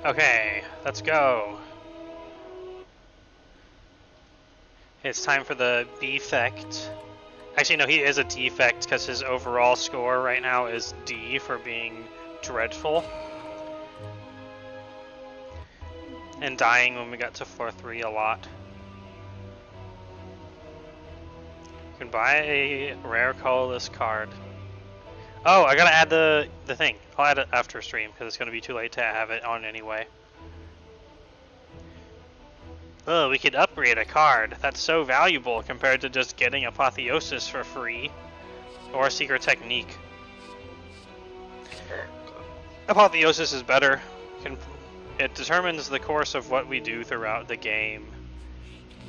Okay, let's go. It's time for the defect. Actually, no, he is a defect because his overall score right now is D for being dreadful. And dying when we got to 4-3 a lot. You can buy a rare colorless card. Oh, I gotta add the thing. I'll add it after stream because it's gonna be too late to have it on anyway. Oh, we could upgrade a card. That's so valuable compared to just getting Apotheosis for free. Or Secret Technique. Apotheosis is better. It determines the course of what we do throughout the game.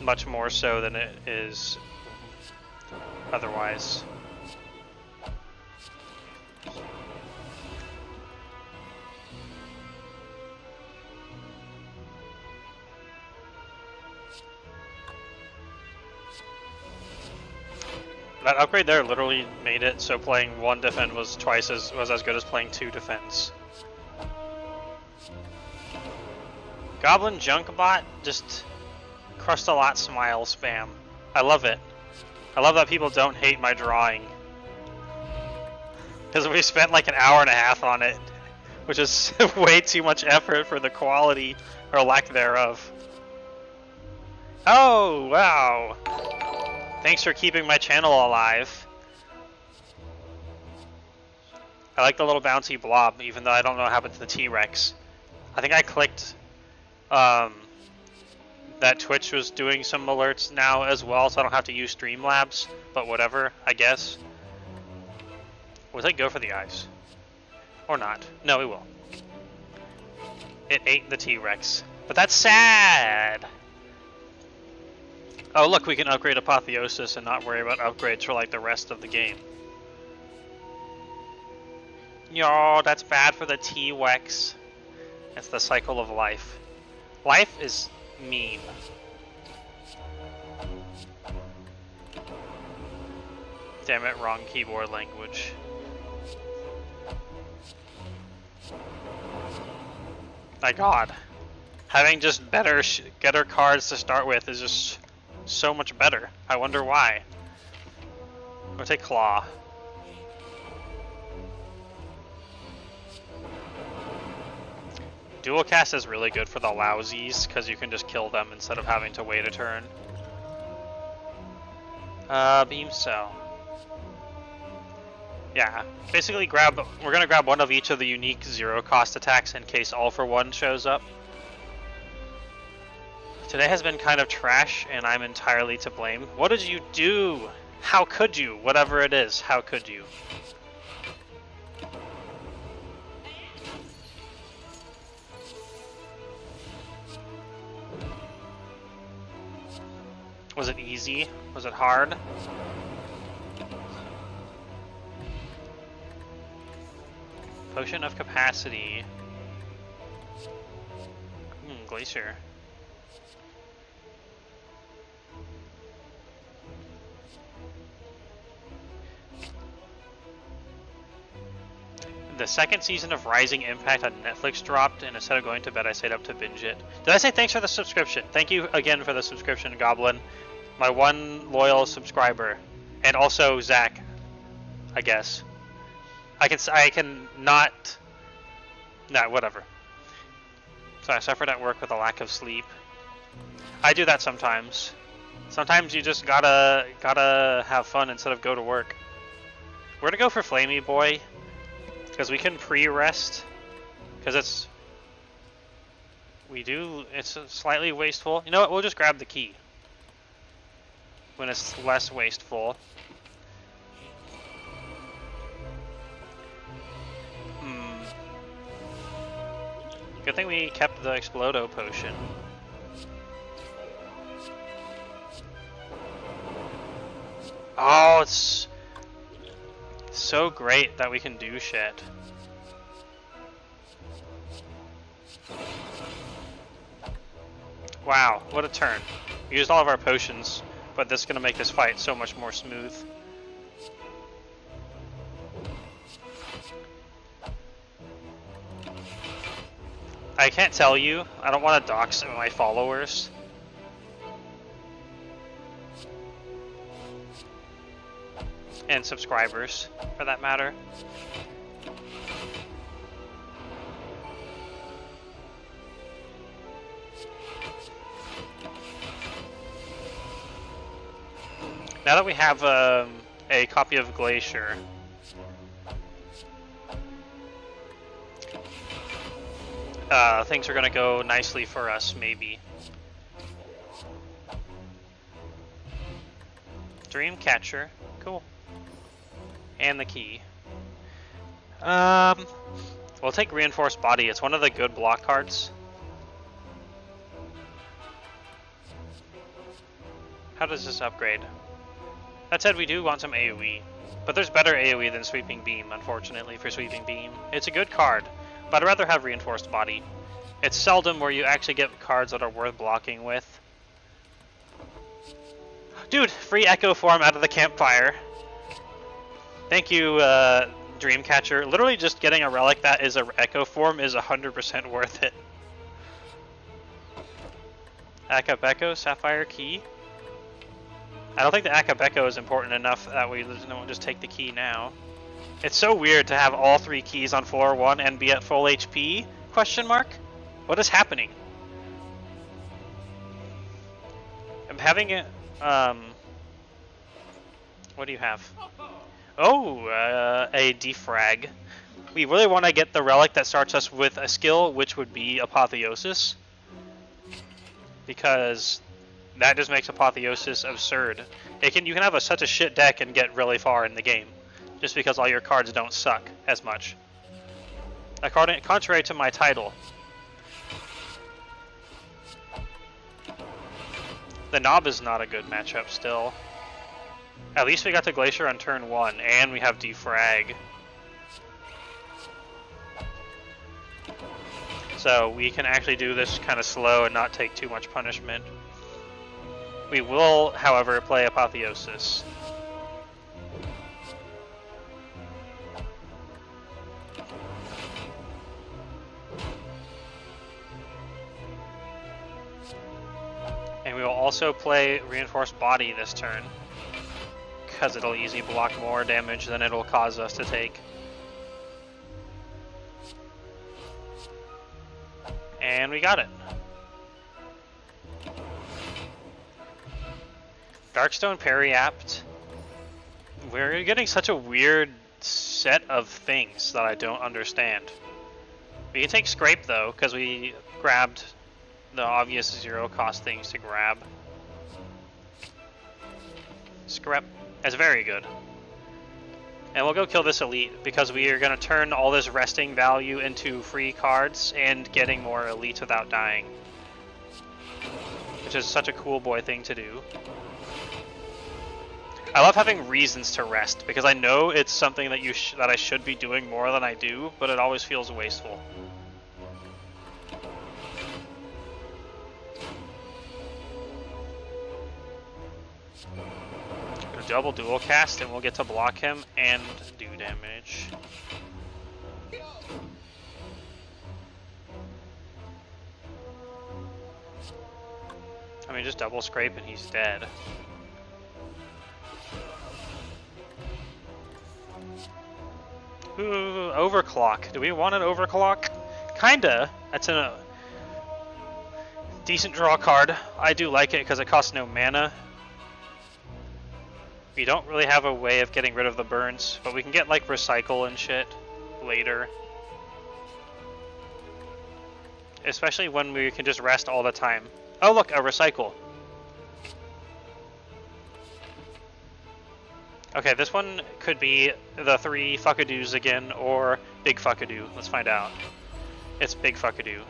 Much more so than it is otherwise. That upgrade there literally made it so playing 1 defend was as good as playing 2 defense. Goblin Junkbot just crushed a lot smile spam. I love it. I love that people don't hate my drawing. Because we spent like an hour and a half on it, which is way too much effort for the quality or lack thereof. Oh, wow. Thanks for keeping my channel alive. I like the little bouncy blob, even though I don't know what happened to the T-Rex. I think I clicked that Twitch was doing some alerts now as well, so I don't have to use Streamlabs, but whatever, I guess. Was it go for the eyes? Or not? No, it will. It ate the T-Rex. But that's sad! Oh look, we can upgrade Apotheosis and not worry about upgrades for like the rest of the game. Yo, that's bad for the T-Rex. It's the cycle of life. Life is mean. Damn it, wrong keyboard language. My god. Having just better cards to start with is just so much better. I wonder why. We'll take Claw. Dual cast is really good for the lousies because you can just kill them instead of having to wait a turn. Beam Cell. Yeah, basically we're gonna grab one of each of the unique 0 cost attacks in case All for One shows up. Today has been kind of trash, and I'm entirely to blame. What did you do? How could you? Whatever it is, how could you? Was it easy? Was it hard? Potion of Capacity. Glacier. The second season of Rising Impact on Netflix dropped, and instead of going to bed, I stayed up to binge it. Did I say thanks for the subscription? Thank you again for the subscription, Goblin. My one loyal subscriber. And also Zach, I guess. I can not... Nah, whatever. So I suffered at work with a lack of sleep. I do that sometimes. Sometimes you just gotta have fun instead of go to work. We're gonna go for Flamey Boy. Because we can pre-rest, because it's slightly wasteful. You know what, we'll just grab the key when it's less wasteful. Good thing we kept the Explodo potion. Oh, it's so great that we can do shit. Wow, what a turn. We used all of our potions, but this is going to make this fight so much more smooth. I can't tell you. I don't want to dox my followers. And subscribers, for that matter. Now that we have a copy of Glacier, things are going to go nicely for us, maybe. Dreamcatcher, cool. And the key. We'll take Reinforced Body. It's one of the good block cards. How does this upgrade? That said, we do want some AoE. But there's better AoE than Sweeping Beam, unfortunately, for Sweeping Beam. It's a good card, but I'd rather have Reinforced Body. It's seldom where you actually get cards that are worth blocking with. Dude, free Echo Form out of the campfire. Thank you, Dreamcatcher. Literally just getting a relic that is an Echo Form is 100% worth it. Akabeko, Sapphire Key. I don't think the Akabeko is important enough that we don't just take the key now. It's so weird to have all 3 keys on floor 1 and be at full HP? Question mark? What is happening? I'm having it. What do you have? Oh, a defrag. We really want to get the relic that starts us with a skill, which would be Apotheosis. Because that just makes Apotheosis absurd. You can have such a shit deck and get really far in the game, just because all your cards don't suck as much. Contrary to my title. The Knob is not a good matchup still. At least we got the Glacier on turn 1, and we have Defrag. So we can actually do this kind of slow and not take too much punishment. We will, however, play Apotheosis. And we will also play Reinforced Body this turn, because it'll easy block more damage than it'll cause us to take. And we got it. Darkstone Periapt. We're getting such a weird set of things that I don't understand. We can take Scrape though, because we grabbed the obvious 0 cost things to grab. Scrap is very good. And we'll go kill this elite, because we are going to turn all this resting value into free cards and getting more elites without dying. Which is such a cool boy thing to do. I love having reasons to rest, because I know it's something that that I should be doing more than I do, but it always feels wasteful. Double dual cast and we'll get to block him and do damage. I mean, just double scrape and he's dead. Ooh, overclock. Do we want an overclock? Kinda. That's a decent draw card. I do like it because it costs no mana. We don't really have a way of getting rid of the burns, but we can get like recycle and shit later. Especially when we can just rest all the time. Oh look, a recycle. Okay, this one could be the 3 fuckadoos again, or big fuckadoo. Let's find out. It's big fuckadoo.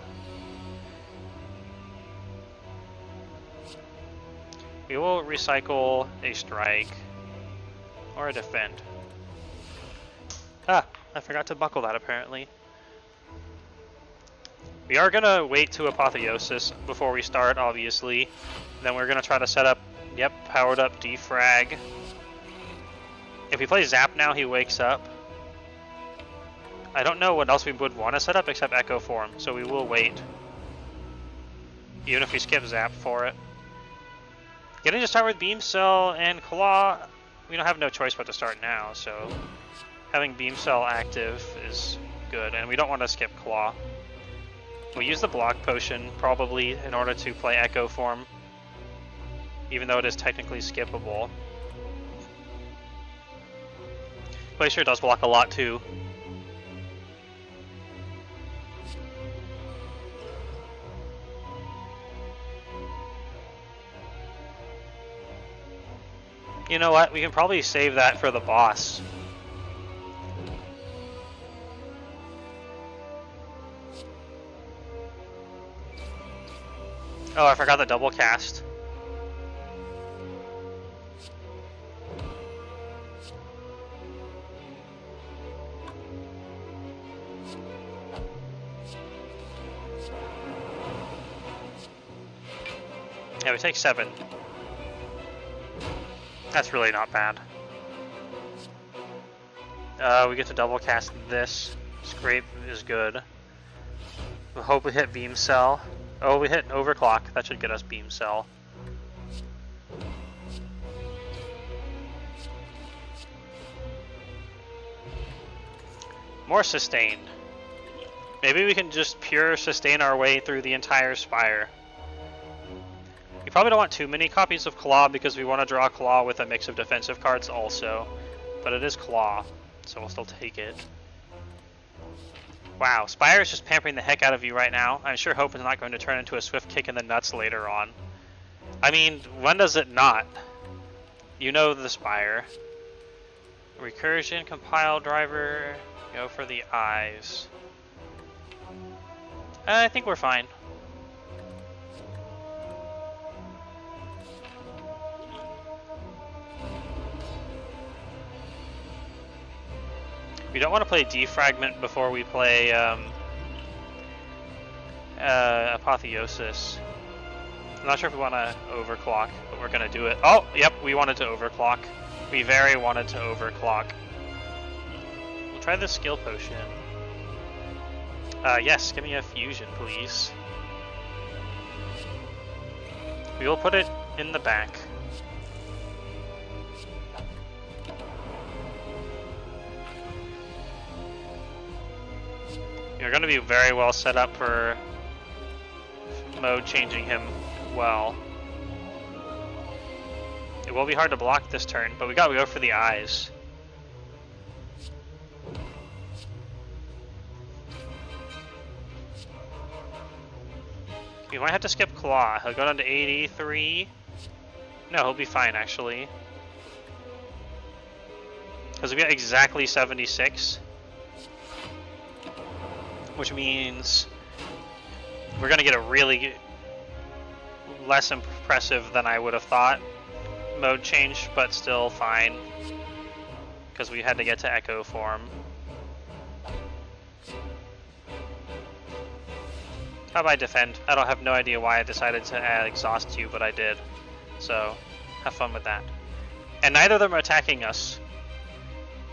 We will recycle a strike. Or a defend. Ah, I forgot to buckle that apparently. We are gonna wait to Apotheosis before we start, obviously. Then we're gonna try to set up, yep, powered up defrag. If we play Zap now, he wakes up. I don't know what else we would want to set up except Echo Form, so we will wait. Even if we skip Zap for it. Getting to start with Beam Cell and Claw, we don't have no choice but to start now, so having Beam Cell active is good, and we don't want to skip Claw. We'll use the Block Potion, probably, in order to play Echo Form, even though it is technically skippable. Glacier does block a lot, too. You know what? We can probably save that for the boss. Oh, I forgot the double cast. Yeah, we take 7. That's really not bad. We get to double cast this. Scrape is good. We'll hope we hit Beam Cell. Oh, we hit Overclock. That should get us Beam Cell. More sustain. Maybe we can just pure sustain our way through the entire Spire. We probably don't want too many copies of Claw because we want to draw Claw with a mix of defensive cards also. But it is Claw, so we'll still take it. Wow, Spire is just pampering the heck out of you right now. I'm sure hope it's not going to turn into a swift kick in the nuts later on. I mean, when does it not? You know the Spire. Recursion, compile driver, go for the eyes. I think we're fine. We don't want to play Defragment before we play Apotheosis. I'm not sure if we want to overclock, but we're going to do it. Oh, yep, we wanted to overclock. We very wanted to overclock. We'll try the skill potion. Yes, give me a fusion, please. We will put it in the back. You're going to be very well set up for mode changing him well. It will be hard to block this turn, but we gotta go for the eyes. We might have to skip Claw. He'll go down to 83. No, he'll be fine actually. Because we got exactly 76. Which means we're going to get a really less impressive than I would have thought mode change, but still fine. Because we had to get to Echo Form. How about I defend? I don't have no idea why I decided to exhaust you, but I did. So, have fun with that. And neither of them are attacking us.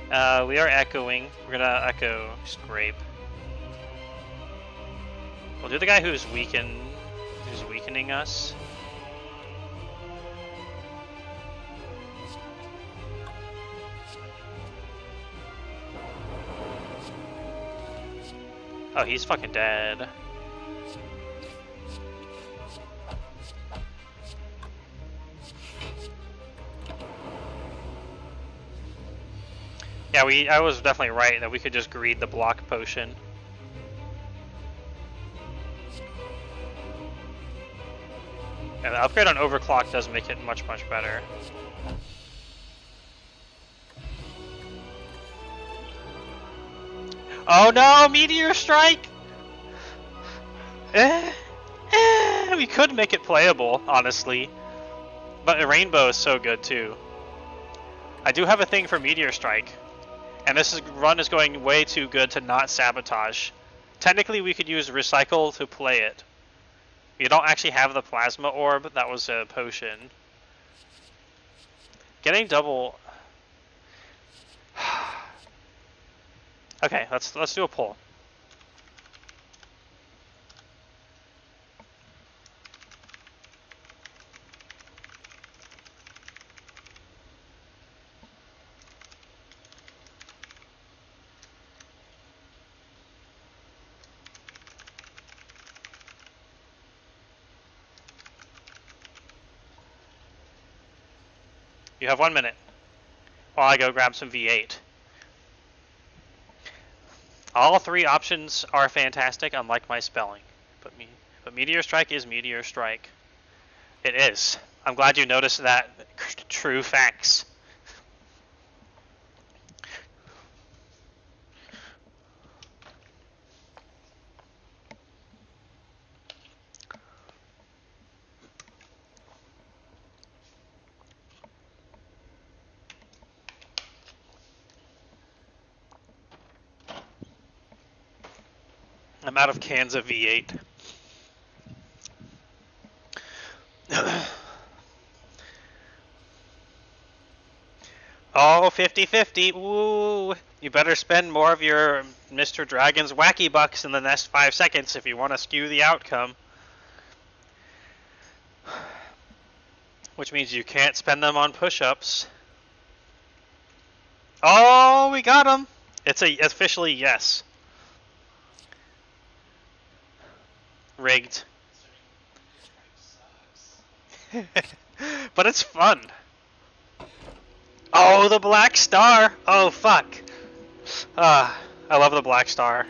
We are echoing. We're going to echo Scrape. We'll do the guy who's weakening us. Oh, he's fucking dead. Yeah, I was definitely right that we could just greed the block potion. Yeah, the upgrade on Overclock does make it much, much better. Oh no, Meteor Strike! We could make it playable, honestly. But Rainbow is so good too. I do have a thing for Meteor Strike. And this run is going way too good to not sabotage. Technically we could use Recycle to play it. You don't actually have the Plasma Orb, that was a potion. Getting double... Okay, let's do a poll. You have 1 minute while I go grab some V8. All 3 options are fantastic, unlike my spelling. But Meteor Strike is Meteor Strike. It is. I'm glad you noticed that. True facts. I'm out of cans of V8. Oh, 50-50. Ooh. You better spend more of your Mr. Dragon's wacky bucks in the next 5 seconds if you want to skew the outcome. Which means you can't spend them on push-ups. Oh, we got him. It's officially yes. Rigged. But it's fun. Oh, the black star. Oh, fuck. I love the black star.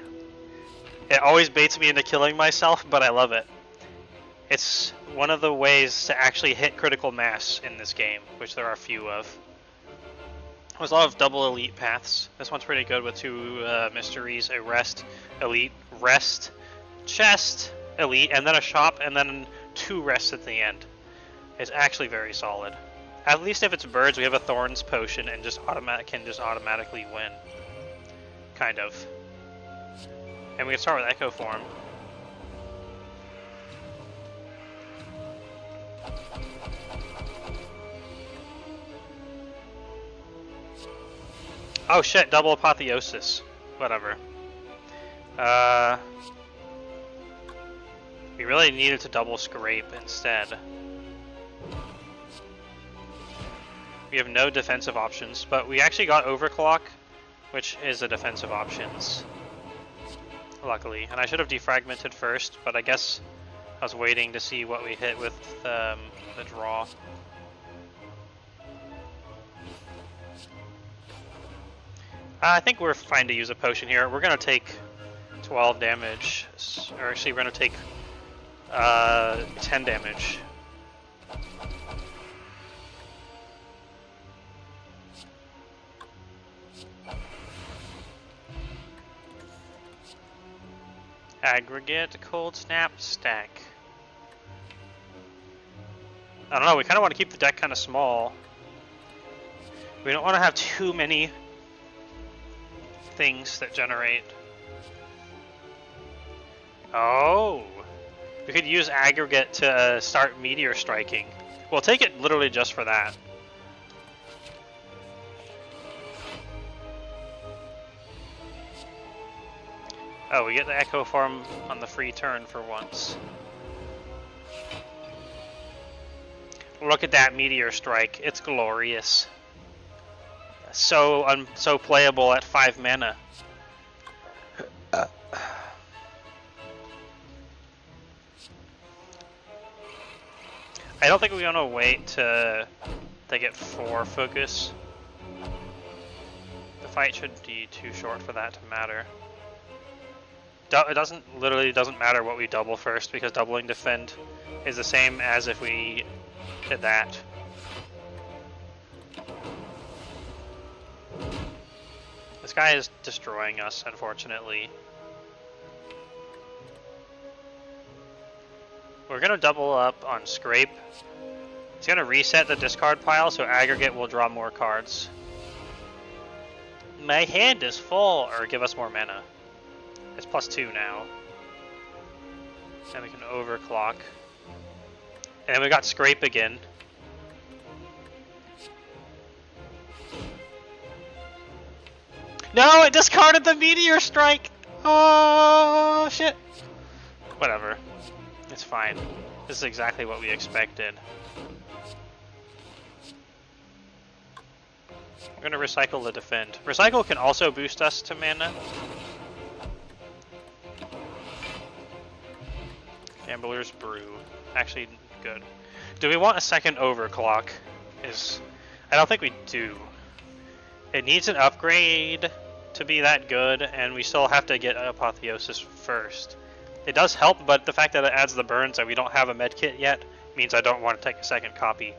It always baits me into killing myself, but I love it. It's one of the ways to actually hit critical mass in this game, which there are few of. There's a lot of double elite paths. This one's pretty good with 2 mysteries, a rest, elite, rest, chest, elite, and then a shop, and then 2 rests at the end. It's actually very solid. At least if it's birds, we have a thorns potion and can just automatically win. Kind of. And we can start with Echo Form. Oh shit, double apotheosis. Whatever. We really needed to double scrape instead. We have no defensive options, but we actually got overclock, which is a defensive options. Luckily. And I should have defragmented first, but I guess I was waiting to see what we hit with the draw. I think we're fine to use a potion here. We're going to take 12 damage, or actually we're going to take 10 damage. Aggregate, cold snap, stack. I don't know, we kind of want to keep the deck kind of small. We don't want to have too many things that generate. Oh! We could use aggregate to start meteor striking. We'll take it literally just for that. Oh, we get the Echo Form on the free turn for once. Look at that meteor strike. It's glorious. So playable at 5 mana. I don't think we want to wait to get 4 focus. The fight should be too short for that to matter. It literally doesn't matter what we double first, because doubling defend is the same as if we did that. This guy is destroying us, unfortunately. We're gonna double up on Scrape. It's gonna reset the discard pile, so aggregate will draw more cards. My hand is full, or give us more mana. It's +2 now. And we can overclock. And then we got Scrape again. No, it discarded the meteor strike! Oh, shit. Whatever. It's fine. This is exactly what we expected. We're gonna recycle the defend. Recycle can also boost us to mana. Gambler's Brew. Actually, good. Do we want a second overclock? I don't think we do. It needs an upgrade to be that good, and we still have to get Apotheosis first. It does help, but the fact that it adds the burns and we don't have a medkit yet means I don't want to take a second copy.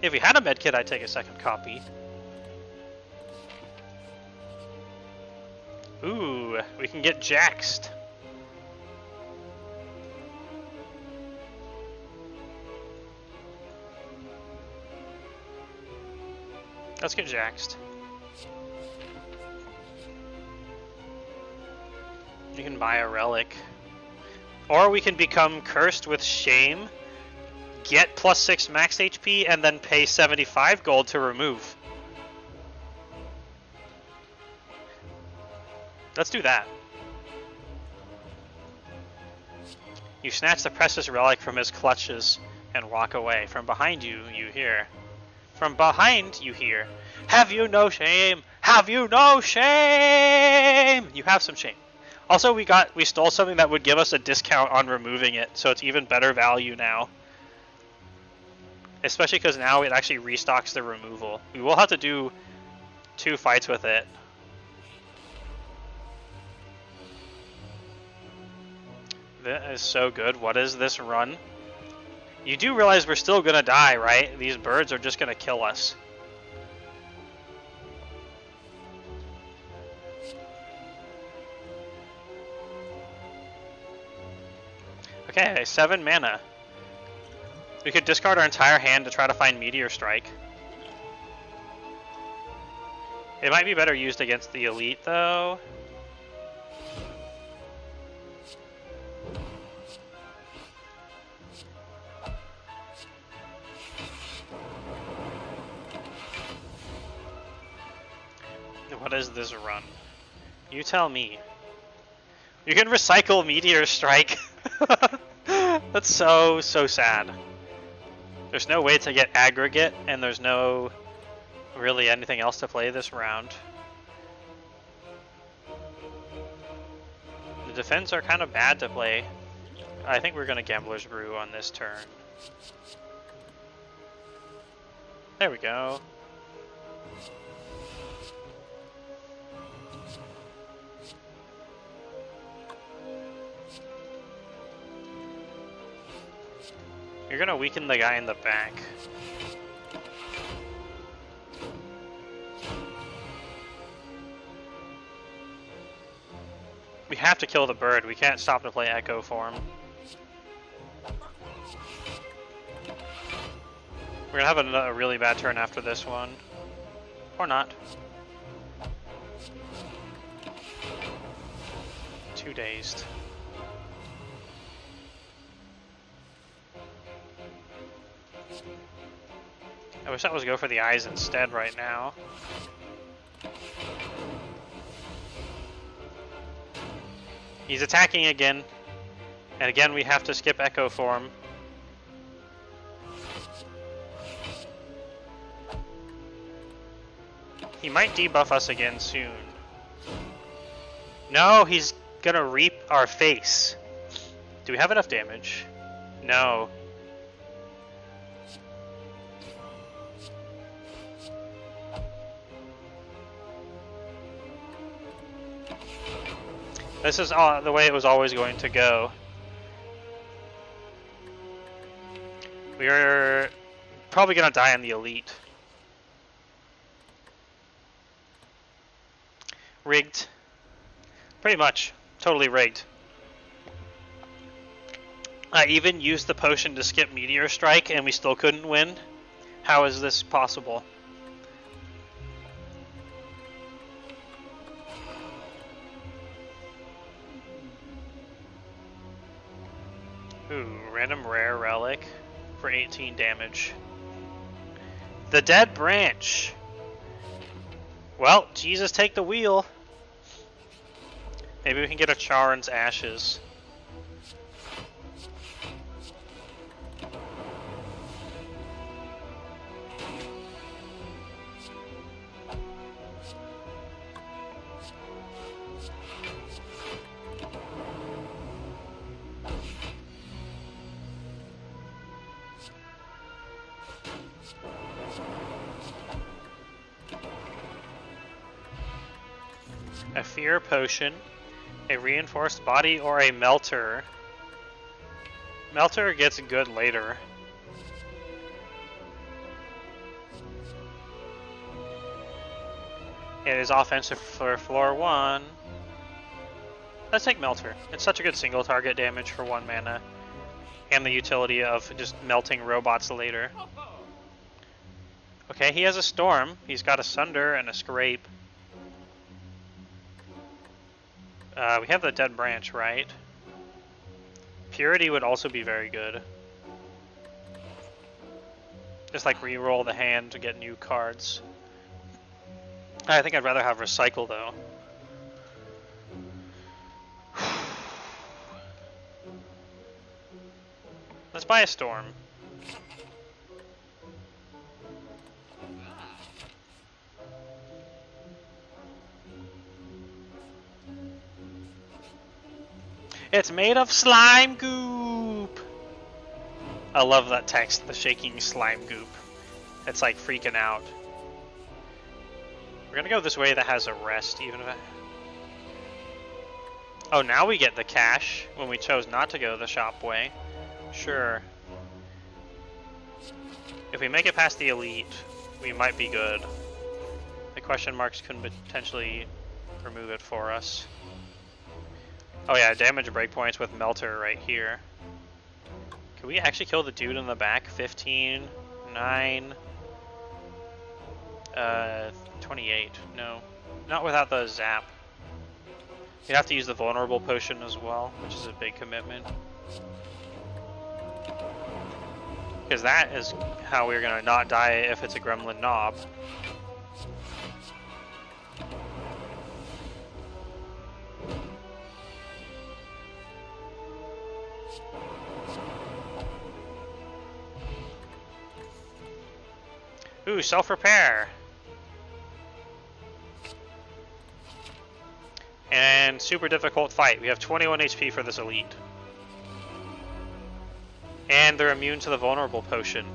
If we had a medkit, I'd take a second copy. Ooh, we can get Jaxed. Let's get Jaxed. You can buy a relic. Or we can become cursed with shame, get +6 max HP, and then pay 75 gold to remove. Let's do that. You snatch the precious relic from his clutches and walk away. From behind you, you hear. From behind, you hear. Have you no shame? Have you no shame? You have some shame. Also, we stole something that would give us a discount on removing it, so it's even better value now. Especially because now it actually restocks the removal. We will have to do 2 fights with it. That is so good. What is this run? You do realize we're still gonna die, right? These birds are just gonna kill us. Okay, 7 mana. We could discard our entire hand to try to find Meteor Strike. It might be better used against the elite, though. What is this run? You tell me. You can recycle Meteor Strike. That's so sad. There's no way to get aggregate, and there's no really anything else to play this round. The defense are kind of bad to play. I think we're gonna Gambler's Brew on this turn. There we go. You're gonna weaken the guy in the back. We have to kill the bird. We can't stop to play Echo Form. We're gonna have a really bad turn after this one. Or not. 2 dazed. I wish that was go for the eyes instead right now. He's attacking again. And again we have to skip Echo Form. He might debuff us again soon. No, he's gonna reap our face. Do we have enough damage? No. This is the way it was always going to go. We're probably gonna die on the elite. Rigged. Pretty much. Totally rigged. I even used the potion to skip Meteor Strike and we still couldn't win. How is this possible? Ooh, random rare relic for 18 damage. The Dead Branch. Well, Jesus, take the wheel. Maybe we can get a Charon's Ashes. A Fear Potion, a Reinforced Body, or a Melter. Melter gets good later. It is offensive for floor 1. Let's take Melter. It's such a good single target damage for 1 mana. And the utility of just melting robots later. Okay, he has a Storm. He's got a Sunder and a Scrape. We have the Dead Branch, right? Purity would also be very good. Just like re-roll the hand to get new cards. I think I'd rather have Recycle though. Let's buy a Storm. It's made of slime goop! I love that text, the shaking slime goop. It's like freaking out. We're gonna go this way that has a rest, even if Oh, now we get the cash when we chose not to go the shop way. Sure. If we make it past the elite, we might be good. The question marks can potentially remove it for us. Oh yeah, damage breakpoints with Melter right here. Can we actually kill the dude in the back? 15, 9, 28. No, not without the zap. You'd have to use the vulnerable potion as well, which is a big commitment. Because that is how we're gonna not die if it's a gremlin knob. Ooh, self-repair! And super difficult fight. We have 21 HP for this elite. And they're immune to the vulnerable potion.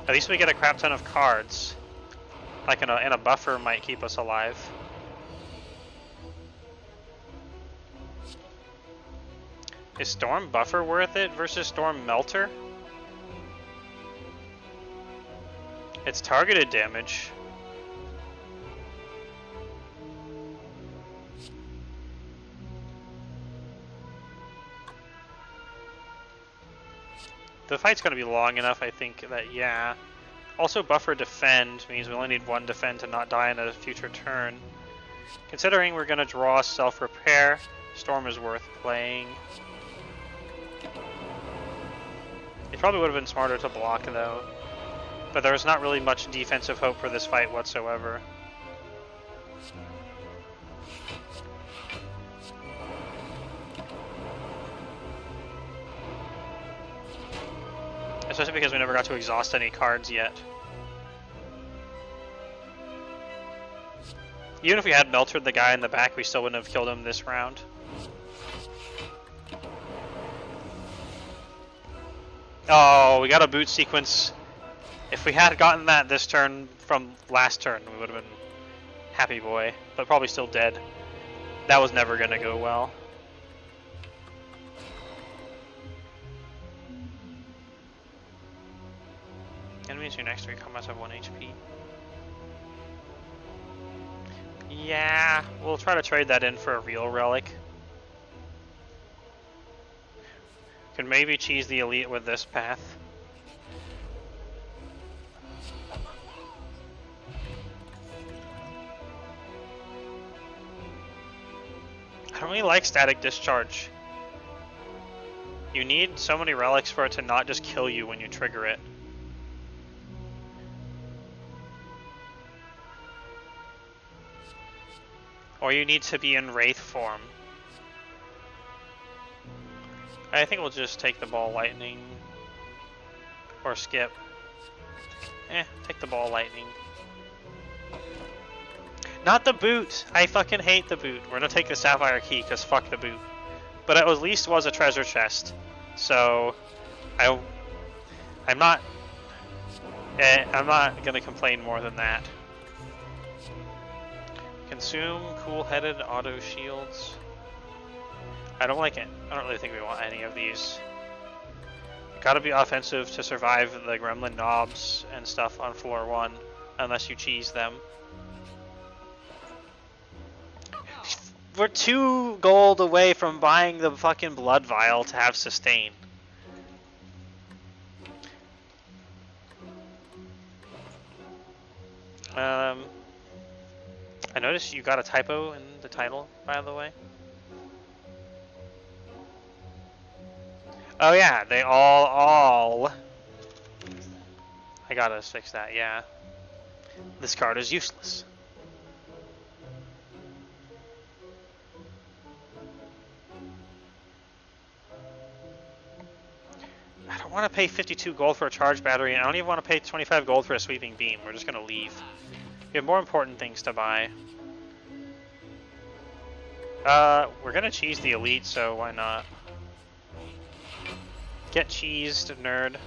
At least we get a crap ton of cards. Like and a buffer might keep us alive. Is Storm Buffer worth it versus Storm Melter? It's targeted damage. The fight's going to be long enough, I think, that yeah. Also, Buffer Defend means we only need 1 defend to not die in a future turn. Considering we're going to draw Self-Repair, Storm is worth playing. It probably would have been smarter to block, though. But there's not really much defensive hope for this fight whatsoever. Especially because we never got to exhaust any cards yet. Even if we had melted the guy in the back, we still wouldn't have killed him this round. Oh, we got a boot sequence. If we had gotten that this turn from last turn, we would have been happy boy, but probably still dead. That was never going to go well. Enemies your next 3 combats have 1 HP. Yeah, we'll try to trade that in for a real relic. Could maybe cheese the elite with this path. I don't really like Static Discharge. You need so many relics for it to not just kill you when you trigger it. Or you need to be in Wraith form. I think we'll just take the ball lightning. Or skip. Take the ball lightning. Not the boot! I fucking hate the boot. We're gonna take the sapphire key, because fuck the boot. But it at least was a treasure chest. So, I'm not gonna complain more than that. Consume cool-headed auto shields. I don't like it. I don't really think we want any of these. Gotta be offensive to survive the gremlin knobs and stuff on floor 1, unless you cheese them. We're 2 gold away from buying the fucking blood vial to have sustain. I noticed you got a typo in the title, by the way. Oh yeah, they all... I gotta fix that, yeah. This card is useless. I don't want to pay 52 gold for a charge battery, and I don't even want to pay 25 gold for a sweeping beam. We're just gonna leave. We have more important things to buy. We're gonna cheese the elite, so why not? Get cheesed, nerd.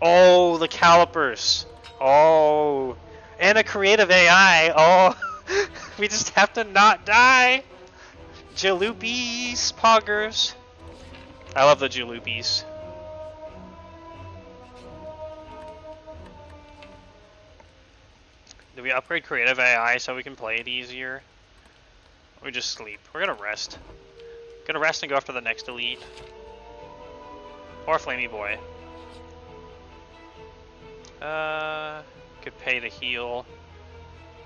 Oh, the calipers. Oh, and a creative AI. Oh, we just have to not die. Jaloopies, poggers. I love the jaloopies. Do we upgrade creative AI so we can play it easier? Or we just sleep? We're gonna rest. Gonna rest and go after the next elite. Or Flamey Boy. Could pay to heal.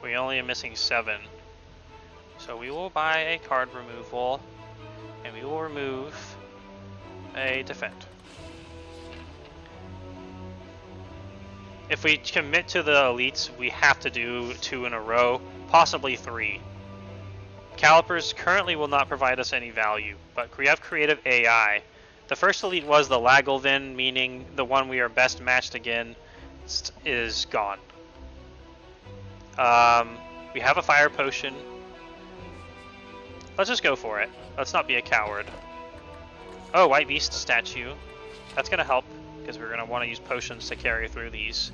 We only are missing 7. So we will buy a card removal. And we will remove a defend. If we commit to the elites, we have to do 2 in a row, possibly 3. Calipers currently will not provide us any value, but we have creative AI. The first elite was the Lagelvin, meaning the one we are best matched against is gone. We have a fire potion. Let's just go for it. Let's not be a coward. Oh, White Beast statue. That's going to help, because we're going to want to use potions to carry through these.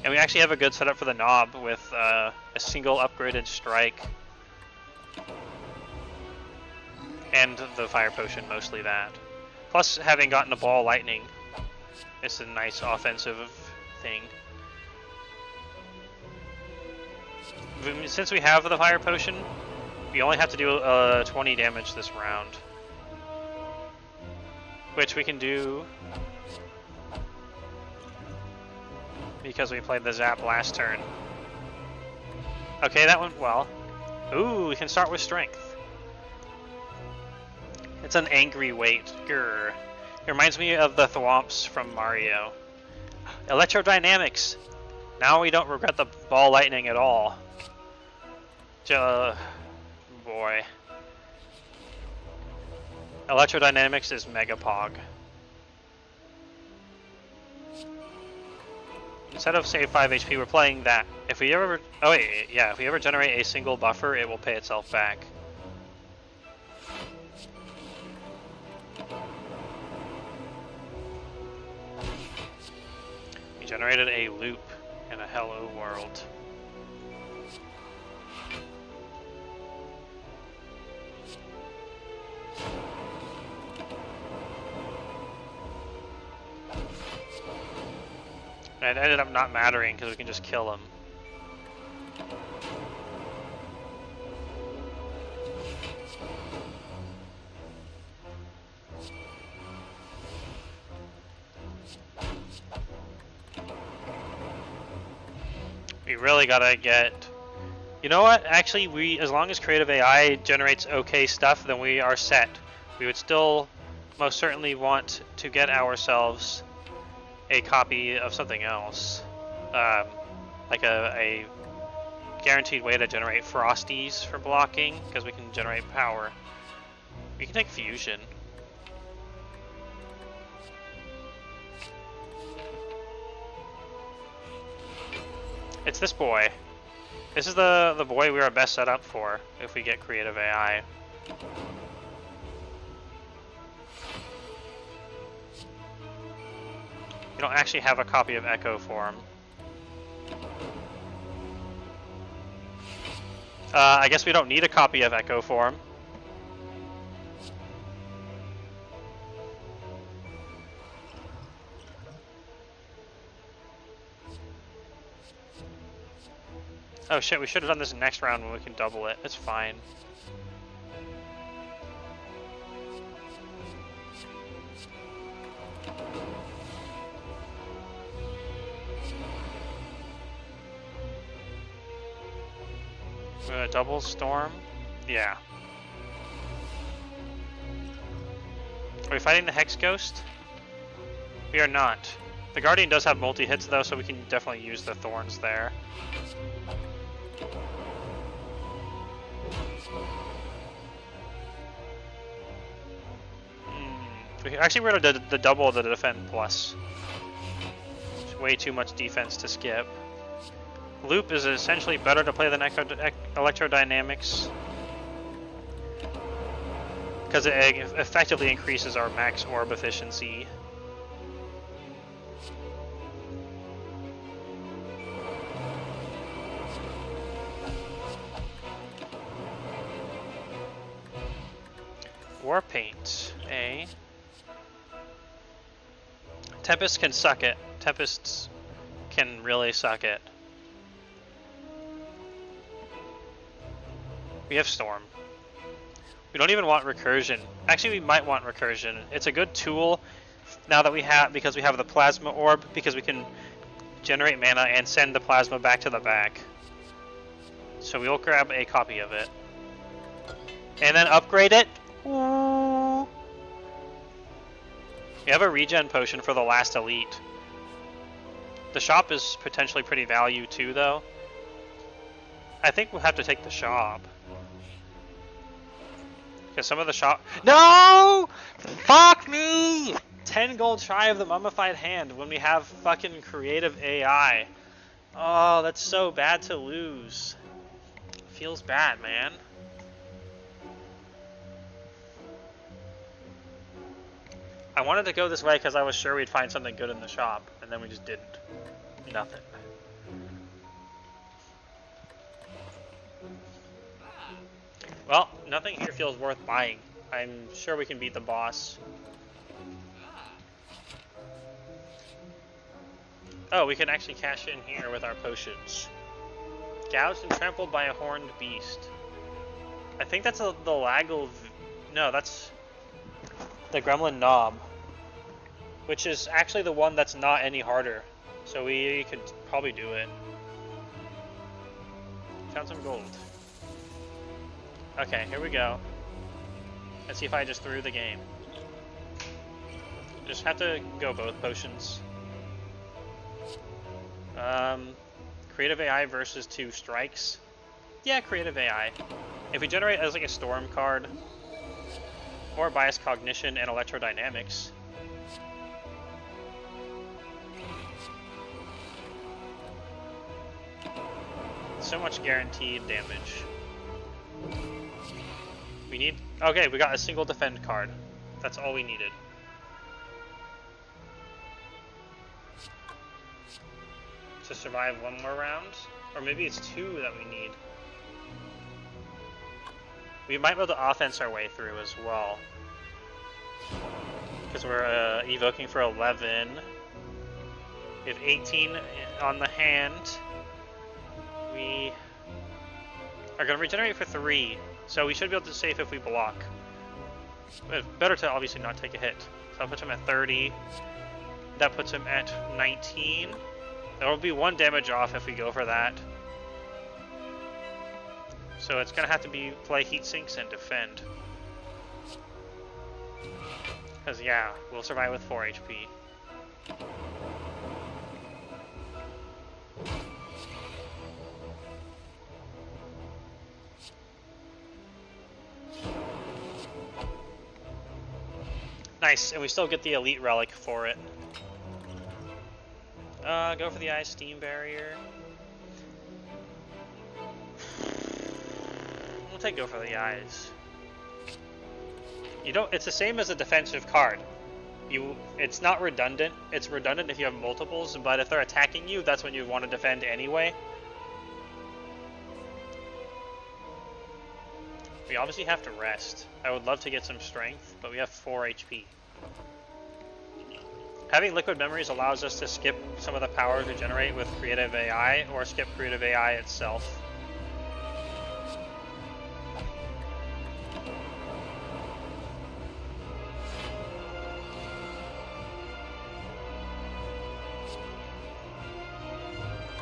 And we actually have a good setup for the knob with a single upgraded strike. And the fire potion, mostly that. Plus, having gotten a ball lightning, it's a nice offensive thing. Since we have the fire potion, we only have to do 20 damage this round. Which we can do because we played the zap last turn. Okay, that went well. Ooh, we can start with strength. It's an angry weight. Grr. It reminds me of the Thwomps from Mario. Electrodynamics. Now we don't regret the ball lightning at all. Boy. Electrodynamics is Mega Pog. Instead of save 5 HP, we're playing that. If we ever... Oh wait, yeah, if we ever generate a single buffer, it will pay itself back. We generated a loop in a hello world. It ended up not mattering because we can just kill him. We really gotta get... You know what? Actually, as long as creative AI generates okay stuff, then we are set. We would still most certainly want to get ourselves a copy of something else. like a guaranteed way to generate frosties for blocking, because we can generate power. We can take fusion. It's this boy. This is the boy we are best set up for if we get creative AI. You don't actually have a copy of Echo for him. I guess we don't need a copy of Echo for him. Oh shit, we should have done this next round when we can double it. It's fine. Double storm? Yeah. Are we fighting the Hex Ghost? We are not. The Guardian does have multi-hits though, so we can definitely use the Thorns there. Actually, we're gonna do the double the defend plus. It's way too much defense to skip. Loop is essentially better to play than Electrodynamics because it effectively increases our max orb efficiency. Warpaint, eh? Tempest can suck it. Tempests can really suck it. We have Storm. We don't even want Recursion. Actually, we might want Recursion. It's a good tool now that we have, because we have the Plasma Orb, because we can generate mana and send the Plasma back to the back. So we'll grab a copy of it. And then upgrade it. Ooh. We have a regen potion for the last elite. The shop is potentially pretty value too, though. I think we'll have to take the shop. Because some of the shop... No! Fuck me! 10 gold shy of the mummified hand when we have fucking creative AI. Oh, that's so bad to lose. Feels bad, man. I wanted to go this way because I was sure we'd find something good in the shop, and then we just didn't. Nothing. Well, nothing here feels worth buying. I'm sure we can beat the boss. Oh, we can actually cash in here with our potions. Gouged and trampled by a horned beast. I think that's the Laggle... No, that's the Gremlin Knob. Which is actually the one that's not any harder. So we could probably do it. Found some gold. Okay, here we go. Let's see if I just threw the game. Just have to go both potions. Creative AI versus 2 strikes. Yeah, creative AI. If we generate as like a storm card, or bias cognition and electrodynamics. So much guaranteed damage. We need... Okay, we got a single defend card. That's all we needed. To survive one more round? Or maybe it's 2 that we need. We might be able to offense our way through as well. Because we're evoking for 11. We have 18 on the hand. We are going to regenerate for 3. So we should be able to save if we block. But better to obviously not take a hit. So that puts him at 30. That puts him at 19. There will be 1 damage off if we go for that. So it's going to have to be play heat sinks and defend. Because yeah, we'll survive with 4 HP. Nice, and we still get the elite relic for it. Go for the ice steam barrier. We'll take go for the eyes. You don't. It's the same as a defensive card. It's not redundant. It's redundant if you have multiples, but if they're attacking you, that's when you want to defend anyway. We obviously have to rest. I would love to get some strength, but we have 4 HP. Having liquid memories allows us to skip some of the powers we generate with creative AI, or skip creative AI itself.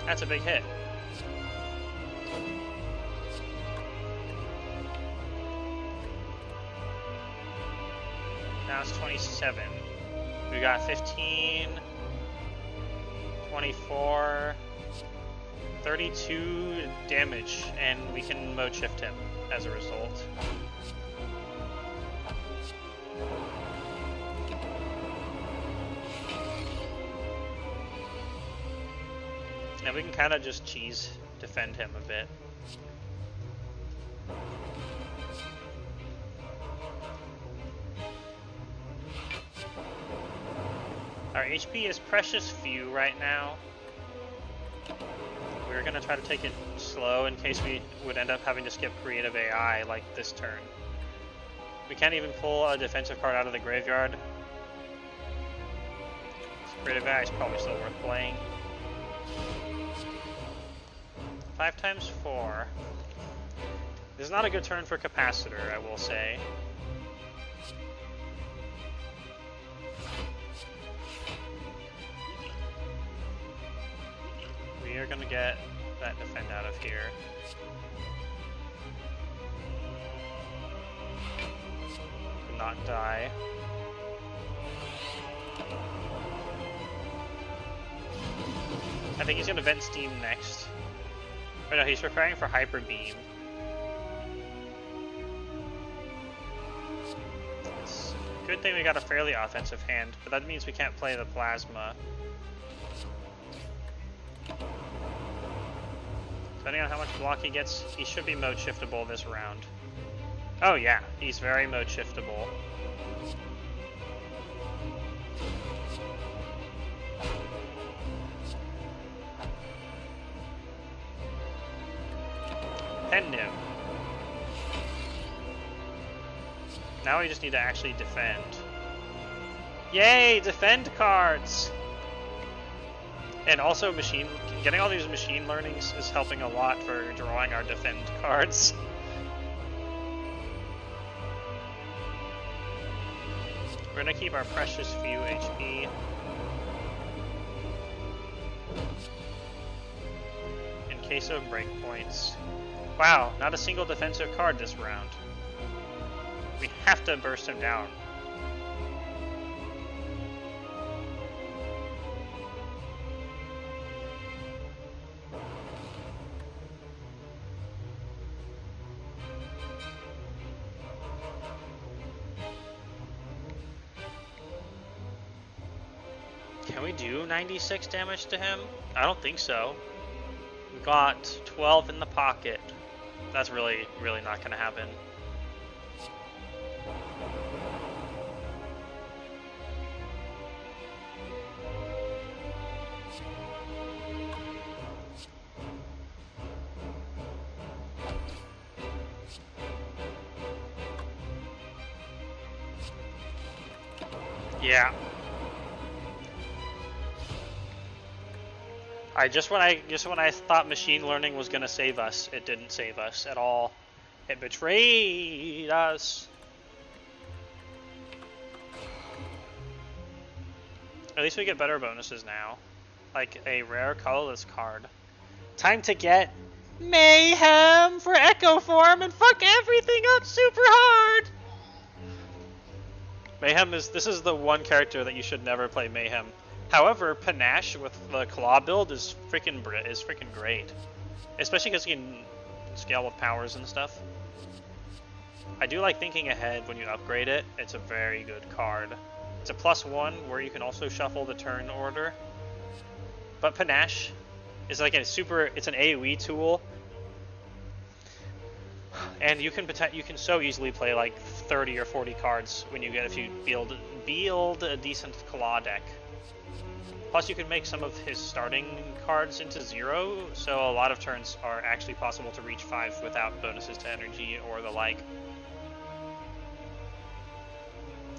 That's a big hit. Now it's 27. We got 15, 24, 32 damage, and we can mode shift him as a result. And we can kind of just cheese defend him a bit. Our HP is precious few right now. We're gonna try to take it slow in case we would end up having to skip creative AI like this turn. We can't even pull a defensive card out of the graveyard. So creative AI is probably still worth playing. 5 times 4. This is not a good turn for capacitor, I will say. We are going to get that defend out of here. Do not die. I think he's going to vent steam next. Or no, he's preparing for Hyper Beam. It's a good thing we got a fairly offensive hand, but that means we can't play the Plasma. Depending on how much block he gets, he should be mode shiftable this round. Oh yeah, he's very mode shiftable. End him. Now we just need to actually defend. Yay, defend cards! And also getting all these machine learnings is helping a lot for drawing our defend cards. We're gonna keep our precious few HP. In case of breakpoints. Wow, not a single defensive card this round. We have to burst him down. Can we do 96 damage to him? I don't think so. We got 12 in the pocket. That's really, really not going to happen. Yeah. Just when I thought machine learning was gonna save us, it didn't save us at all. It betrayed us. At least we get better bonuses now, like a rare colorless card. Time to get Mayhem for Echo Form and fuck everything up super hard. Mayhem this is the one character that you should never play Mayhem. However, Panache with the Claw build is freaking great, especially because you can scale with powers and stuff. I do like thinking ahead when you upgrade it. It's a very good card. It's a +1 where you can also shuffle the turn order. But Panache is like it's an AoE tool. And you can so easily play like 30 or 40 cards when you if you build a decent claw deck. Plus, you can make some of his starting cards into 0, so a lot of turns are actually possible to reach 5 without bonuses to energy or the like.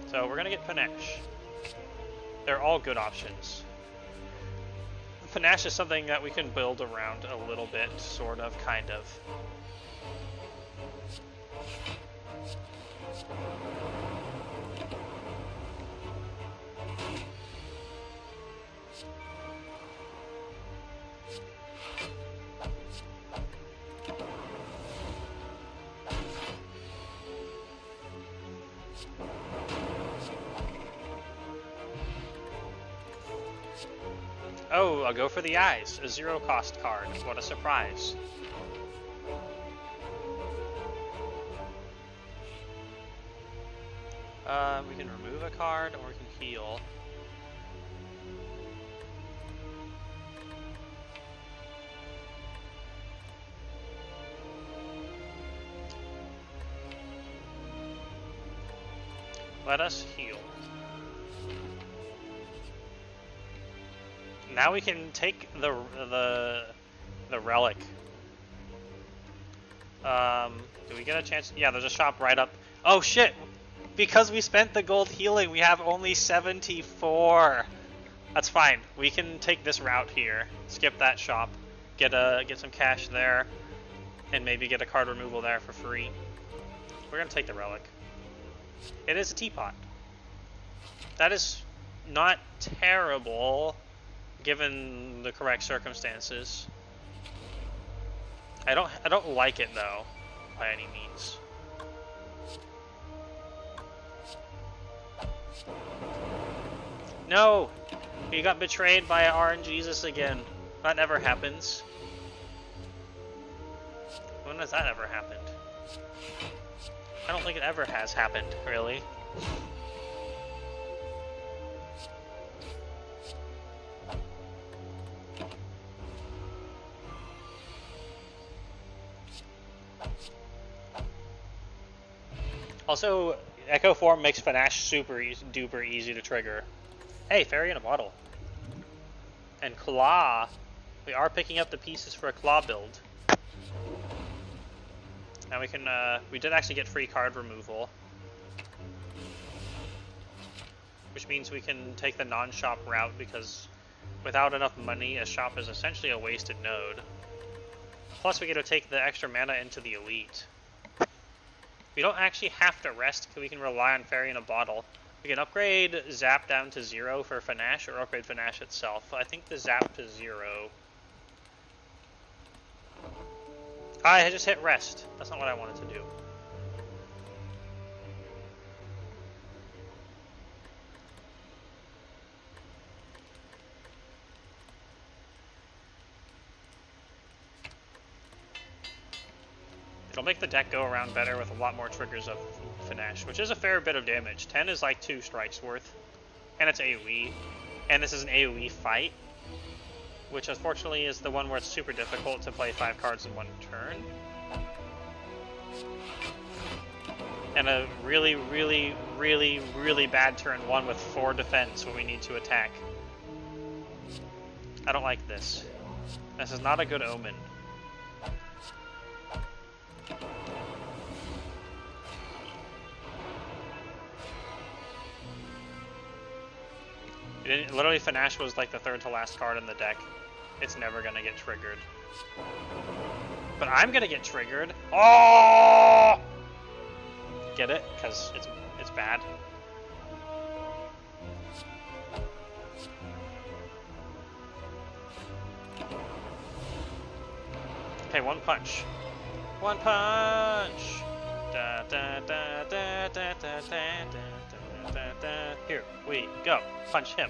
So we're gonna get Panache. They're all good options. Panache is something that we can build around a little bit, sort of, kind of. Oh, I'll go for the eyes. A 0-cost card. What a surprise. We can remove a card, or we can heal. Let us heal. Now we can take the relic. Do we get a chance? Yeah, there's a shop right up. Oh shit! Because we spent the gold healing, we have only 74. That's fine. We can take this route here. Skip that shop. Get some cash there, and maybe get a card removal there for free. We're gonna take the relic. It is a teapot. That is not terrible, given the correct circumstances. I don't like it though, by any means. No! We got betrayed by RNGesus again. That never happens. When has that ever happened? I don't think it ever has happened, really. Also, Echo Form makes Panache super duper easy to trigger. Hey, Fairy in a Bottle. And Claw. We are picking up the pieces for a Claw build. Now we can, we did actually get free card removal. Which means we can take the non-shop route, because without enough money, a shop is essentially a wasted node. Plus we get to take the extra mana into the elite. We don't actually have to rest, because we can rely on Fairy in a Bottle. We can upgrade Zap down to 0 for Panache, or upgrade Panache itself. I think the Zap to 0. I just hit rest. That's not what I wanted to do. It'll make the deck go around better with a lot more triggers of Panache, which is a fair bit of damage. 10 is like 2 strikes worth, and it's AoE. And this is an AoE fight, which unfortunately is the one where it's super difficult to play 5 cards in one turn. And a really, really, really, really bad turn 1 with 4 defense when we need to attack. I don't like this. This is not a good omen. Literally, Panache was like the 3rd to last card in the deck. It's never gonna get triggered. But I'm gonna get triggered. Oh! Get it? Because it's bad. Okay, 1 punch. 1 punch! Da, da, da, da, da, da, da, da. Here we go. Punch him.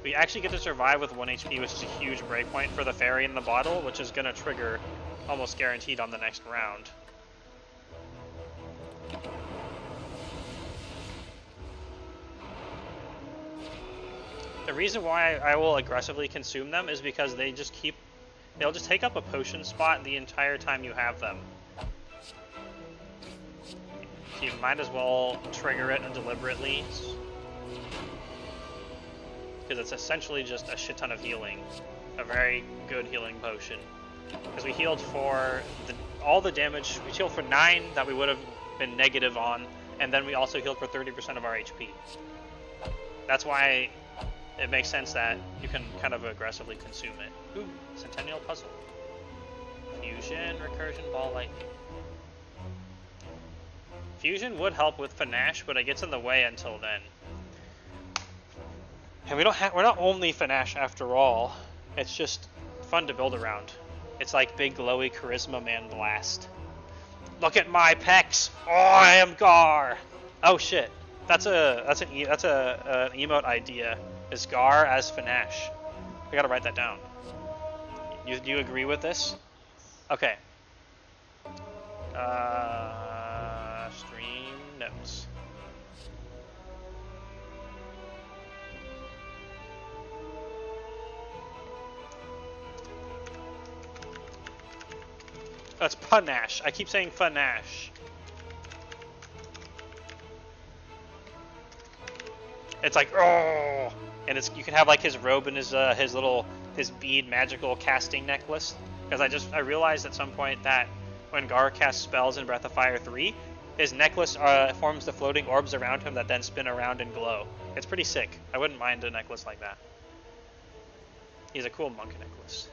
We actually get to survive with 1 HP, which is a huge breakpoint for the Fairy in the Bottle, which is going to trigger almost guaranteed on the next round. The reason why I will aggressively consume them is because they'll just take up a potion spot the entire time you have them. So you might as well trigger it deliberately, because it's essentially just a shit ton of healing. A very good healing potion. Because we healed for all the damage, we healed for 9 that we would have been negative on, and then we also healed for 30% of our HP. That's why it makes sense that you can kind of aggressively consume it. Ooh, Centennial Puzzle. Fusion, Recursion, Ball, Lightning. Fusion would help with Panache, but it gets in the way until then. And we're not only Panache after all. It's just fun to build around. It's like big glowy Charisma Man Blast. Look at my pecs! Oh, I am Gar! Oh shit. That's an emote idea. Is Gar as Panache. I gotta write that down. Do you agree with this? Okay. Stream notes. Oh, it's Panache. I keep saying Panache. It's like, oh, and you can have like his robe and his bead magical casting necklace. Because I realized at some point that when Gar casts spells in Breath of Fire 3, his necklace forms the floating orbs around him that then spin around and glow. It's pretty sick. I wouldn't mind a necklace like that. He's a cool monk necklace.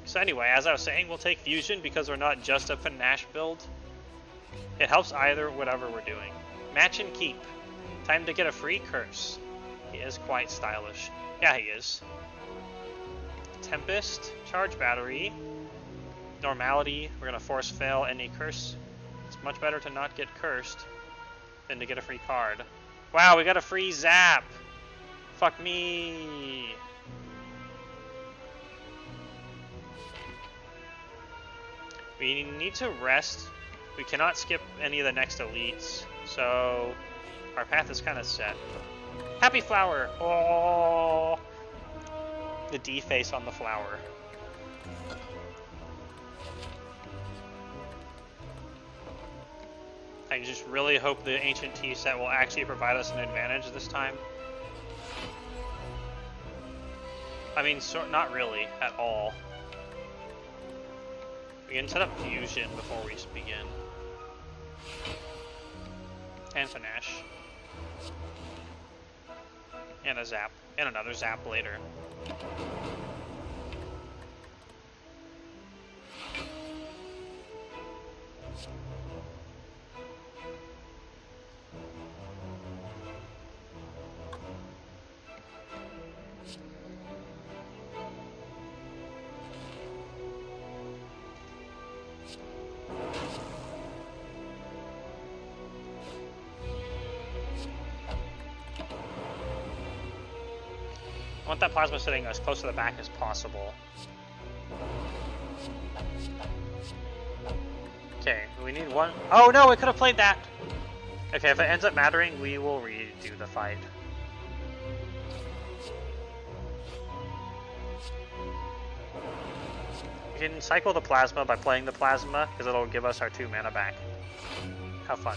So anyway, as I was saying, we'll take Fusion because we're not just a Panache build. It helps either whatever we're doing. Match and keep. Time to get a free curse. He is quite stylish. Yeah, he is. Tempest, charge battery, normality. We're gonna force fail any curse. It's much better to not get cursed than to get a free card. Wow, we got a free zap. Fuck me. We need to rest. We cannot skip any of the next elites, so our path is kind of set. Happy flower! Oh, the D face on the flower. I just really hope the Ancient Tea set will actually provide us an advantage this time. I mean, not really, at all. We can set up Fusion before we begin. And Panache. And a zap. And another zap later. I want that plasma sitting as close to the back as possible. Okay, we need one. Oh no, we could have played that! Okay, if it ends up mattering, we will redo the fight. We can cycle the plasma by playing the plasma, because it'll give us our 2 mana back. Have fun.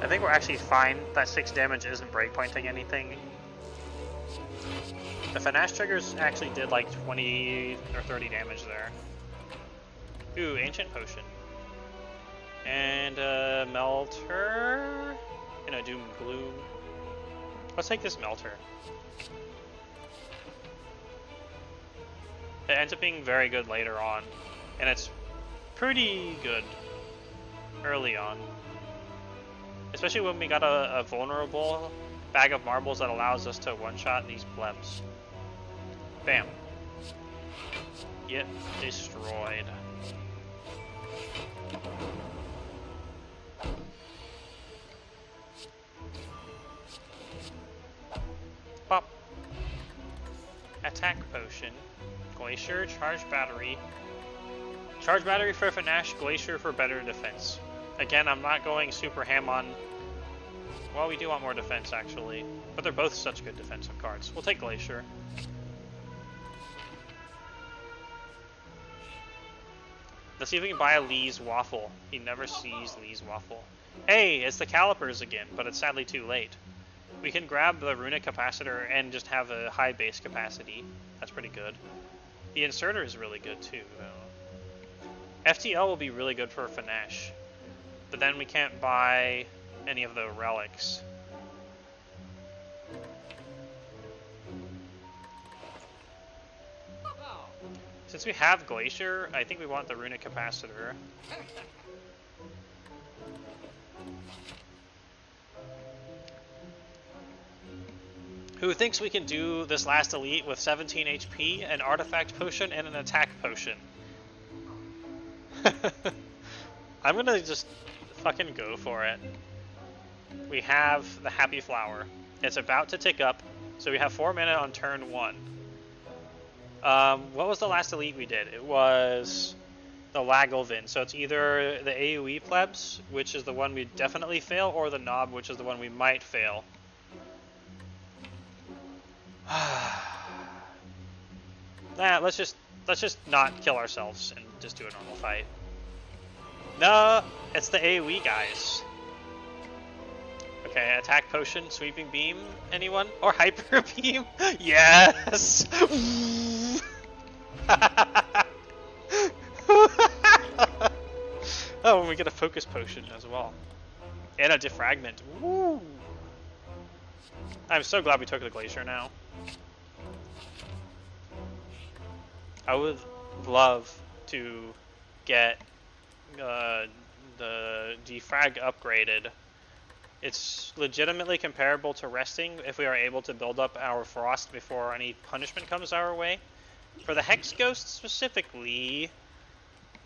I think we're actually fine. That 6 damage isn't breakpointing anything. The Panache triggers actually did like 20 or 30 damage there. Ooh, Ancient Potion. And a Melter. And a Doom and Gloom. Let's take this Melter. It ends up being very good later on. And it's pretty good early on. Especially when we got a vulnerable bag of marbles that allows us to one-shot these plebs. Bam. Get destroyed. Pop. Attack potion. Going Glacier, Charge Battery. Charge Battery for Finesse, Glacier for better defense. Again, I'm not going super ham on... Well, we do want more defense, actually. But they're both such good defensive cards. We'll take Glacier. Let's see if we can buy a Lee's Waffle. He never sees Lee's Waffle. Hey, it's the Calipers again, but it's sadly too late. We can grab the Runic Capacitor and just have a high base capacity. That's pretty good. The Inserter is really good too, though. FTL will be really good for Finesse. But then we can't buy any of the relics. Since we have Glacier, I think we want the Runic Capacitor. Who thinks we can do this last elite with 17 HP, an Artifact Potion, and an Attack Potion? I'm gonna just fucking go for it. We have the Happy Flower. It's about to tick up, so we have 4 mana on turn 1. What was the last elite we did? It was the Lagelvin. So it's either the AoE plebs, which is the one we definitely fail, or the Knob, which is the one we might fail. Nah, let's just not kill ourselves and just do a normal fight. No, it's the AoE guys. Okay, Attack Potion, Sweeping Beam, anyone? Or Hyper Beam? Yes! Oh, and we get a Focus Potion as well. And a Defragment. Woo! I'm so glad we took the Glacier now. I would love to get the Defrag upgraded. It's legitimately comparable to resting if we are able to build up our Frost before any punishment comes our way. For the Hex Ghost specifically,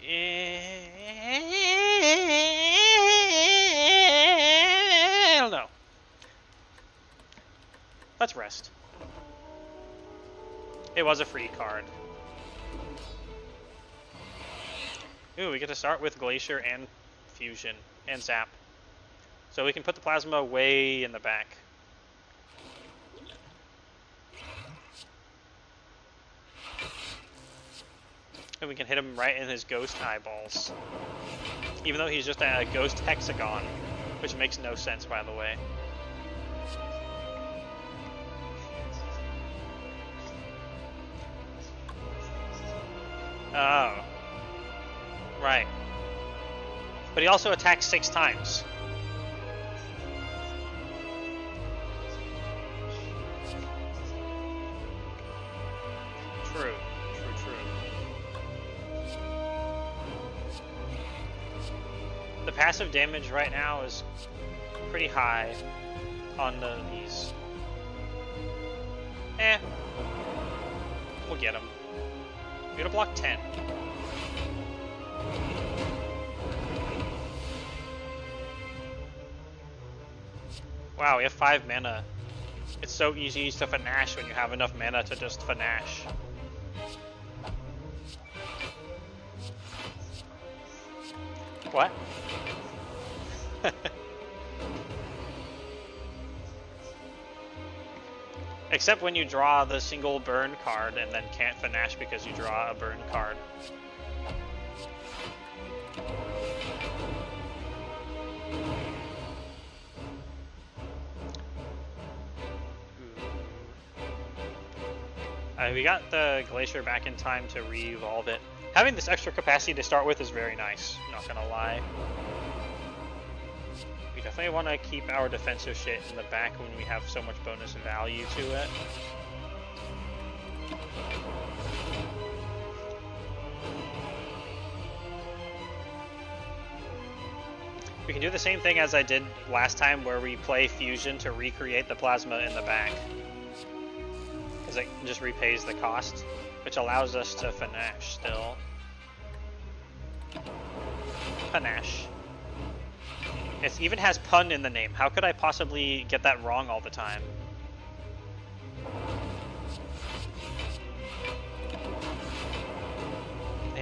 I don't know. Let's rest. It was a free card. Ooh, we get to start with Glacier and Fusion and Zap. So we can put the Plasma way in the back. And we can hit him right in his ghost eyeballs. Even though he's just a ghost hexagon, which makes no sense, by the way. Oh. Right. But he also attacks 6 times. True. The passive damage right now is pretty high on these. We'll get him. We're gonna block 10. Wow, we have 5 mana. It's so easy to Finesse when you have enough mana to just Finesse. What? Except when you draw the single burn card and then can't Finesse because you draw a burn card. We got the Glacier back in time to re-evolve it. Having this extra capacity to start with is very nice, not gonna lie. We definitely want to keep our defensive shit in the back when we have so much bonus value to it. We can do the same thing as I did last time where we play Fusion to recreate the Plasma in the back. Because it just repays the cost, which allows us to Finesse still. Panache. It even has pun in the name. How could I possibly get that wrong all the time?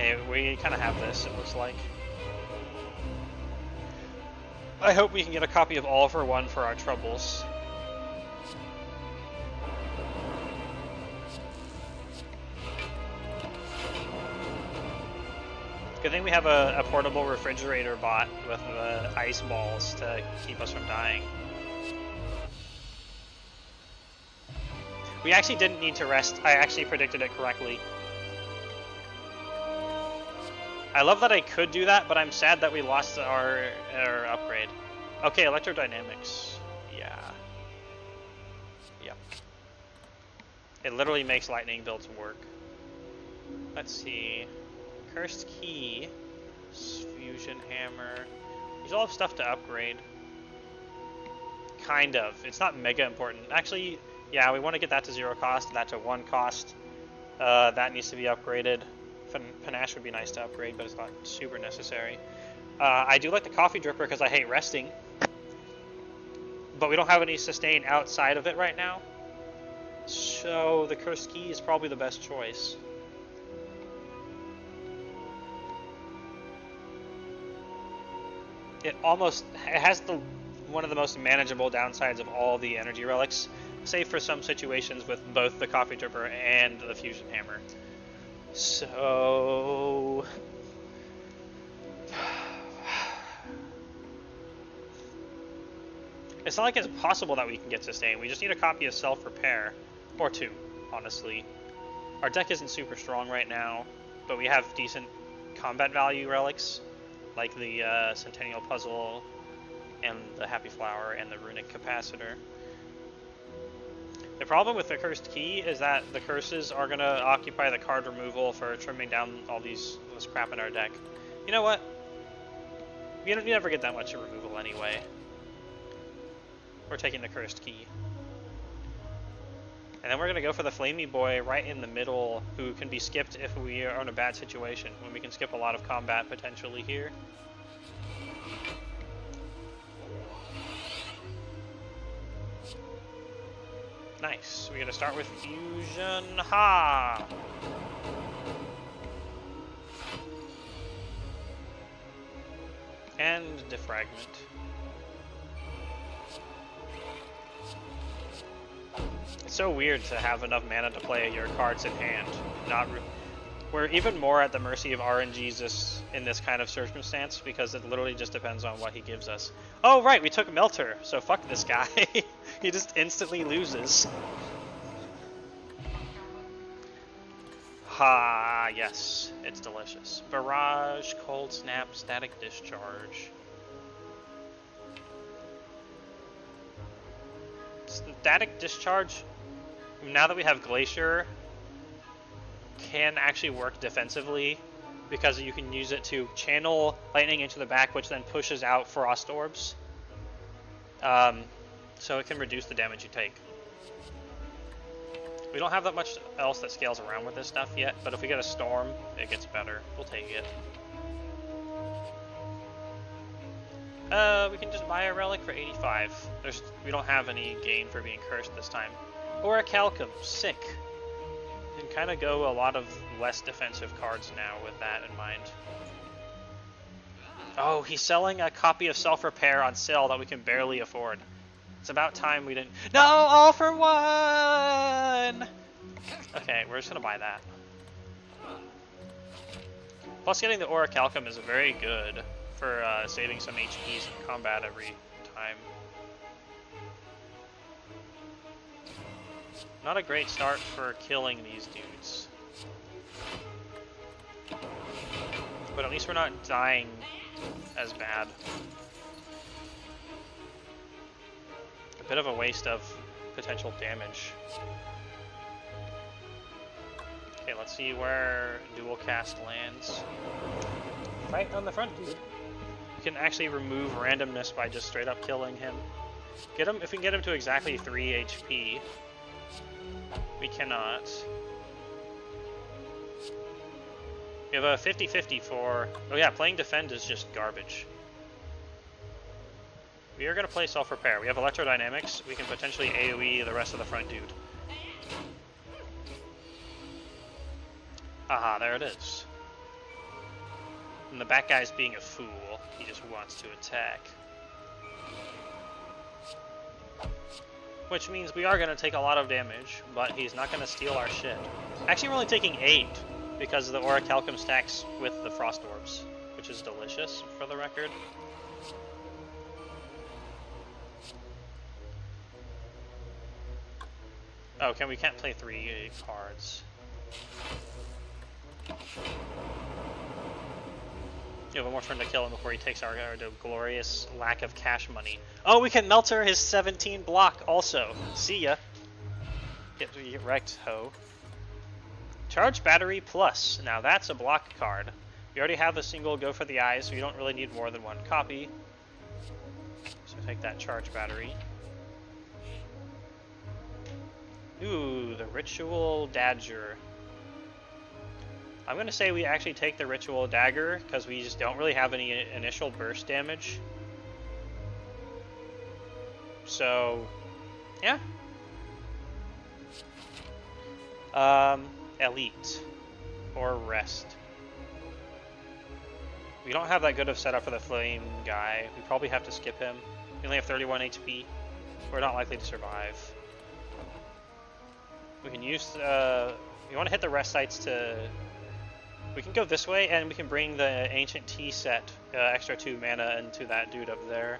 Okay, we kind of have this, it looks like. I hope we can get a copy of All for One for our troubles. Good thing we have a portable refrigerator bot with ice balls to keep us from dying. We actually didn't need to rest. I actually predicted it correctly. I love that I could do that, but I'm sad that we lost our upgrade. Okay, electrodynamics. Yeah. Yep. It literally makes lightning builds work. Let's see. Cursed Key. Fusion Hammer. These all have stuff to upgrade. Kind of. It's not mega important. Actually, yeah, we want to get that to 0 cost, and that to 1 cost. That needs to be upgraded. Panache would be nice to upgrade, but it's not super necessary. I do like the coffee dripper because I hate resting. But we don't have any sustain outside of it right now. So the Cursed Key is probably the best choice. It has one of the most manageable downsides of all the energy relics, save for some situations with both the coffee dripper and the fusion hammer. So it's not like it's possible that we can get sustain. We just need a copy of self-repair, or 2, honestly. Our deck isn't super strong right now, but we have decent combat value relics, like the Centennial Puzzle, and the Happy Flower, and the Runic Capacitor. The problem with the Cursed Key is that the curses are going to occupy the card removal for trimming down all this crap in our deck. You know what? You never get that much removal anyway. We're taking the Cursed Key. And then we're going to go for the Flamey Boy right in the middle, who can be skipped if we are in a bad situation, when we can skip a lot of combat potentially here. Nice. We're going to start with Fusion. Ha! And Defragment. It's so weird to have enough mana to play your cards in hand. We're even more at the mercy of RNGs in this kind of circumstance, because it literally just depends on what he gives us. Oh right, we took Melter, so fuck this guy. He just instantly loses. Ha, yes, it's delicious. Barrage, Cold Snap, Static Discharge. Static Discharge, now that we have Glacier, can actually work defensively, because you can use it to channel lightning into the back, which then pushes out Frost Orbs. So it can reduce the damage you take. We don't have that much else that scales around with this stuff yet, but if we get a Storm, it gets better. We'll take it. We can just buy a relic for 85. We don't have any gain for being cursed this time. Or a Calcum, sick. You can kind of go a lot of less defensive cards now with that in mind. Oh, he's selling a copy of Self-Repair on sale that we can barely afford. It's about time we didn't... No! All for one! Okay, we're just gonna buy that. Plus getting the Orichalcum is very good for saving some HPs in combat every time. Not a great start for killing these dudes. But at least we're not dying as bad. A bit of a waste of potential damage. Okay, let's see where dual cast lands. Right on the front, dude. You can actually remove randomness by just straight up killing him. Get him, if we can get him to exactly 3 HP. We cannot. We have a 50-50 for... Oh yeah, playing Defend is just garbage. We are going to play Self-Repair. We have Electrodynamics. We can potentially AoE the rest of the front dude. Aha, there it is. And the bat guy's being a fool. He just wants to attack. Which means we are going to take a lot of damage, but he's not going to steal our shit. Actually, we're only taking 8 because the Orichalcum stacks with the Frost Orbs, which is delicious, for the record. Oh, we can't play 3 cards. You have one more turn to kill him before he takes our glorious lack of cash money. Oh, we can Melter his 17 block also. See ya. Get wrecked, ho. Charge Battery Plus. Now that's a block card. We already have a single Go for the Eyes, so you don't really need more than 1 copy. So take that Charge Battery. Ooh, the Ritual Dagger. I'm going to say we actually take the Ritual Dagger, because we just don't really have any initial burst damage. So, yeah. Elite. Or Rest. We don't have that good of setup for the Flame guy. We probably have to skip him. We only have 31 HP. We're not likely to survive. We can use, we want to hit the rest sites to, we can go this way and we can bring the Ancient Tea set, extra 2 mana into that dude up there.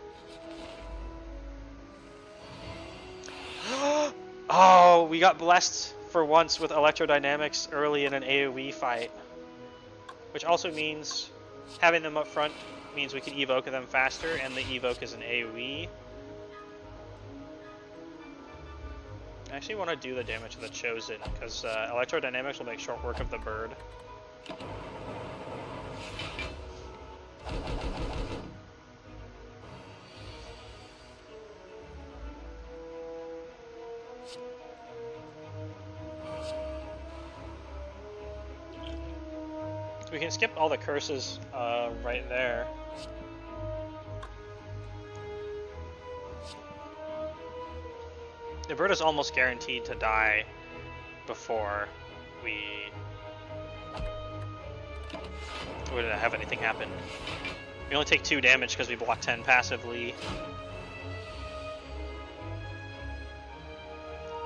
Oh, we got blessed for once with Electrodynamics early in an AoE fight. Which also means having them up front means we can evoke them faster, and the evoke is an AoE. I actually want to do the damage to the Chosen, because Electrodynamics will make short work of the bird. We can skip all the curses right there. The bird is almost guaranteed to die before we would have anything happen. We only take 2 damage because we block 10 passively.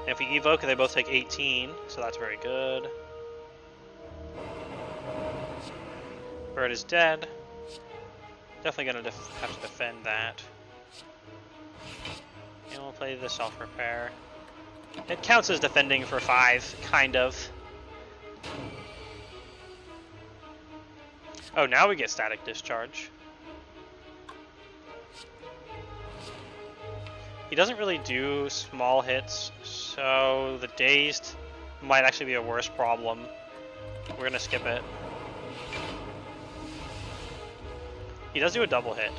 And if we evoke, they both take 18, so that's very good. Bird is dead. Definitely gonna have to defend that. And we'll play the self-repair. It counts as defending for 5, kind of. Oh, now we get Static Discharge. He doesn't really do small hits, so the Dazed might actually be a worse problem. We're gonna skip it. He does do a double hit.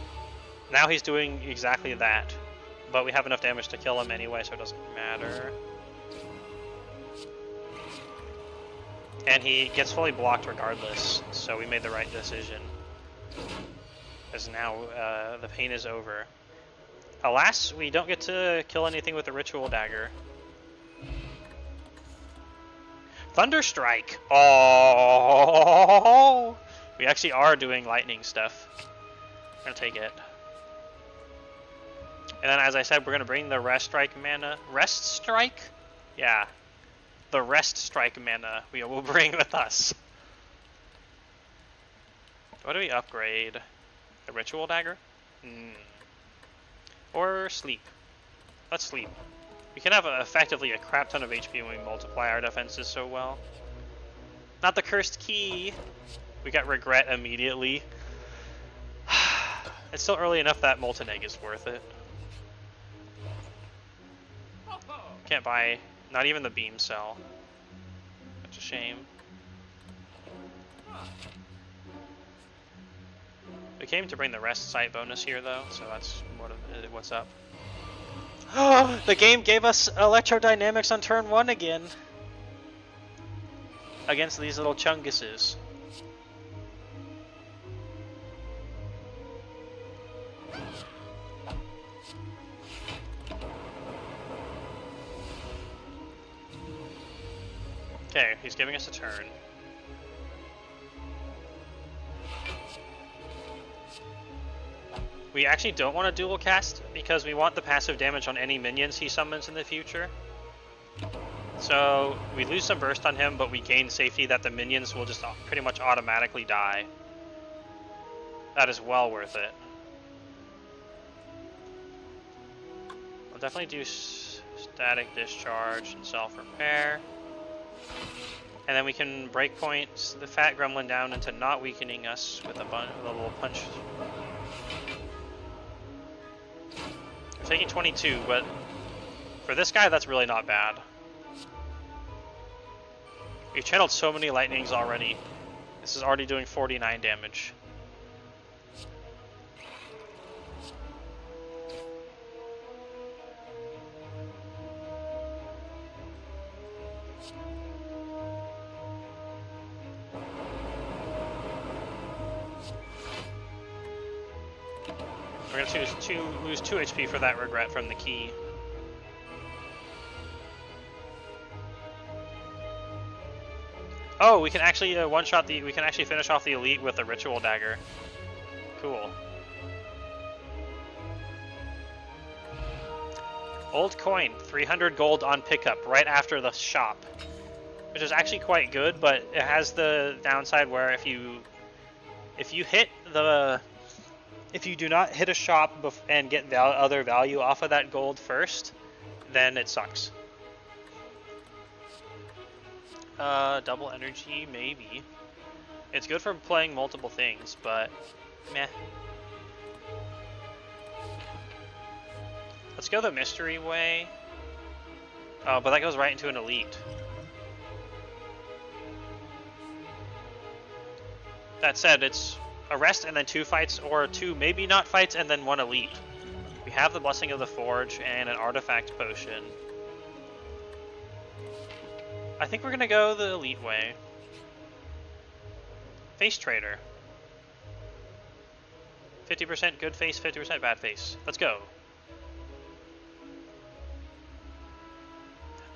Now he's doing exactly that. But we have enough damage to kill him anyway, so it doesn't matter. And he gets fully blocked regardless, so we made the right decision. Because now the pain is over. Alas, we don't get to kill anything with the Ritual Dagger. Thunderstrike! Oh! We actually are doing lightning stuff. We're gonna take it. And then, as I said, we're going to bring the Rest Strike mana. Rest Strike? Yeah. The Rest Strike mana we will bring with us. What do we upgrade? The Ritual Dagger? Or Sleep. Let's Sleep. We can have effectively a crap ton of HP when we multiply our defenses so well. Not the Cursed Key. We got Regret immediately. It's still early enough that Molten Egg is worth it. Can't buy, not even the Beam Cell. That's a shame. We came to bring the Rest Site bonus here though, so that's what's up. Oh, the game gave us Electrodynamics on turn 1 again. Against these little chunguses. Okay, he's giving us a turn. We actually don't want to dual cast because we want the passive damage on any minions he summons in the future. So we lose some burst on him, but we gain safety that the minions will just pretty much automatically die. That is well worth it. I'll definitely do static discharge and self-repair. And then we can breakpoint the fat gremlin down into not weakening us with a little punch. We're taking 22, but for this guy, that's really not bad. We've channeled so many lightnings already. This is already doing 49 damage. We're going to lose 2 HP for that regret from the key. Oh, we can actually one-shot the. We can actually finish off the elite with a ritual dagger. Cool. Old coin, 300 gold on pickup right after the shop, which is actually quite good, but it has the downside where if you do not hit a shop and get other value off of that gold first, then it sucks. Double energy, maybe. It's good for playing multiple things, but meh. Let's go the mystery way. Oh, but that goes right into an elite. That said, it's a rest and then 2 fights, or 2 maybe not fights and then 1 elite. We have the Blessing of the Forge and an artifact potion. I think we're gonna go the elite way. Face trader. 50% good face, 50% bad face. Let's go.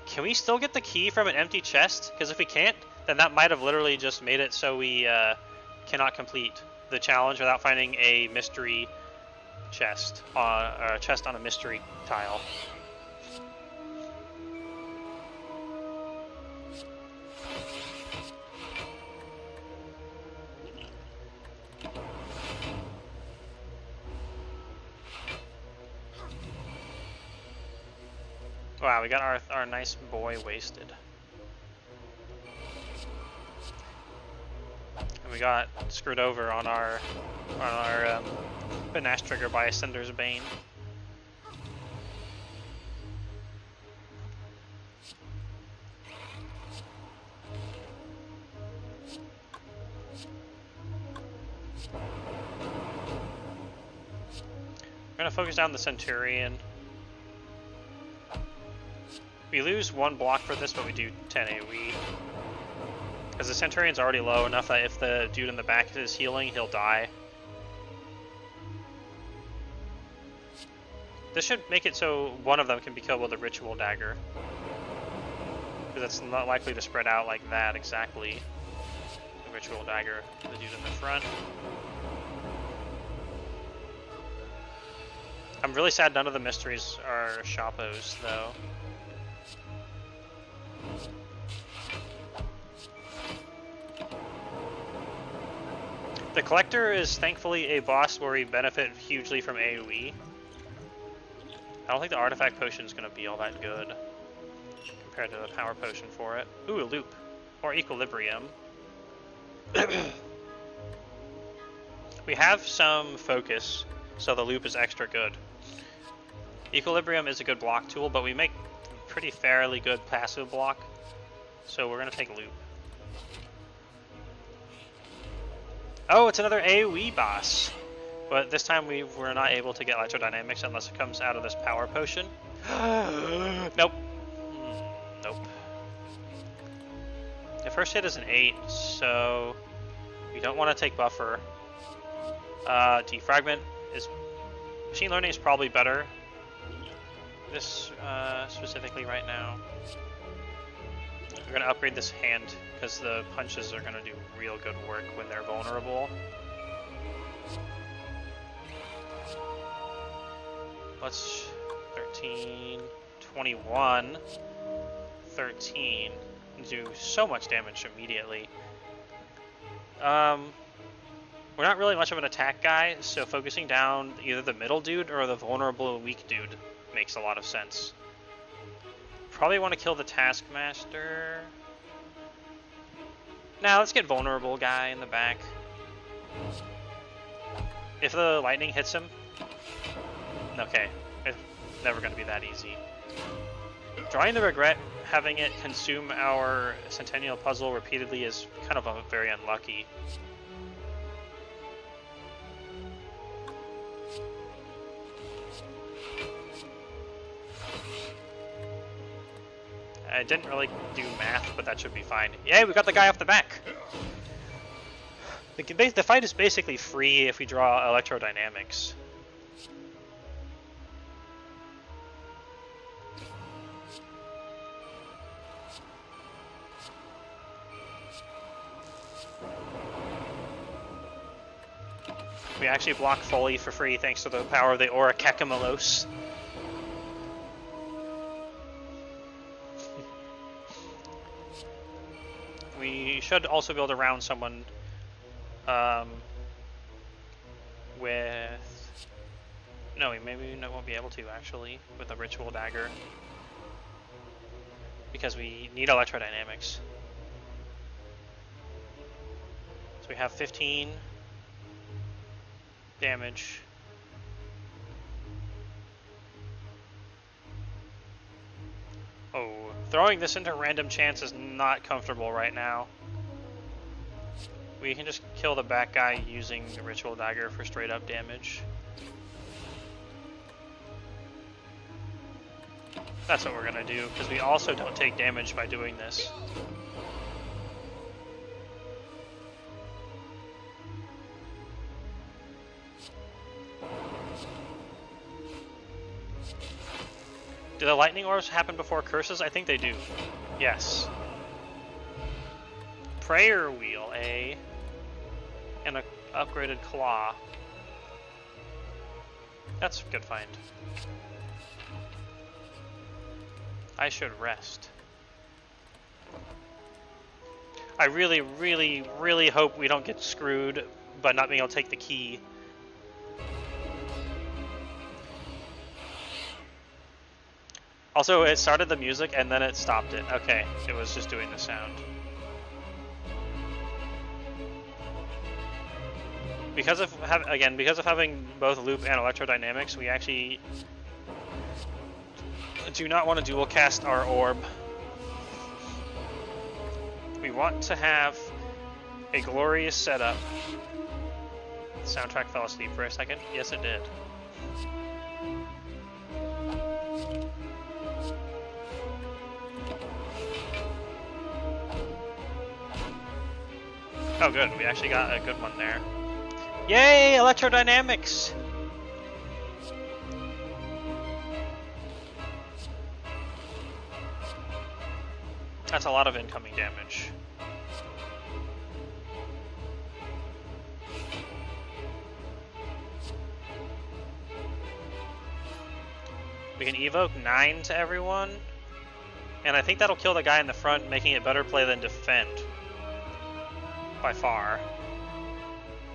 Can we still get the key from an empty chest? Because if we can't, then that might have literally just made it so we cannot complete the challenge without finding a mystery chest, or a chest on a mystery tile. Wow, we got our nice boy wasted. And we got screwed over on our finesse trigger by Cinder's Bane. We're gonna focus down the Centurion. We lose 1 block for this, but we do 10 AoE. Because the Centurion's already low enough that if the dude in the back is healing, he'll die. This should make it so one of them can be killed with a ritual dagger. Because it's not likely to spread out like that exactly. The ritual dagger, the dude in the front. I'm really sad none of the mysteries are Shoppos, though. The Collector is thankfully a boss where we benefit hugely from AoE. I don't think the Artifact Potion is going to be all that good compared to the Power Potion for it. Ooh, a loop. Or Equilibrium. We have some focus, so the loop is extra good. Equilibrium is a good block tool, but we make pretty fairly good passive block, so we're going to take loop. Oh, it's another AoE boss. But this time we were not able to get Electrodynamics unless it comes out of this Power Potion. Nope. Nope. The first hit is an 8, so we don't want to take Buffer. Defragment is... Machine Learning is probably better. This specifically right now. We're going to upgrade this hand because the punches are going to do real good work when they're vulnerable. let's 13, 21, 13. Do so much damage immediately. We're not really much of an attack guy, so focusing down either the middle dude or the vulnerable weak dude makes a lot of sense. Probably want to kill the Taskmaster. Now let's get vulnerable guy in the back. If the lightning hits him, okay, it's never going to be that easy. Drawing the regret, having it consume our Centennial puzzle repeatedly is kind of very unlucky. I didn't really do math, but that should be fine. Yay, we got the guy off the back! The fight is basically free if we draw electrodynamics. We actually block Foley for free thanks to the power of the Aura Kekamalos. We should also be able to round someone with... No, maybe we won't be able to, actually, with a Ritual Dagger. Because we need electrodynamics. So we have 15 damage. Oh, throwing this into random chance is not comfortable right now. We can just kill the back guy using the Ritual Dagger for straight up damage. That's what we're gonna do, because we also don't take damage by doing this. Do the lightning orbs happen before curses? I think they do. Yes. Prayer wheel, eh? And an upgraded claw. That's a good find. I should rest. I really, really, really hope we don't get screwed by not being able to take the key. Also, it started the music and then it stopped it. Okay, it was just doing the sound. Because of having both loop and electrodynamics, we actually do not want to dual cast our orb. We want to have a glorious setup. The soundtrack fell asleep for a second. Yes, it did. Oh good, we actually got a good one there. Yay, electrodynamics! That's a lot of incoming damage. We can evoke 9 to everyone, and I think that'll kill the guy in the front, making it better play than defend. By far.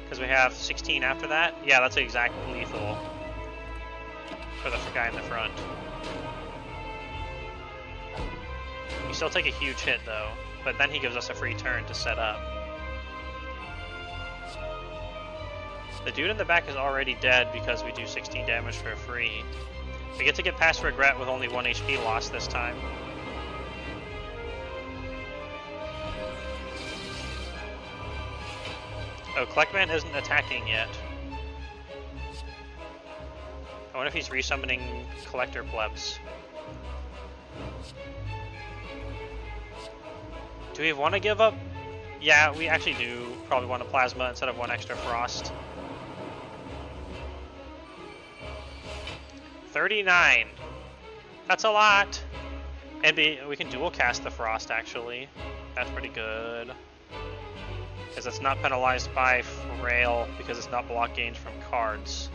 Because we have 16 after that. Yeah, that's exactly lethal for the guy in the front. We still take a huge hit though, but then he gives us a free turn to set up. The dude in the back is already dead because we do 16 damage for free. We get to get past Regret with only 1 HP lost this time. Oh, Kleckman isn't attacking yet. I wonder if he's resummoning Collector Plebs. Do we want to give up? Yeah, we actually do probably want a Plasma instead of 1 extra Frost. 39. That's a lot. And we can dual cast the Frost actually. That's pretty good. Because it's not penalized by Frail because it's not block gained from cards.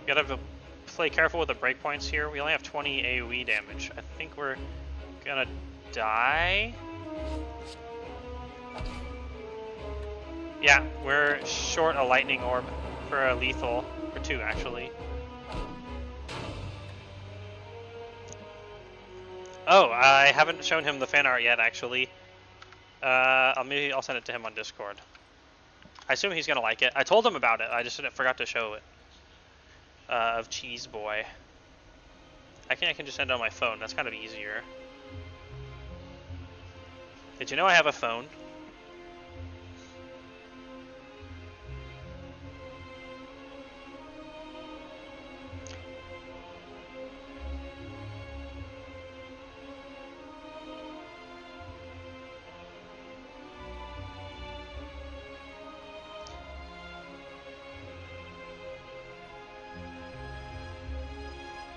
Gotta play careful with the breakpoints here. We only have 20 AoE damage. I think we're gonna die. Yeah, we're short a lightning orb for a lethal, or 2 actually. Oh, I haven't shown him the fan art yet actually. Maybe I'll send it to him on Discord. I assume he's gonna like it. I told him about it, I just forgot to show it. Of Cheese Boy. I think I can just send it on my phone, that's kind of easier. Did you know I have a phone?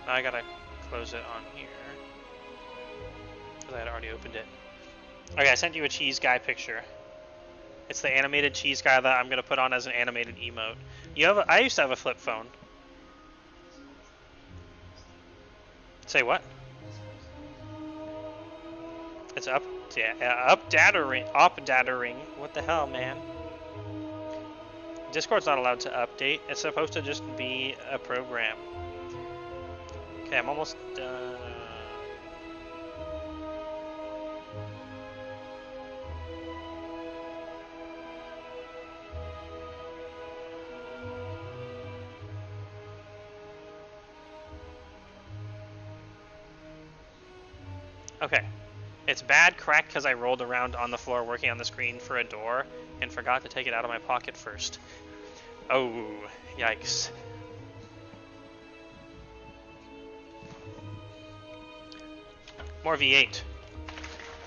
I gotta close it on here because I had already opened it. Okay, I sent you a cheese guy picture. It's the animated cheese guy that I'm gonna put on as an animated emote. I used to have a flip phone. Say what? It's updattering. What the hell, man? Discord's not allowed to update. It's supposed to just be a program. Okay, I'm almost done. Okay. It's bad crack because I rolled around on the floor working on the screen for a door and forgot to take it out of my pocket first. Oh, yikes. More V8.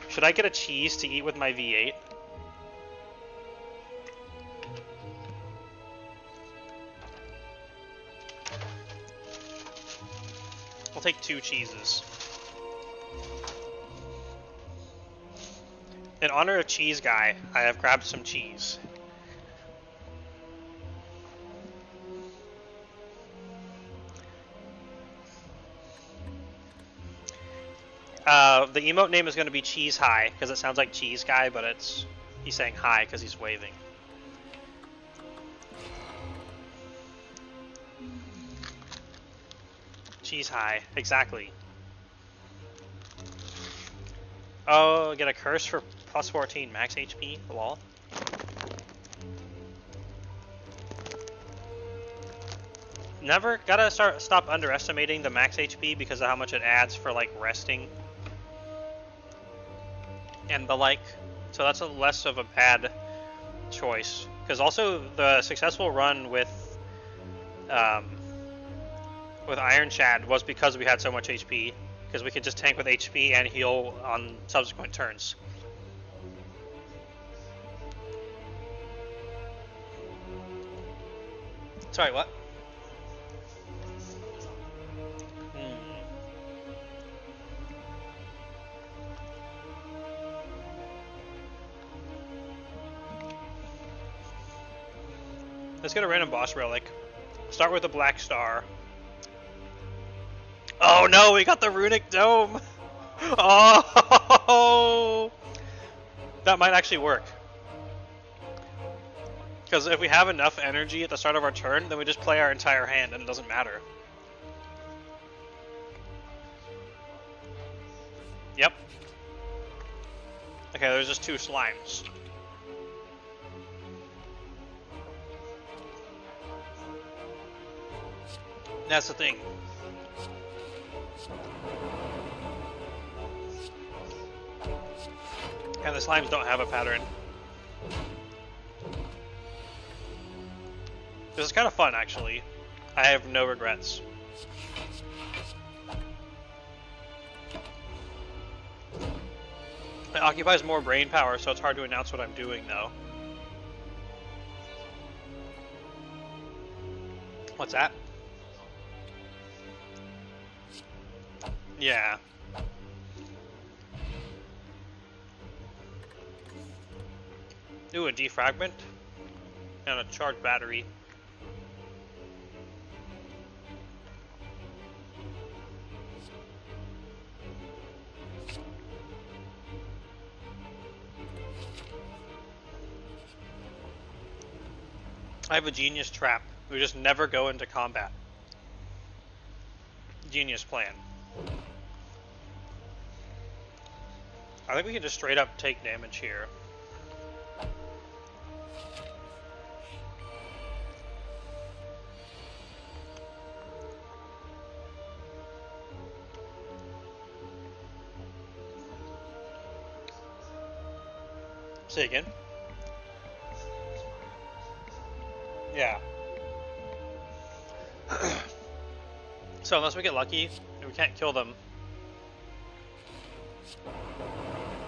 Should I get a cheese to eat with my V8? I'll take 2 cheeses. In honor of Cheese Guy, I have grabbed some cheese. The emote name is going to be Cheese High, because it sounds like Cheese Guy, but he's saying hi because he's waving. Cheese High, exactly. Oh, get a curse for plus 14 max HP, lol. Never gotta stop underestimating the max HP because of how much it adds for like resting and the like. So that's less of a bad choice. Because also the successful run with Iron Chad was because we had so much HP. Because we could just tank with HP and heal on subsequent turns. Sorry, what? Let's get a random boss relic. Start with a black star. Oh no, we got the runic dome! Oh! That might actually work. Because if we have enough energy at the start of our turn, then we just play our entire hand and it doesn't matter. Yep. Okay, there's just 2 slimes. That's the thing. And the slimes don't have a pattern. This is kind of fun, actually. I have no regrets. It occupies more brain power, so it's hard to announce what I'm doing, though. What's that? Yeah. Ooh, a defragment and a charged battery. I have a genius trap. We just never go into combat. Genius plan. I think we can just straight up take damage here. Say again? Yeah. So unless we get lucky, we can't kill them.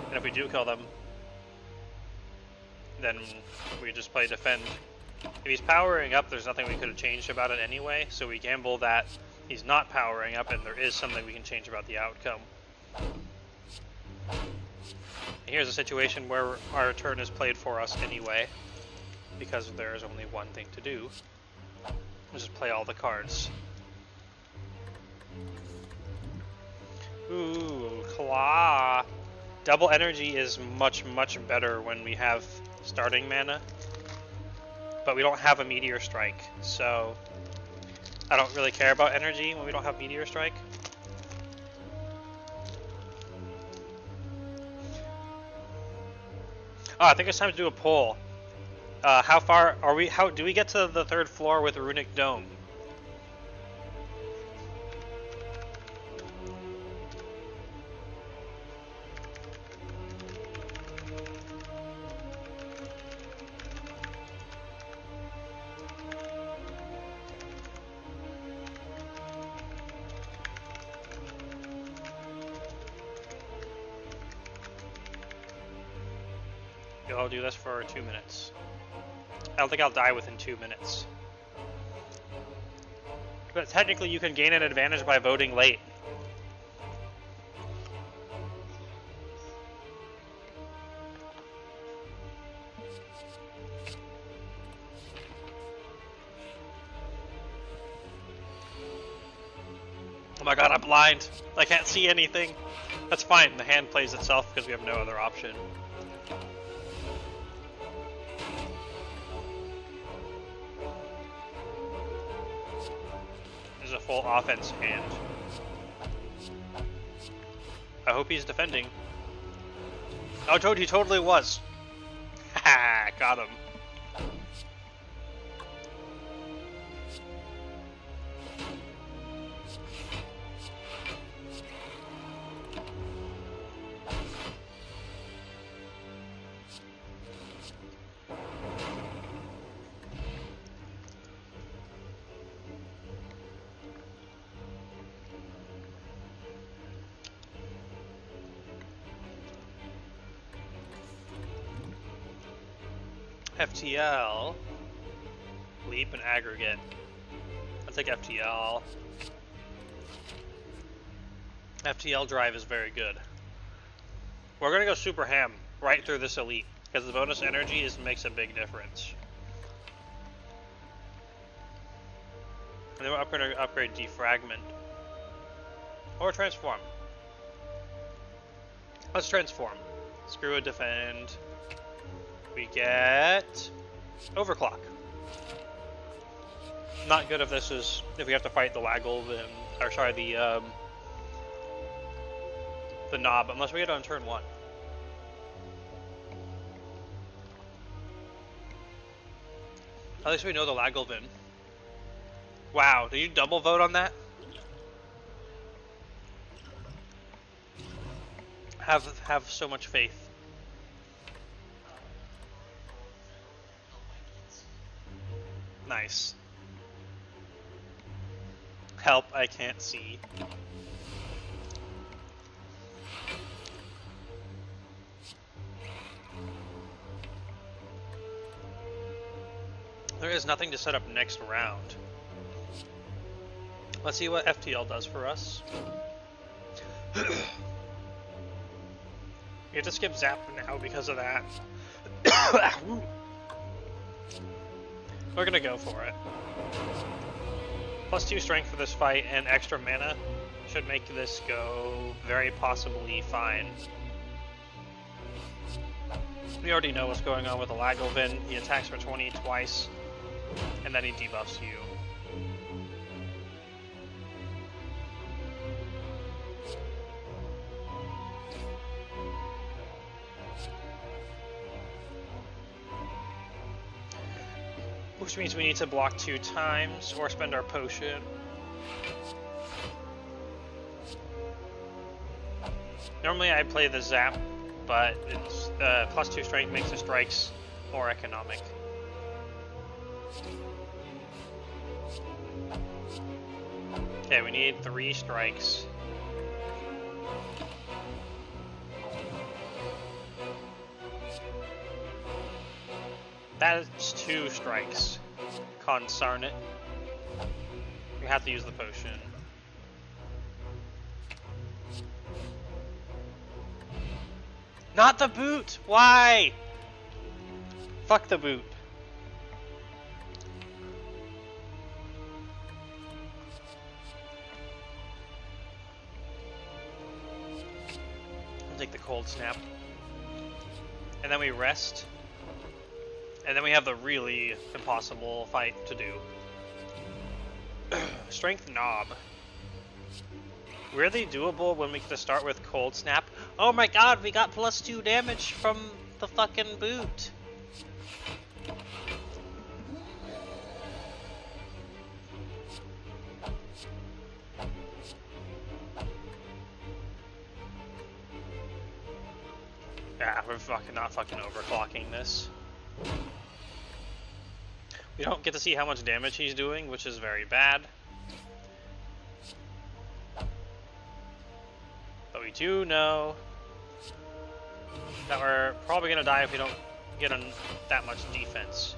And if we do kill them, then we just play defend. If he's powering up, there's nothing we could have changed about it anyway, so we gamble that he's not powering up and there is something we can change about the outcome. Here's a situation where our turn is played for us anyway, because there is only one thing to do. We'll just play all the cards. Ooh, Claw! Double energy is much, much better when we have starting mana, but we don't have a Meteor Strike, so I don't really care about energy when we don't have Meteor Strike. Oh, I think it's time to do a poll. How far are we? How do we get to the 3rd floor with Runic Dome? I'll do this for 2 minutes. I don't think I'll die within 2 minutes. But technically you can gain an advantage by voting late. Oh my god, I'm blind. I can't see anything. That's fine, the hand plays itself because we have no other option. A full offense hand. I hope he's defending. Oh, he totally was. Haha, got him. FTL, leap and aggregate. I'll take FTL. FTL drive is very good. We're gonna go super ham right through this elite because the bonus energy makes a big difference. And then we're upgrade defragment or transform. Let's transform. Screw a defend. We get overclock. Not good if this is if we have to fight the Waggle, or sorry, the knob, unless we get on turn 1. At least we know the Lagelvin. Wow, did you double vote on that? Have so much faith. Nice. Help, I can't see. There is nothing to set up next round. Let's see what FTL does for us. You have to skip Zap now because of that. We're gonna go for it. +2 strength for this fight and extra mana should make this go very possibly fine. We already know what's going on with the Lagelvin. He attacks for 20 twice. And then he debuffs you. Which means we need to block 2 times or spend our potion. Normally I play the zap, but it's +2 strength makes the strikes more economic. Okay, we need 3 strikes. That is 2 strikes. Consarn it. We have to use the potion. Not the boot! Why? Fuck the boot. I'll take the cold snap. And then we rest. And then we have the really impossible fight to do. Strength knob. Weirdly doable when we get to start with cold snap. Oh my god, we got +2 damage from the fucking boot. Yeah, we're not fucking overclocking this. We don't get to see how much damage he's doing, which is very bad. But we do know that we're probably going to die if we don't get on that much defense.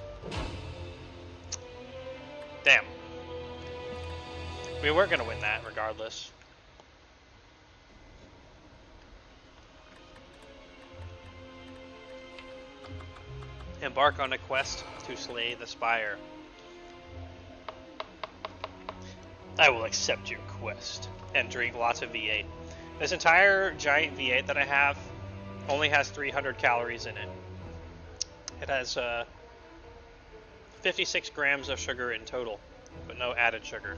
Damn. We were going to win that regardless. Embark on a quest to slay the spire. I will accept your quest and drink lots of V8. This entire giant V8 that I have only has 300 calories in it. It has 56 grams of sugar in total, but no added sugar.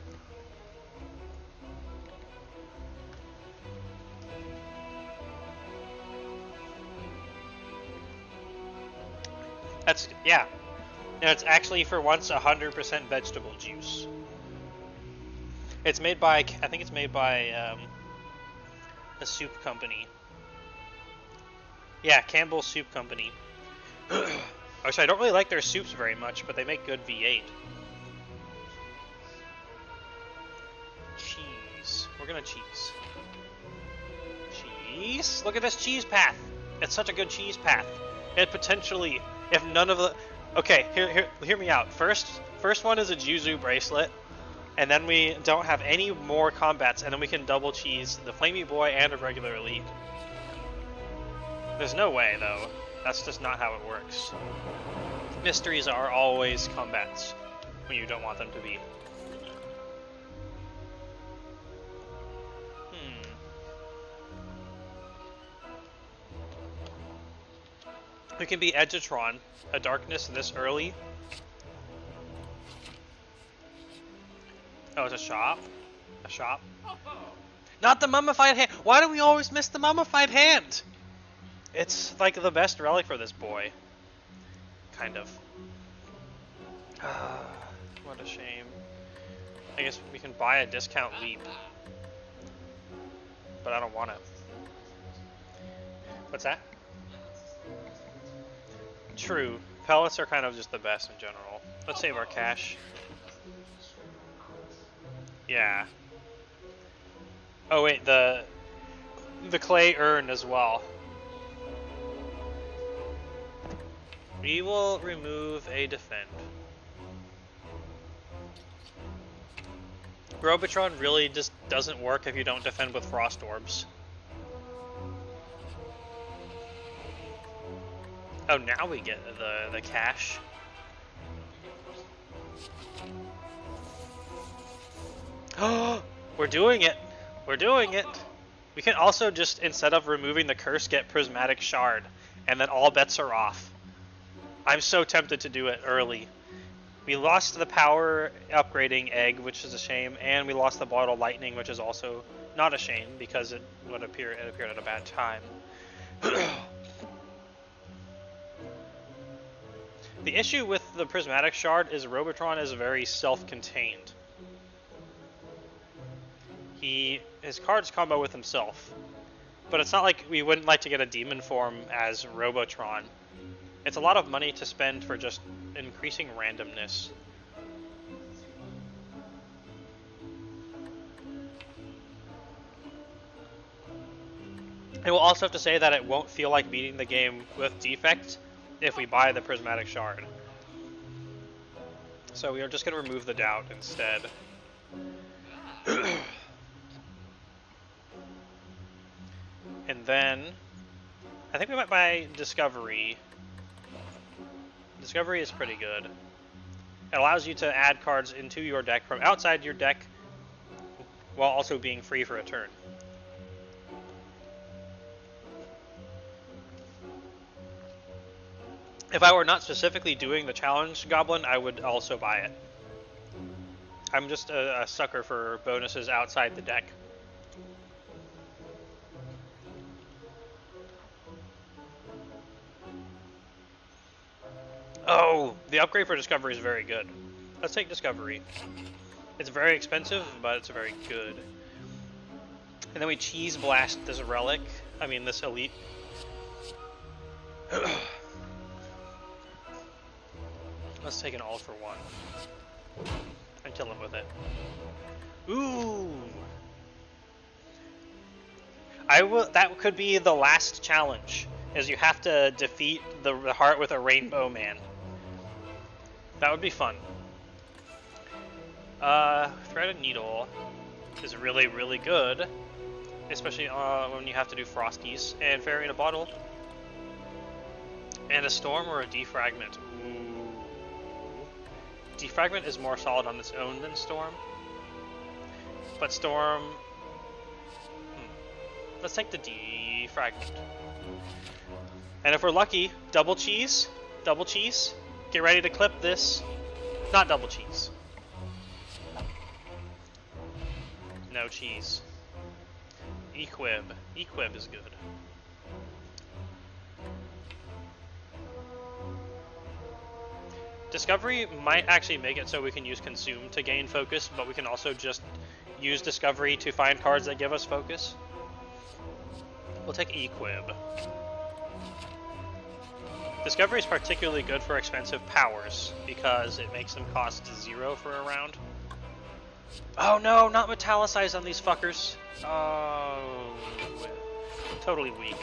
That's, yeah. And it's actually for once 100% vegetable juice. It's made by, I think it's made by a soup company. Yeah, Campbell's Soup Company. Which I don't really like their soups very much, but they make good V8. Cheese. We're gonna cheese. Cheese? Look at this cheese path. It's such a good cheese path. It potentially, if none of the... Okay, hear me out. First one is a Juzu bracelet, and then we don't have any more combats, and then we can double cheese the Flamey Boy and a regular Elite. There's no way, though. That's just not how it works. Mysteries are always combats when you don't want them to be. We can be Edgetron, a darkness this early. Oh, it's a shop? A shop? Not the mummified hand! Why do we always miss the mummified hand? It's like the best relic for this boy. Kind of. What a shame. I guess we can buy a discount leap. But I don't want it. What's that? True. Pellets are kind of just the best in general. Let's save our cash. Yeah. Oh wait, the clay urn as well. We will remove a defend. Robotron really just doesn't work if you don't defend with frost orbs. Oh, now we get the cash. Oh, we're doing it. We're doing it. We can also just, instead of removing the curse, get Prismatic Shard, and then all bets are off. I'm so tempted to do it early. We lost the power upgrading egg, which is a shame, and we lost the bottle lightning, which is also not a shame because it appeared at a bad time. The issue with the prismatic shard is Robotron is very self-contained. His cards combo with himself, but it's not like we wouldn't like to get a demon form as Robotron. It's a lot of money to spend for just increasing randomness. I will also have to say that it won't feel like beating the game with defect if we buy the prismatic shard. So we are just going to remove the doubt instead. And then I think we might buy Discovery. Discovery is pretty good. It allows you to add cards into your deck from outside your deck while also being free for a turn. If I were not specifically doing the challenge goblin, I would also buy it. I'm just a sucker for bonuses outside the deck. Oh, the upgrade for Discovery is very good. Let's take Discovery. It's very expensive, but it's very good. And then we cheese blast this relic. I mean, this elite. Let's take an all for one and kill him with it. Ooh! That could be the last challenge, is you have to defeat the heart with a rainbow man. That would be fun. Threaded Needle is really, really good, especially when you have to do Frosties. And Fairy in a Bottle. And a Storm or a Defragment. Ooh. Defragment is more solid on its own than Storm. But Storm... Let's take the Defragment. And if we're lucky, double cheese. Double cheese. Get ready to clip this. Not double cheese. No cheese. Equib. Equib is good. Discovery might actually make it so we can use Consume to gain focus, but we can also just use Discovery to find cards that give us focus. We'll take Equib. Discovery is particularly good for expensive powers, because it makes them cost 0 for a round. Oh no, not Metallicize on these fuckers. Oh, totally weak.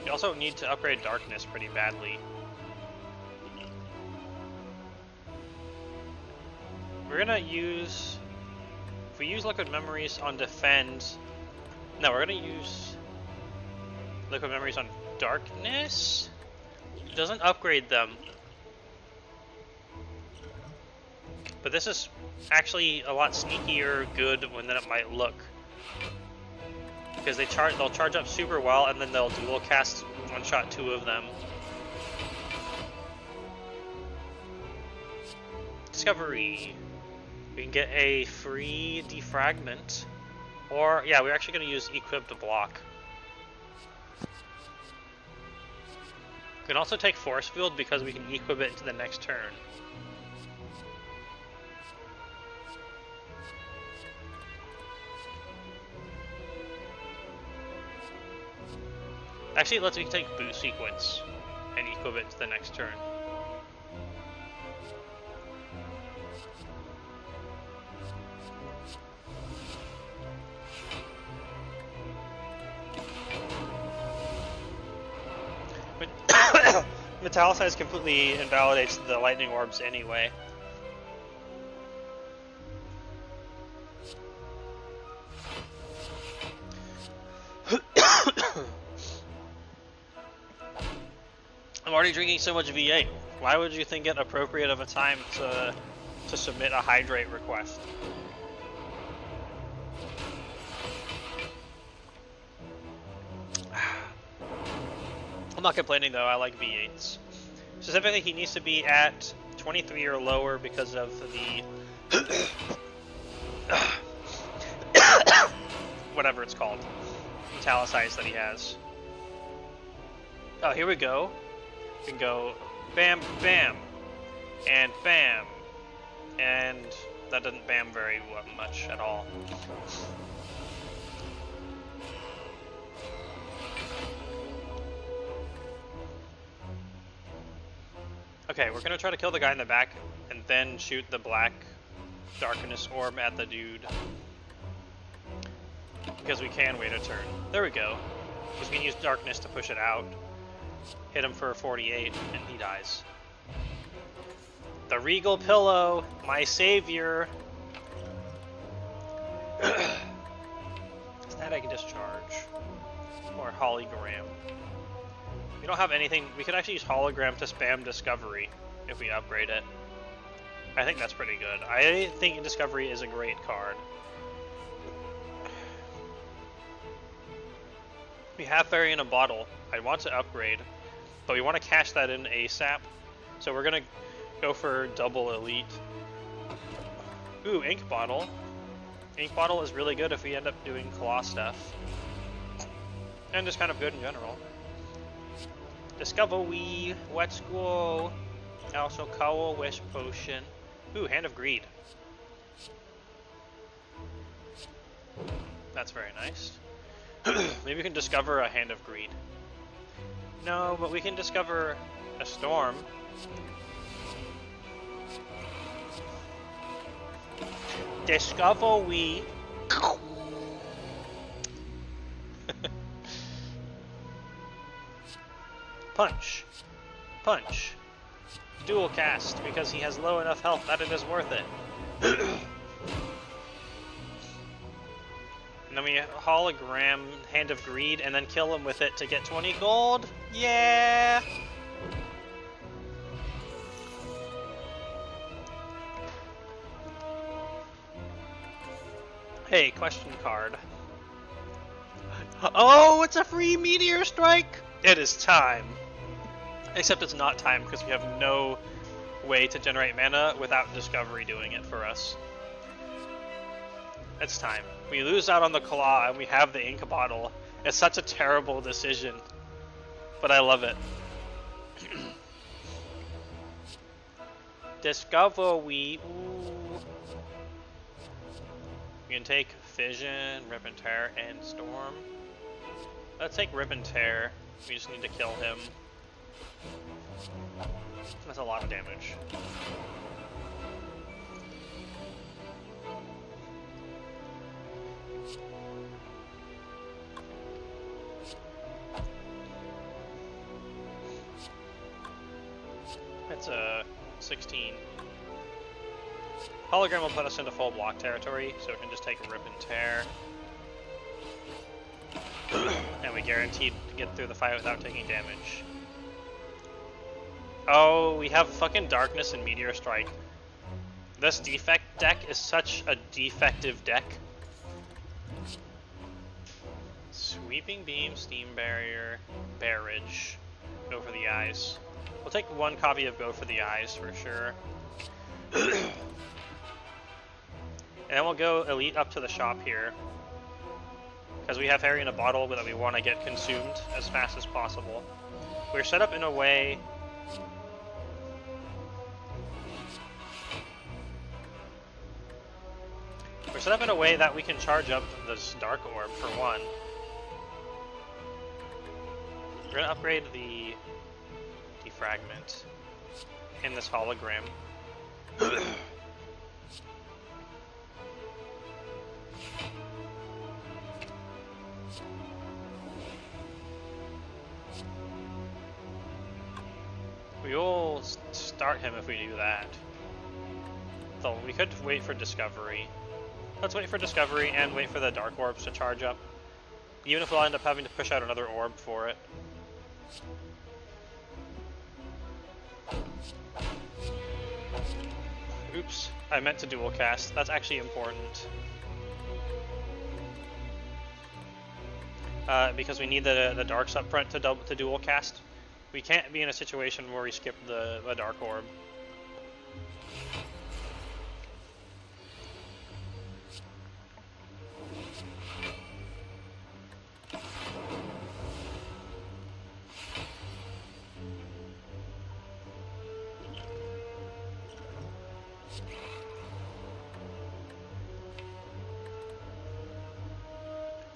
You also need to upgrade Darkness pretty badly. We're gonna use... If we use Liquid Memories on Defend... No, we're gonna use Liquid Memories on Darkness? It doesn't upgrade them. But this is actually a lot sneakier good than it might look. Because they'll charge up super well, and then they'll dual cast one-shot 2 of them. Discovery. We can get a free Defragment. Or, yeah, we're actually going to use Equip to block. We can also take Force Field because we can equip it to the next turn. Actually, let's take Boost Sequence and equip it to the next turn. Metallicize completely invalidates the lightning orbs anyway. I'm already drinking so much V8. Why would you think it appropriate of a time to submit a hydrate request? not complaining though, I like V8s. Specifically, he needs to be at 23 or lower because of the whatever it's called, italicized that he has. Oh, here we go. We can go bam, bam, and bam, and that doesn't bam very much at all. Okay, we're gonna try to kill the guy in the back and then shoot the black darkness orb at the dude. Because we can wait a turn. There we go. Because we can use darkness to push it out. Hit him for a 48 and he dies. The Regal Pillow, my savior. Static Discharge. Or Hologram. We don't have anything. We could actually use Hologram to spam Discovery if we upgrade it. I think that's pretty good. I think Discovery is a great card. We have Fairy in a Bottle. I want to upgrade, but we want to cash that in ASAP. So we're going to go for double elite. Ooh, Ink Bottle. Ink Bottle is really good if we end up doing claw stuff. And just kind of good in general. Discovery, let's go. Also, Cowl, Wish Potion. Ooh, Hand of Greed. That's very nice. Maybe we can discover a Hand of Greed. No, but we can discover a Storm. Discovery. Punch. Punch. Dual cast, because he has low enough health that it is worth it. And then we hologram Hand of Greed and then kill him with it to get 20 gold. Yeah! Hey, question card. Oh, it's a free Meteor Strike! It is time. Except it's not time because we have no way to generate mana without Discovery doing it for us. It's time. We lose out on the Claw and we have the Ink Bottle. It's such a terrible decision, but I love it. Discovery. Ooh. We can take Fission, Rip and Tear, and Storm. Let's take Rip and Tear. We just need to kill him. That's a lot of damage. That's a 16. Hologram will put us into full block territory, so we can just take Rip and Tear. And we guaranteed to get through the fight without taking damage. Oh, we have fucking Darkness and Meteor Strike. This defect deck is such a defective deck. Sweeping Beam, Steam Barrier, Barrage. Go for the Eyes. We'll take one copy of Go for the Eyes for sure. And then we'll go Elite up to the shop here. Because we have Harry in a bottle that we want to get consumed as fast as possible. We're set up in a way... We're set up in a way that we can charge up this Dark Orb for one. We're going to upgrade the Defragment in this hologram. We will start him if we do that. So we could wait for Discovery. Let's wait for Discovery and wait for the Dark Orbs to charge up. Even if we'll end up having to push out another orb for it. Oops, I meant to dual cast. That's actually important. Because we need the darks up front to dual cast. We can't be in a situation where we skip the Dark Orb.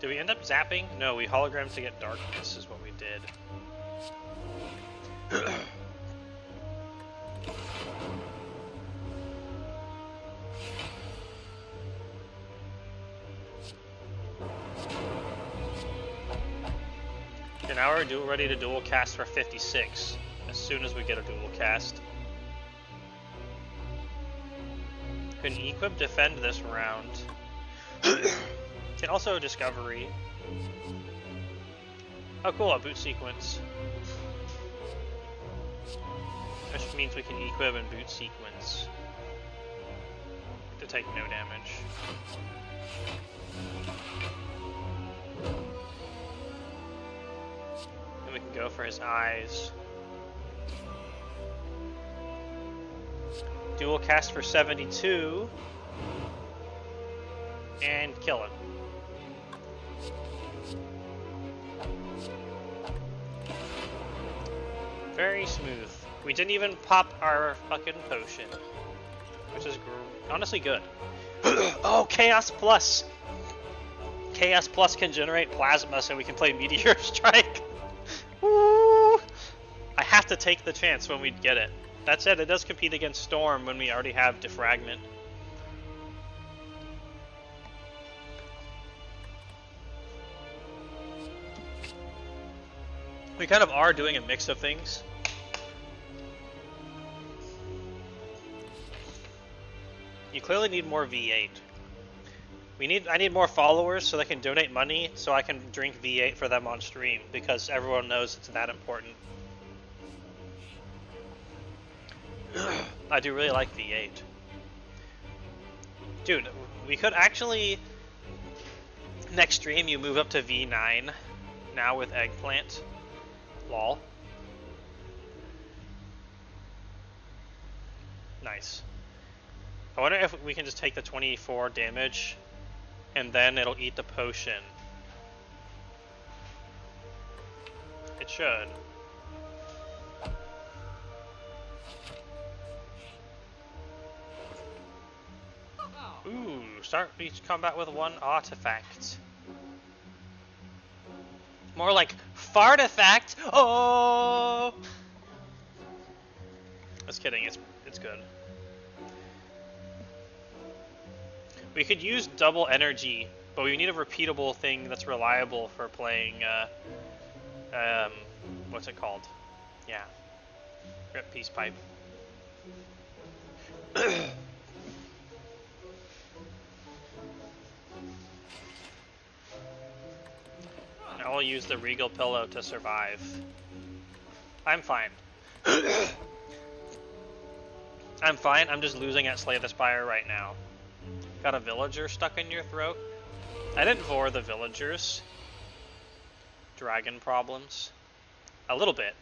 Did we end up zapping? No, we hologrammed to get darkness is what we did. Okay, now we're ready to dual cast for 56 as soon as we get a dual cast. Can equip defend this round. Can also discovery. Oh cool, a boot sequence. Which means we can equip and boot sequence to take no damage. And we can go for his eyes. Dual cast for 72 and kill him. Very smooth. We didn't even pop our fucking potion, which is honestly good. Oh, Chaos Plus! Chaos Plus can generate plasma so we can play Meteor Strike. Woo! I have to take the chance when we get it. That said, it does compete against Storm when we already have Defragment. We kind of are doing a mix of things. You clearly need more V8. I need more followers so they can donate money so I can drink V8 for them on stream because everyone knows it's that important. I do really like V8. Dude, we could actually next stream you move up to V9 now with Eggplant. Lol. Nice. I wonder if we can just take the 24 damage and then it'll eat the potion. It should. Ooh, start each combat with one artifact. More like fartifact. Oh! Just kidding, it's good. We could use double energy, but we need a repeatable thing that's reliable for playing, what's it called? Yeah. Rip Peace Pipe. I'll use the Regal Pillow to survive. I'm fine. I'm fine, I'm just losing at Slay the Spire right now. Got a villager stuck in your throat? I didn't vor the villagers. Dragon problems. A little bit.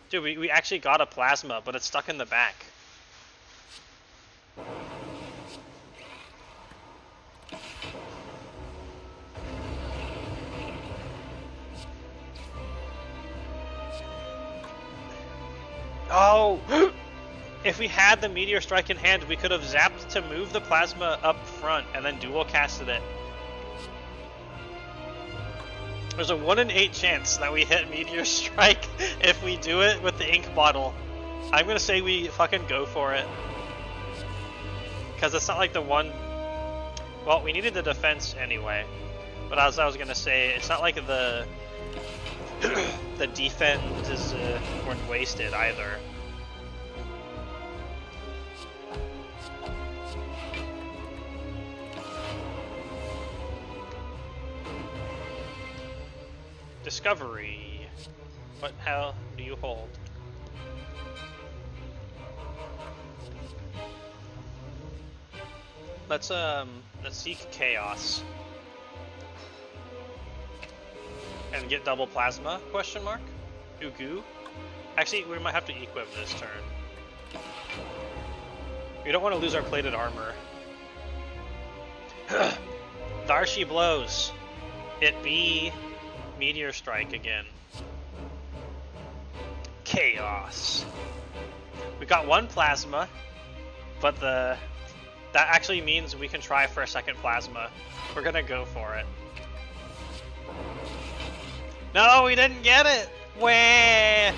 Dude, we actually got a plasma, but it's stuck in the back. Oh! If we had the Meteor Strike in hand, we could have zapped to move the plasma up front and then dual casted it. There's a 1 in 8 chance that we hit Meteor Strike if we do it with the ink bottle. I'm gonna say we fucking go for it. Because it's not like the one... Well, we needed the defense anyway. But as I was gonna say, it's not like the... the defense is weren't wasted either. Discovery. What hell do you hold? Let's seek chaos. And get double plasma, question mark? Goo. Actually, we might have to equip this turn. We don't want to lose our plated armor. Darshi blows. It be Meteor Strike again. Chaos. We got one plasma, but that actually means we can try for a second plasma. We're gonna go for it. No, we didn't get it! Wah!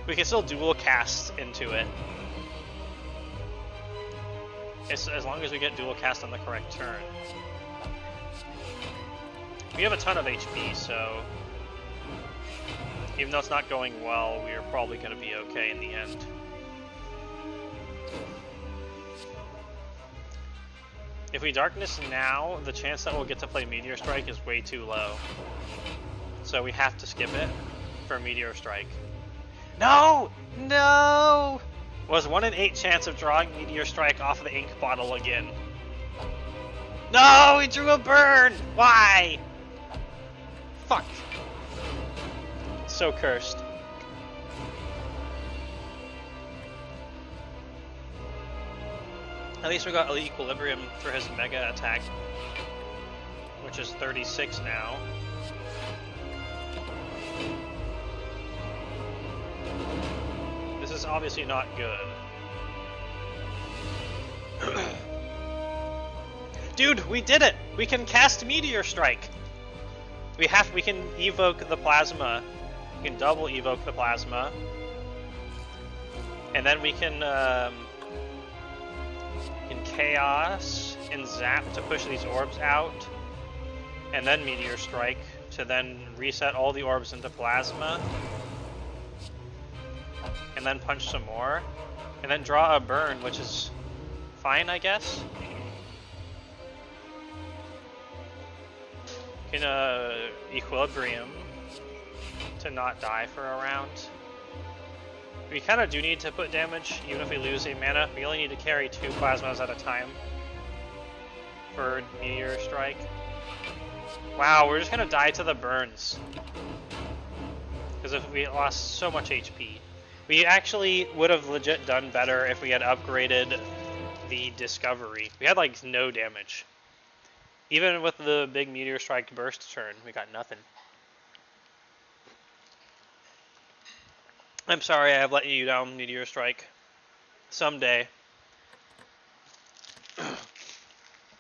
We can still dual cast into it. As long as we get dual cast on the correct turn. We have a ton of HP, so even though it's not going well, we are probably going to be okay in the end. If we Darkness now, the chance that we'll get to play Meteor Strike is way too low. So we have to skip it for Meteor Strike. No! No! Was 1 in 8 chance of drawing Meteor Strike off of the ink bottle again. No! He drew a burn! Why? Fuck. So cursed. At least we got Equilibrium for his mega attack, which is 36 now. This is obviously not good. Dude, we did it! We can cast Meteor Strike! We can evoke the plasma. We can double evoke the plasma. And then we can Chaos and Zap to push these orbs out. And then Meteor Strike to then reset all the orbs into plasma. And then punch some more. And then draw a burn, which is fine, I guess. Can Equilibrium to not die for a round. We kind of do need to put damage, even if we lose a mana. We only need to carry 2 plasmas at a time for Meteor Strike. Wow, we're just gonna die to the burns. Because if we lost so much HP. We actually would have legit done better if we had upgraded the Discovery. We had like no damage. Even with the big Meteor Strike burst turn, we got nothing. I'm sorry I have let you down, Meteor Strike. Someday.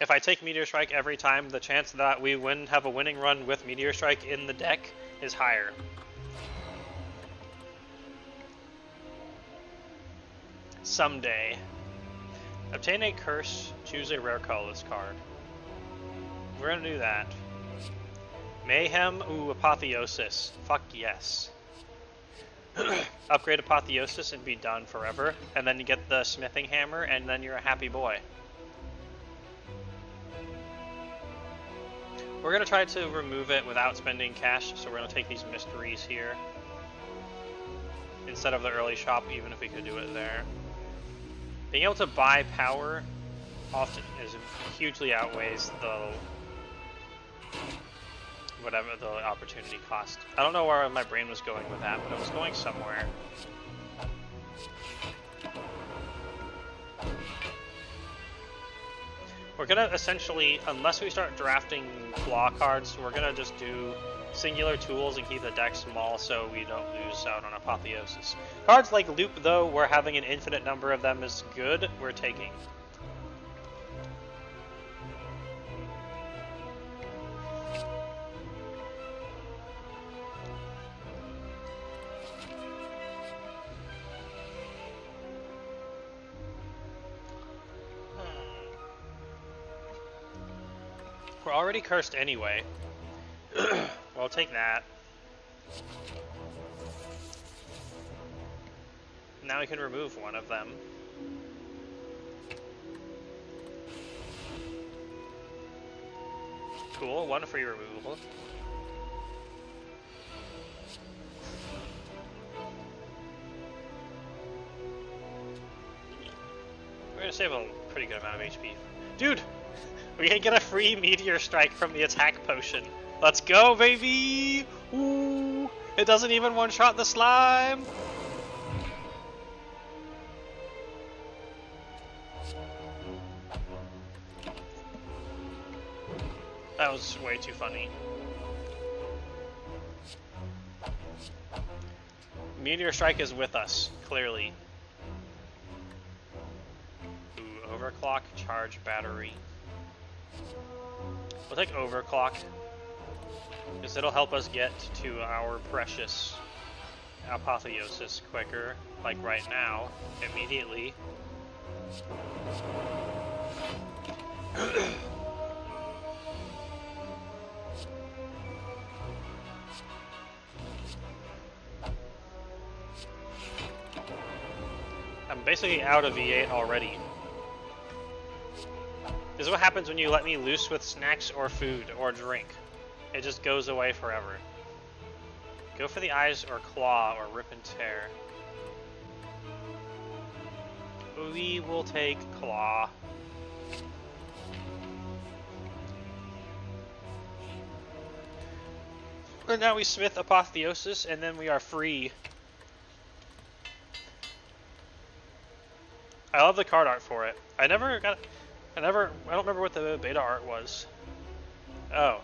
If I take Meteor Strike every time, the chance that we have a winning run with Meteor Strike in the deck is higher. Someday. Obtain a curse, choose a rare colorless card. We're gonna do that. Mayhem, ooh, Apotheosis. Fuck yes. Upgrade Apotheosis and be done forever. And then you get the Smithing Hammer, and then you're a happy boy. We're gonna try to remove it without spending cash, so we're gonna take these mysteries here. Instead of the early shop, even if we could do it there. Being able to buy power often hugely outweighs the whatever the opportunity cost. I don't know where my brain was going with that, but it was going somewhere. We're gonna essentially, unless we start drafting flaw cards, we're gonna just do singular tools and keep the deck small so we don't lose out on Apotheosis. Cards like Loop, though, where having an infinite number of them is good, we're taking. We're already cursed anyway. Well, I'll take that. Now we can remove one of them. Cool, one free removal. We're gonna save a pretty good amount of HP. Dude! We can get a free Meteor Strike from the attack potion. Let's go, baby! Ooh, it doesn't even one-shot the slime! That was way too funny. Meteor Strike is with us, clearly. Ooh, overclock, charge battery. We'll take overclock, because it'll help us get to our precious apotheosis quicker, like right now, immediately. I'm basically out of V8 already. This is what happens when you let me loose with snacks or food or drink. It just goes away forever. Go for the eyes or claw or rip and tear. We will take claw. And now we smith apotheosis and then we are free. I love the card art for it. I don't remember what the beta art was. Oh.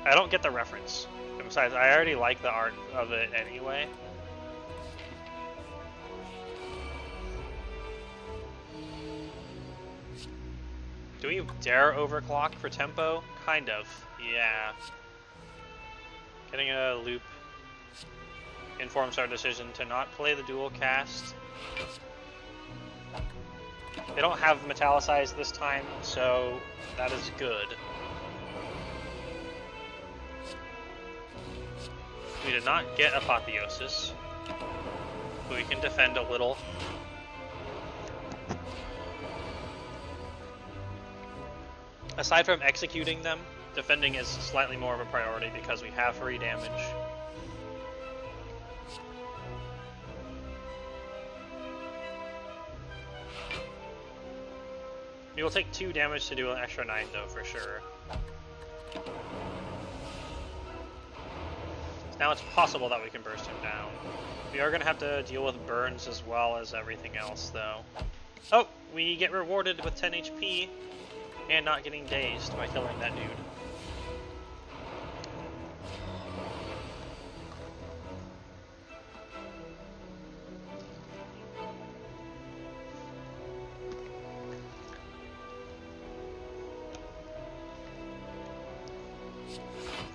I don't get the reference. And besides, I already like the art of it anyway. Do we dare overclock for tempo? Kind of. Yeah. Getting a loop informs our decision to not play the dual cast. They don't have Metallicized this time, so that is good. We did not get Apotheosis, but we can defend a little. Aside from executing them, defending is slightly more of a priority because we have free damage. We will take 2 damage to do an extra 9 though, for sure. Now it's possible that we can burst him down. We are going to have to deal with burns as well as everything else though. Oh, we get rewarded with 10 HP and not getting dazed by killing that dude.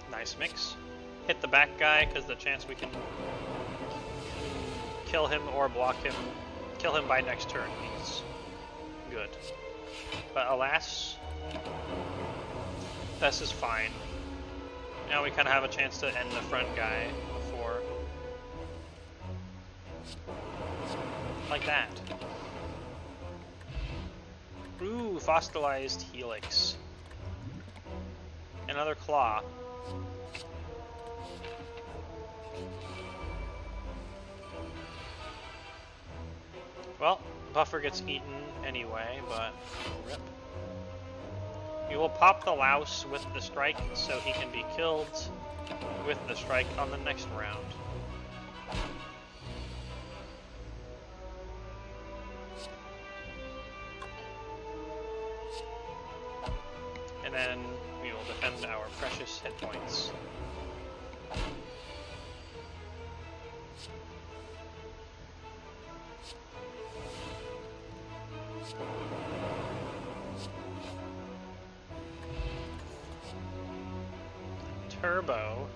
Nice mix. Hit the back guy because the chance we can kill him or block him, kill him by next turn is good. But alas, this is fine. Now we kind of have a chance to end the front guy before. Like that. Ooh, fossilized helix. Another claw. Well, Buffer gets eaten anyway, but rip. We will pop the louse with the strike so he can be killed with the strike on the next round. And then we will defend our precious hit points. Turbo.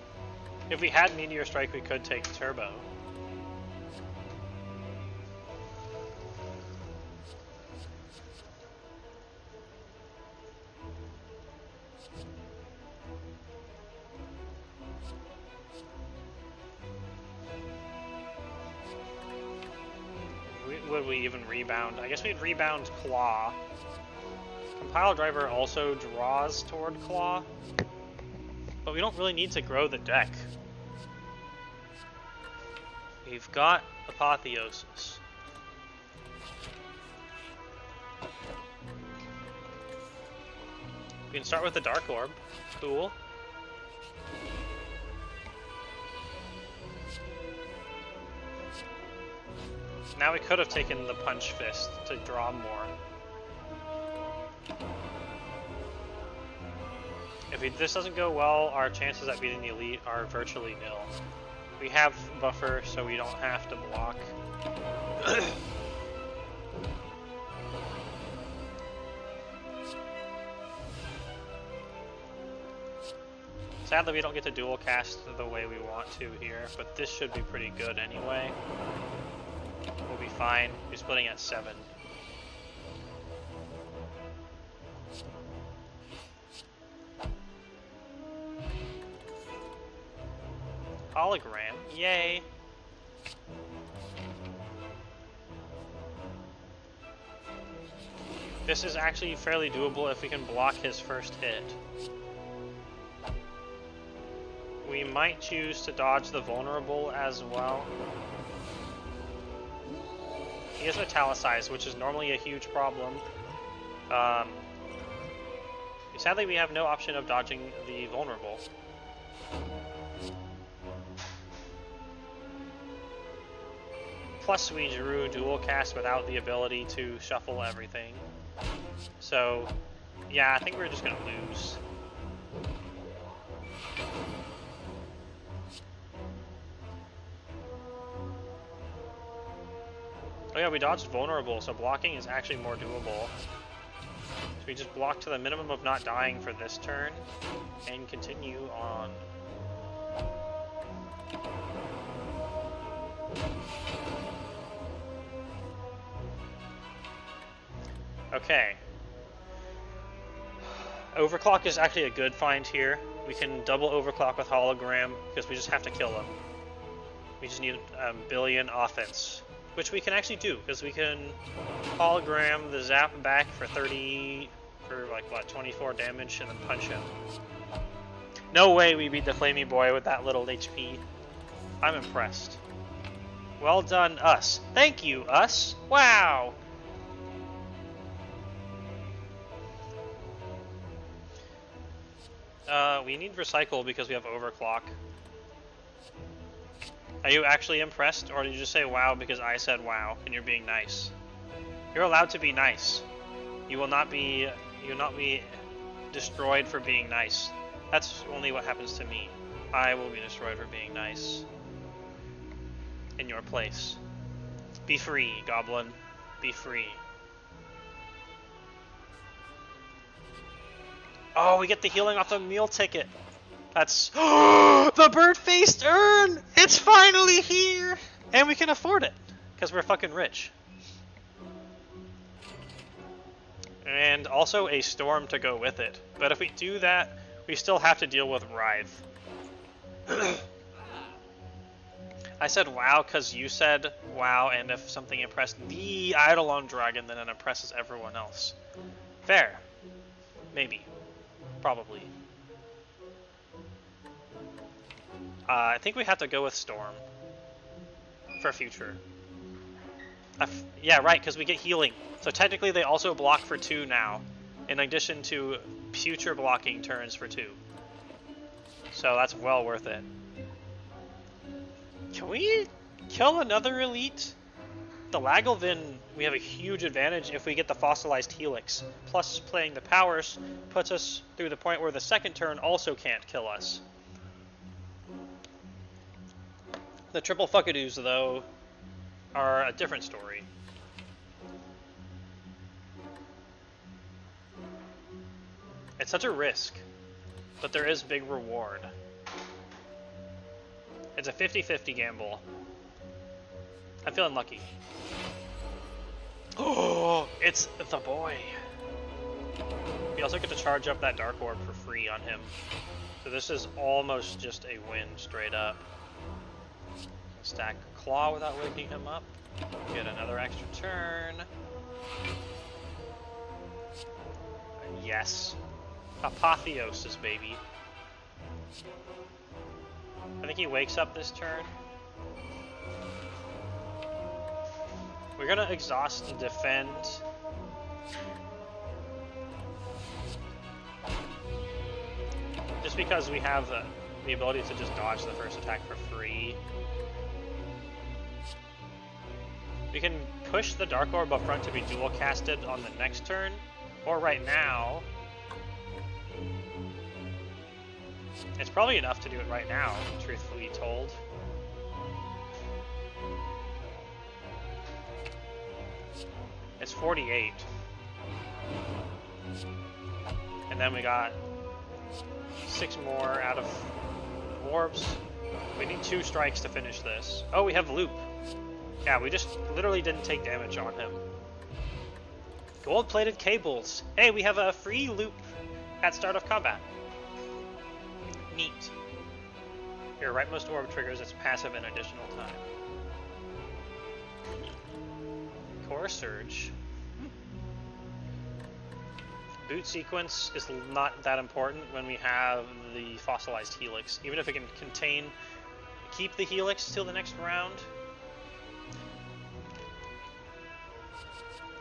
If we had Meteor Strike, we could take Turbo. Would we even rebound? I guess we'd rebound Claw. Compile Driver also draws toward Claw. But we don't really need to grow the deck. We've got Apotheosis. We can start with the Dark Orb. Cool. Now we could have taken the Punch Fist to draw more. If this doesn't go well, our chances at beating the Elite are virtually nil. We have buffer, so we don't have to block. Sadly, we don't get to dual cast the way we want to here, but this should be pretty good anyway. We'll be fine. We're splitting at 7. Hologram, yay! This is actually fairly doable if we can block his first hit. We might choose to dodge the vulnerable as well. He is metallicized, which is normally a huge problem. Sadly, we have no option of dodging the vulnerable. Plus, we drew dual cast without the ability to shuffle everything. So, yeah, I think we're just gonna lose. Oh yeah, we dodged vulnerable, so blocking is actually more doable. So we just block to the minimum of not dying for this turn, and continue on. Okay. Overclock is actually a good find here. We can double overclock with hologram, because we just have to kill him. We just need a billion offense. Which we can actually do, because we can hologram the zap back for 30, for like what, 24 damage, and then punch him. No way we beat the Flamey Boy with that little HP. I'm impressed. Well done, us. Thank you, us. Wow! We need recycle because we have overclock. Are you actually impressed, or did you just say wow because I said wow and you're being nice? You're allowed to be nice. You will not be destroyed for being nice. That's only what happens to me. I will be destroyed for being nice. In your place. Be free, Goblin. Be free. Oh, we get the healing off the meal ticket. That's the bird-faced urn! It's finally here! And we can afford it, because we're fucking rich. And also a storm to go with it. But if we do that, we still have to deal with Writhe. I said wow because you said wow, and if something impressed the Eidolon Dragon, then it impresses everyone else. Fair. Maybe. Probably. I think we have to go with Storm for future. Yeah, right, because we get healing. So technically they also block for 2 now, in addition to future blocking turns for 2. So that's well worth it. Can we kill another elite? The Lagelvin, we have a huge advantage if we get the fossilized Helix. Plus playing the powers puts us through the point where the second turn also can't kill us. The triple fuckadoos, though, are a different story. It's such a risk, but there is big reward. It's a 50-50 gamble. I'm feeling lucky. Oh, it's the boy. We also get to charge up that Dark Orb for free on him. So this is almost just a win straight up. Stack Claw without waking him up. Get another extra turn. Yes. Apotheosis, baby. I think he wakes up this turn. We're gonna exhaust and defend. just because we have the ability to just dodge the first attack for free. We can push the Dark Orb up front to be dual casted on the next turn, or right now. It's probably enough to do it right now, truthfully told. It's 48. And then we got 6 more out of orbs. We need 2 strikes to finish this. Oh, we have loop. Yeah, we just literally didn't take damage on him. Gold-plated cables. Hey, we have a free loop at start of combat. Neat. Your rightmost orb triggers its passive an additional time. Core Surge. Boot sequence is not that important when we have the fossilized helix. Even if it can keep the helix till the next round.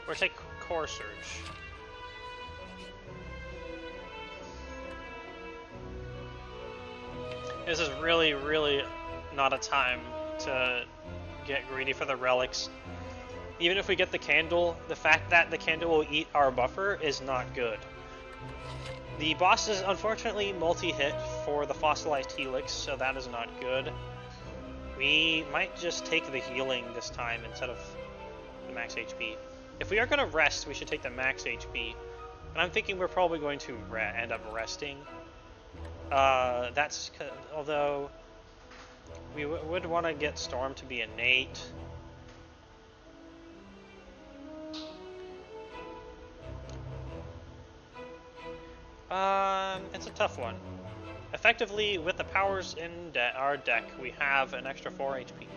Or take Core Surge. This is really, really not a time to get greedy for the relics. Even if we get the candle, the fact that the candle will eat our buffer is not good. The boss is unfortunately multi-hit for the fossilized helix, so that is not good. We might just take the healing this time instead of the max HP. If we are going to rest, we should take the max HP. And I'm thinking we're probably going to end up resting. Although we would want to get Storm to be innate. It's a tough one. Effectively, with the powers in our deck, we have an extra 4 HP.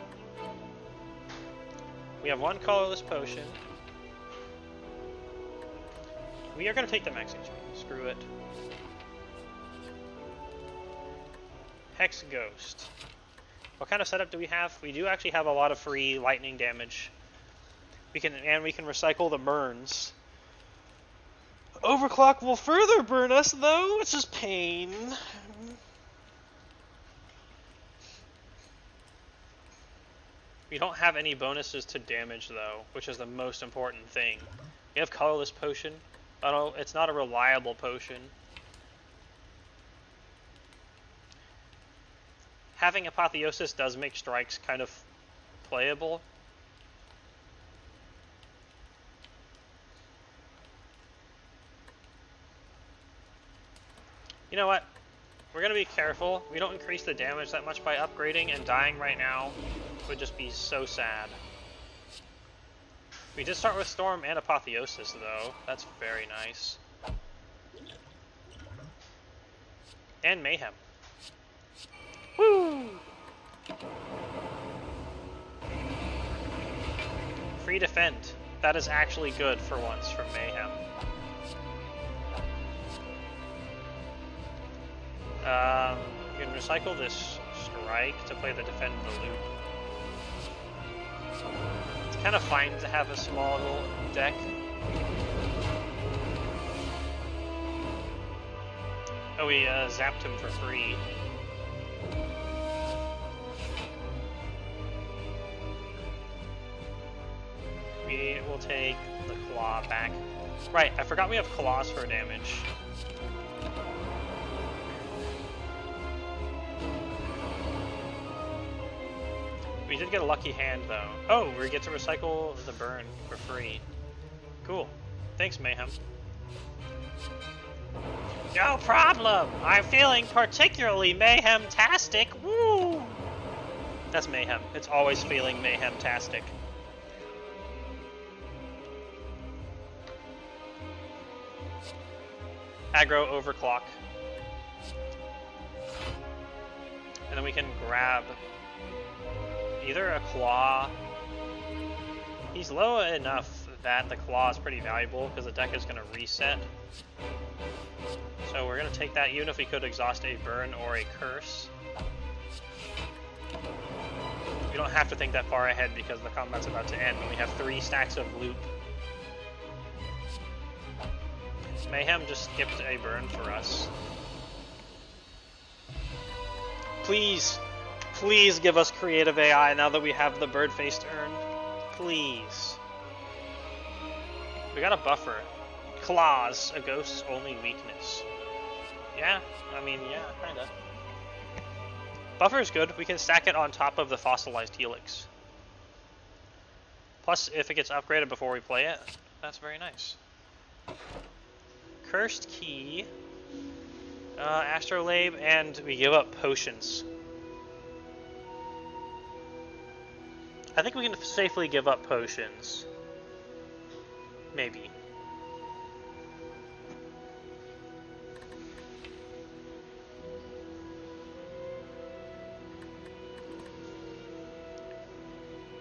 We have 1 colorless potion. We are going to take the max HP. Screw it. Hex Ghost. What kind of setup do we have? We do actually have a lot of free lightning damage. We can recycle the burns. Overclock will further burn us though, which is pain. We don't have any bonuses to damage though, which is the most important thing. We have colorless potion. Oh, it's not a reliable potion. Having Apotheosis does make strikes kind of playable. You know what? We're going to be careful. We don't increase the damage that much by upgrading, and dying right now would just be so sad. We did start with Storm and Apotheosis, though. That's very nice. And Mayhem. Woo! Free defend. That is actually good for once from Mayhem. You can recycle this strike to play the defend the loop. It's kind of fine to have a small little deck. Oh, we zapped him for free. We will take the claw back. Right, I forgot we have claws for damage. We did get a lucky hand though. Oh, we get to recycle the burn for free. Cool. Thanks, Mayhem. No problem! I'm feeling particularly mayhem-tastic. Woo! That's Mayhem. It's always feeling mayhem-tastic. Aggro overclock. And then we can grab either a claw. He's low enough that the claw is pretty valuable because the deck is going to reset. So we're going to take that even if we could exhaust a burn or a curse. We don't have to think that far ahead because the combat's about to end when we have 3 stacks of loop. Mayhem just skipped a burn for us. Please, please give us creative AI now that we have the bird-faced urn. Please. We got a buffer. Claws, a ghost's only weakness. Yeah, I mean, yeah, kinda. Buffer is good. We can stack it on top of the fossilized helix. Plus, if it gets upgraded before we play it, that's very nice. Cursed Key, Astrolabe, and we give up potions. I think we can safely give up potions. Maybe.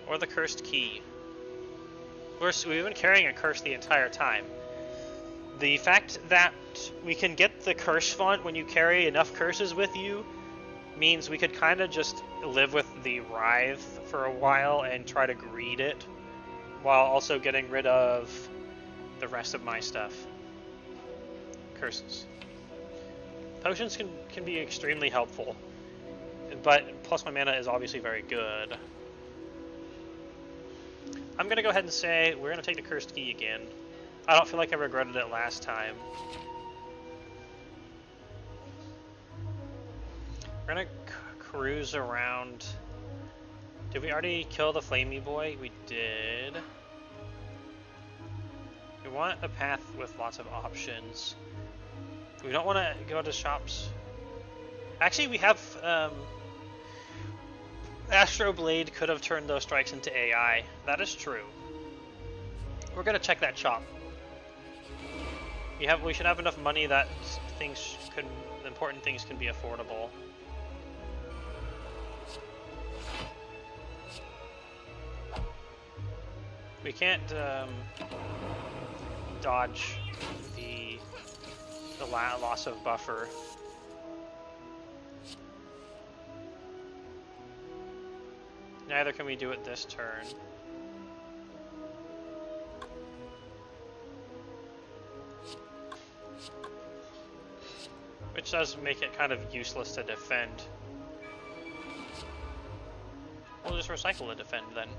Or the Cursed Key. We've been carrying a curse the entire time. The fact that we can get the curse font when you carry enough curses with you means we could kind of just live with the Writhe for a while and try to greed it, while also getting rid of the rest of my stuff. Curses. Potions can be extremely helpful, but plus my mana is obviously very good. I'm going to go ahead and say we're going to take the Cursed Key again. I don't feel like I regretted it last time. We're going to cruise around. Did we already kill the Flamey Boy? We did. We want a path with lots of options. We don't want to go to shops. Actually, we have... Astro Blade could have turned those strikes into AI. That is true. We're gonna check that shop. We should have enough money that important things can be affordable. We can't dodge the loss of buffer. Neither can we do it this turn. Which does make it kind of useless to defend. We'll just recycle the defend then.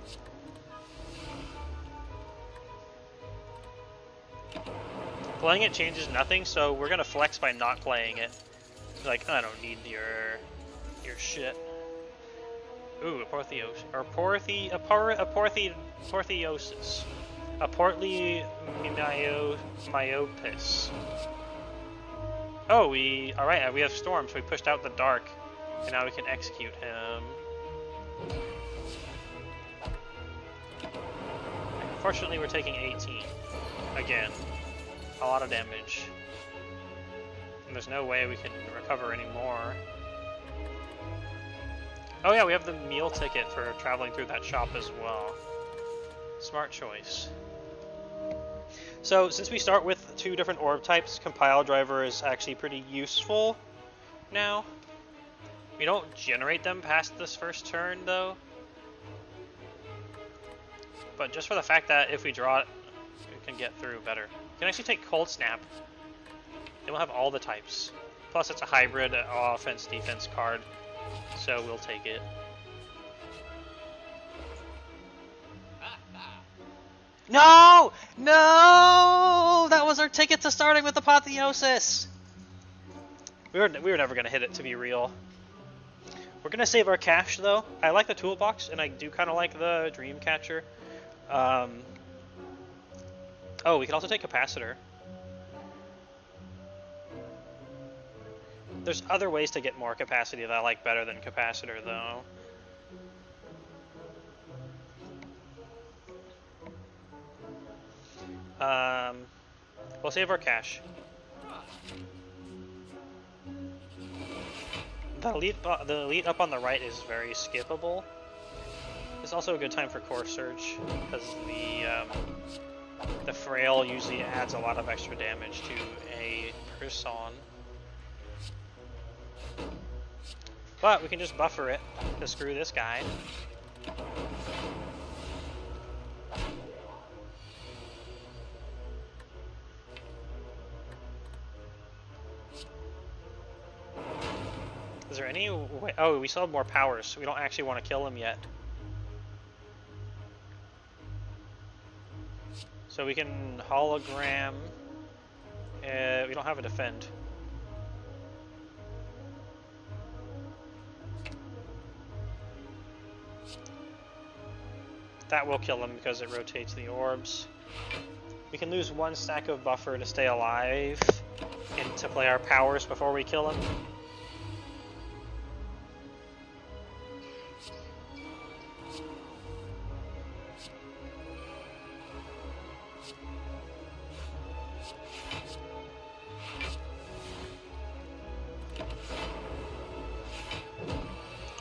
Playing it changes nothing, so we're gonna flex by not playing it. Like, I don't need your shit. Ooh, a porthiosis. Or porthiosis. A portly myopis. Oh, alright, we have Storm, so we pushed out the Dark. And now we can execute him. Unfortunately, we're taking 18. Again. A lot of damage. And there's no way we can recover anymore. Oh yeah, we have the meal ticket for traveling through that shop as well. Smart choice. So, since we start with 2 different orb types, Compile Driver is actually pretty useful now. We don't generate them past this first turn, though. But just for the fact that if we draw it, we can get through better. We can actually take Cold Snap. Then we'll have all the types. Plus, it's a hybrid offense-defense card. So we'll take it. No! No! That was our ticket to starting with Apotheosis! We were never going to hit it, to be real. We're going to save our cash, though. I like the toolbox, and I do kind of like the Dreamcatcher. Oh, we can also take Capacitor. There's other ways to get more capacity that I like better than Capacitor, though. We'll save our cash. The elite up on the right is very skippable. It's also a good time for Core Surge, because the Frail usually adds a lot of extra damage to a person. But we can just buffer it to screw this guy. Is there any Anyway, oh, we still have more powers, so we don't actually want to kill him yet. So we can hologram. We don't have a defend. That will kill him because it rotates the orbs. We can lose 1 stack of buffer to stay alive and to play our powers before we kill him.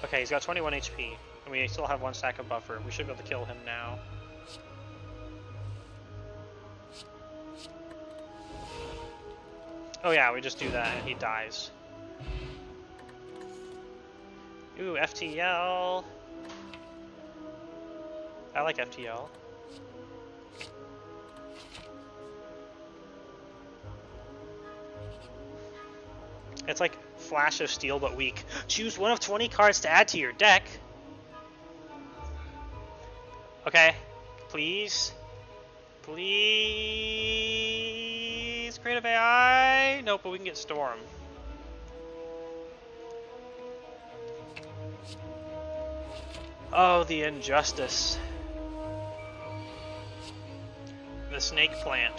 Okay, he's got 21 HP, and we still have 1 stack of buffer. We should be able to kill him now. Oh yeah, we just do that and he dies. Ooh, FTL. I like FTL. It's like Flash of Steel but weak. Choose one of 20 cards to add to your deck. Okay, please. Please, creative AI. Nope, but we can get Storm. Oh, the injustice. The snake plant.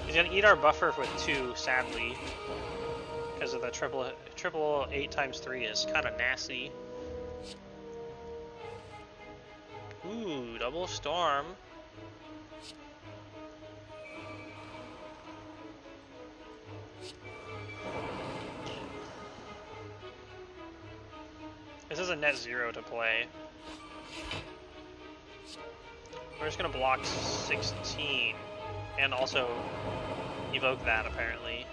He's gonna eat our buffer with 2, sadly, because of the triple 8 times 3 is kind of nasty. Ooh, double storm. This is a net 0 to play. We're just gonna block 16 and also evoke that apparently.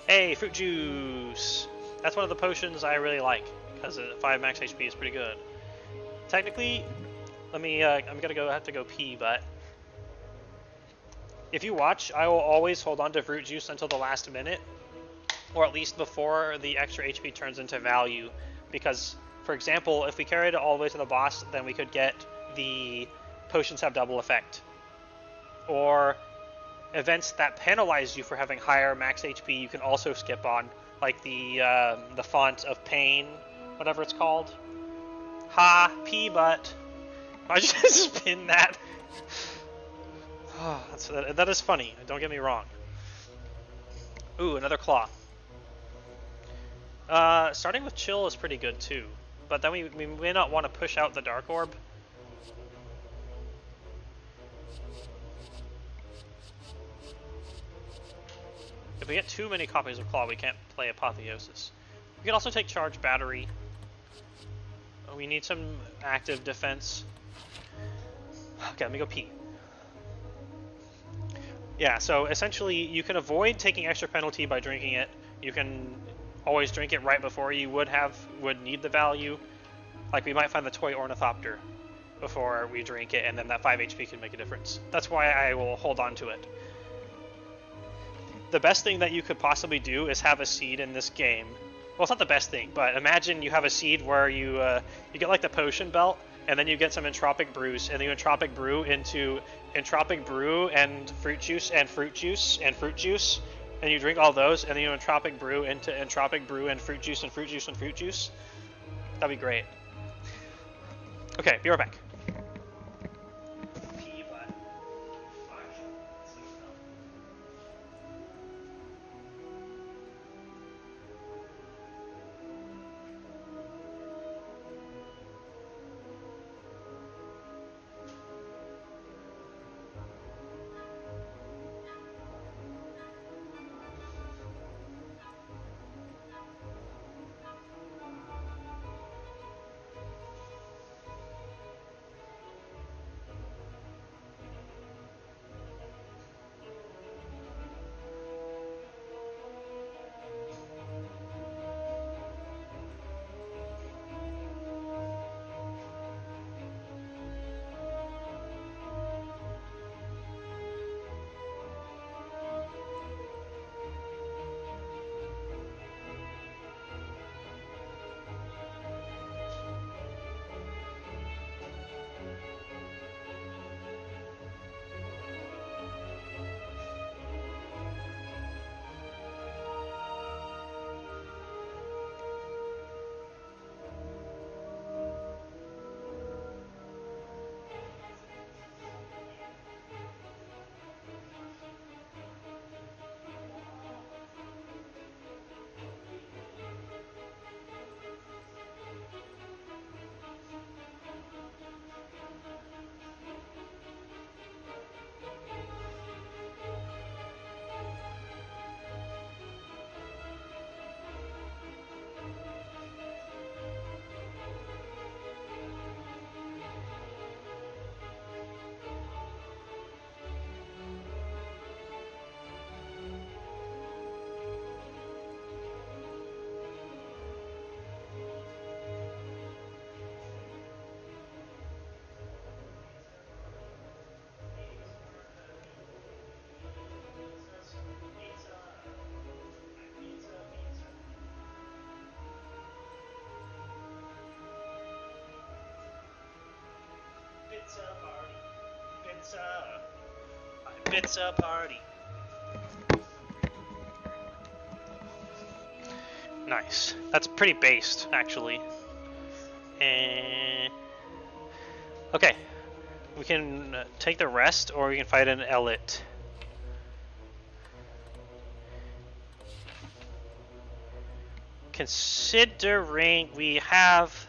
Hey, fruit juice! That's one of the potions I really like, because 5 max HP is pretty good. Technically, let me, I'm gonna have to go pee, but if you watch, I will always hold on to fruit juice until the last minute, or at least before the extra HP turns into value, because, for example, if we carried it all the way to the boss, then we could get the potions have double effect. Or events that penalize you for having higher max HP you can also skip on, like the font of pain, whatever it's called. Ha, pee butt. I just spin that. Oh, that is funny, don't get me wrong. Ooh, another claw. Starting with chill is pretty good too, but then we may not want to push out the dark orb. If we get too many copies of Claw, we can't play Apotheosis. We can also take Charge Battery. We need some active defense. Okay, let me go pee. Yeah, so essentially you can avoid taking extra penalty by drinking it. You can always drink it right before you would need the value. Like we might find the Toy Ornithopter before we drink it, and then that 5 HP can make a difference. That's why I will hold on to it. The best thing that you could possibly do is have a seed in this game. Well, it's not the best thing, but imagine you have a seed where you get like the potion belt, and then you get some entropic brews, and then you entropic brew into entropic brew and fruit juice and fruit juice and fruit juice, and you drink all those, and then you entropic brew into entropic brew and fruit juice and fruit juice and fruit juice. That'd be great. Okay, be right back. Pizza party. Nice. That's pretty based, actually. Okay. We can take the rest, or we can fight an elite. Considering we have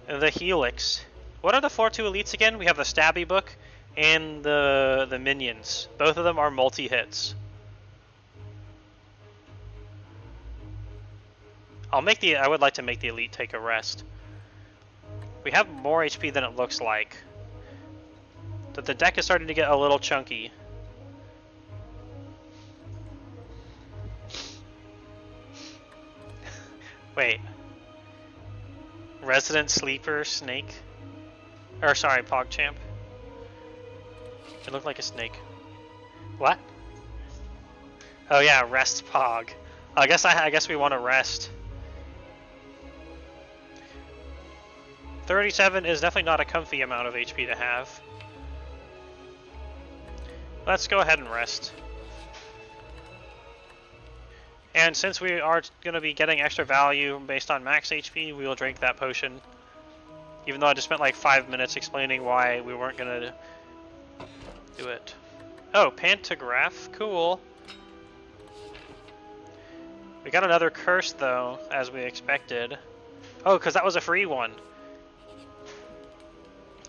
the Helix. What are the 4-2 elites again? We have the Stabby Book and the minions. Both of them are multi-hits. I would like to make the elite take a rest. We have more HP than it looks like. But the deck is starting to get a little chunky. Wait. Resident Sleeper Snake? Or sorry, PogChamp. It looked like a snake. What? Oh yeah, rest Pog. I guess we want to rest. 37 is definitely not a comfy amount of HP to have. Let's go ahead and rest. And since we are going to be getting extra value based on max HP, we will drink that potion. Even though I just spent like 5 minutes explaining why we weren't going to do it. Oh, Pantograph, cool. We got another curse though, as we expected. Oh, because that was a free one.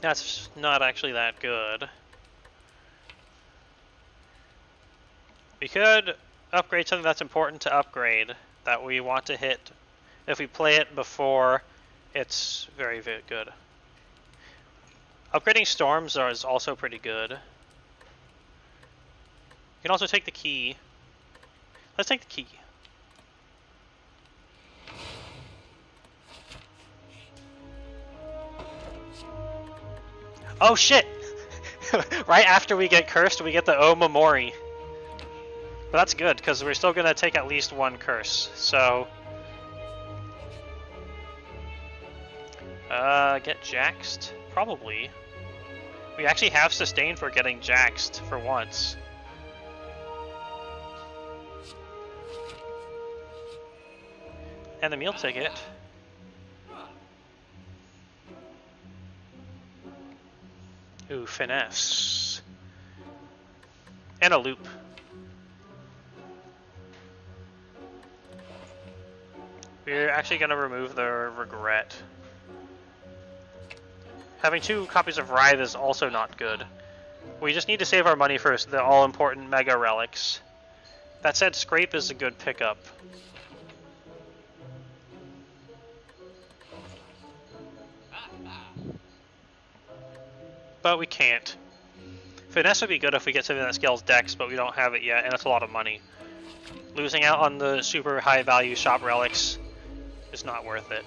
That's not actually that good. We could upgrade something that's important to upgrade, that we want to hit if we play it before it's very, very good. Upgrading storms is also pretty good. You can also take the key. Let's take the key. Oh shit! Right after we get cursed, we get the O Memori. But that's good, because we're still going to take at least one curse, so... get jaxed? Probably. We actually have sustain for getting jaxed for once. And the meal ticket. Ooh, finesse. And a loop. We're actually going to remove the regret. Having 2 copies of Writhe is also not good. We just need to save our money for the all-important Mega Relics. That said, Scrape is a good pickup. But we can't. Finesse would be good if we get something that scales Dex, but we don't have it yet, and it's a lot of money. Losing out on the super high value shop relics is not worth it.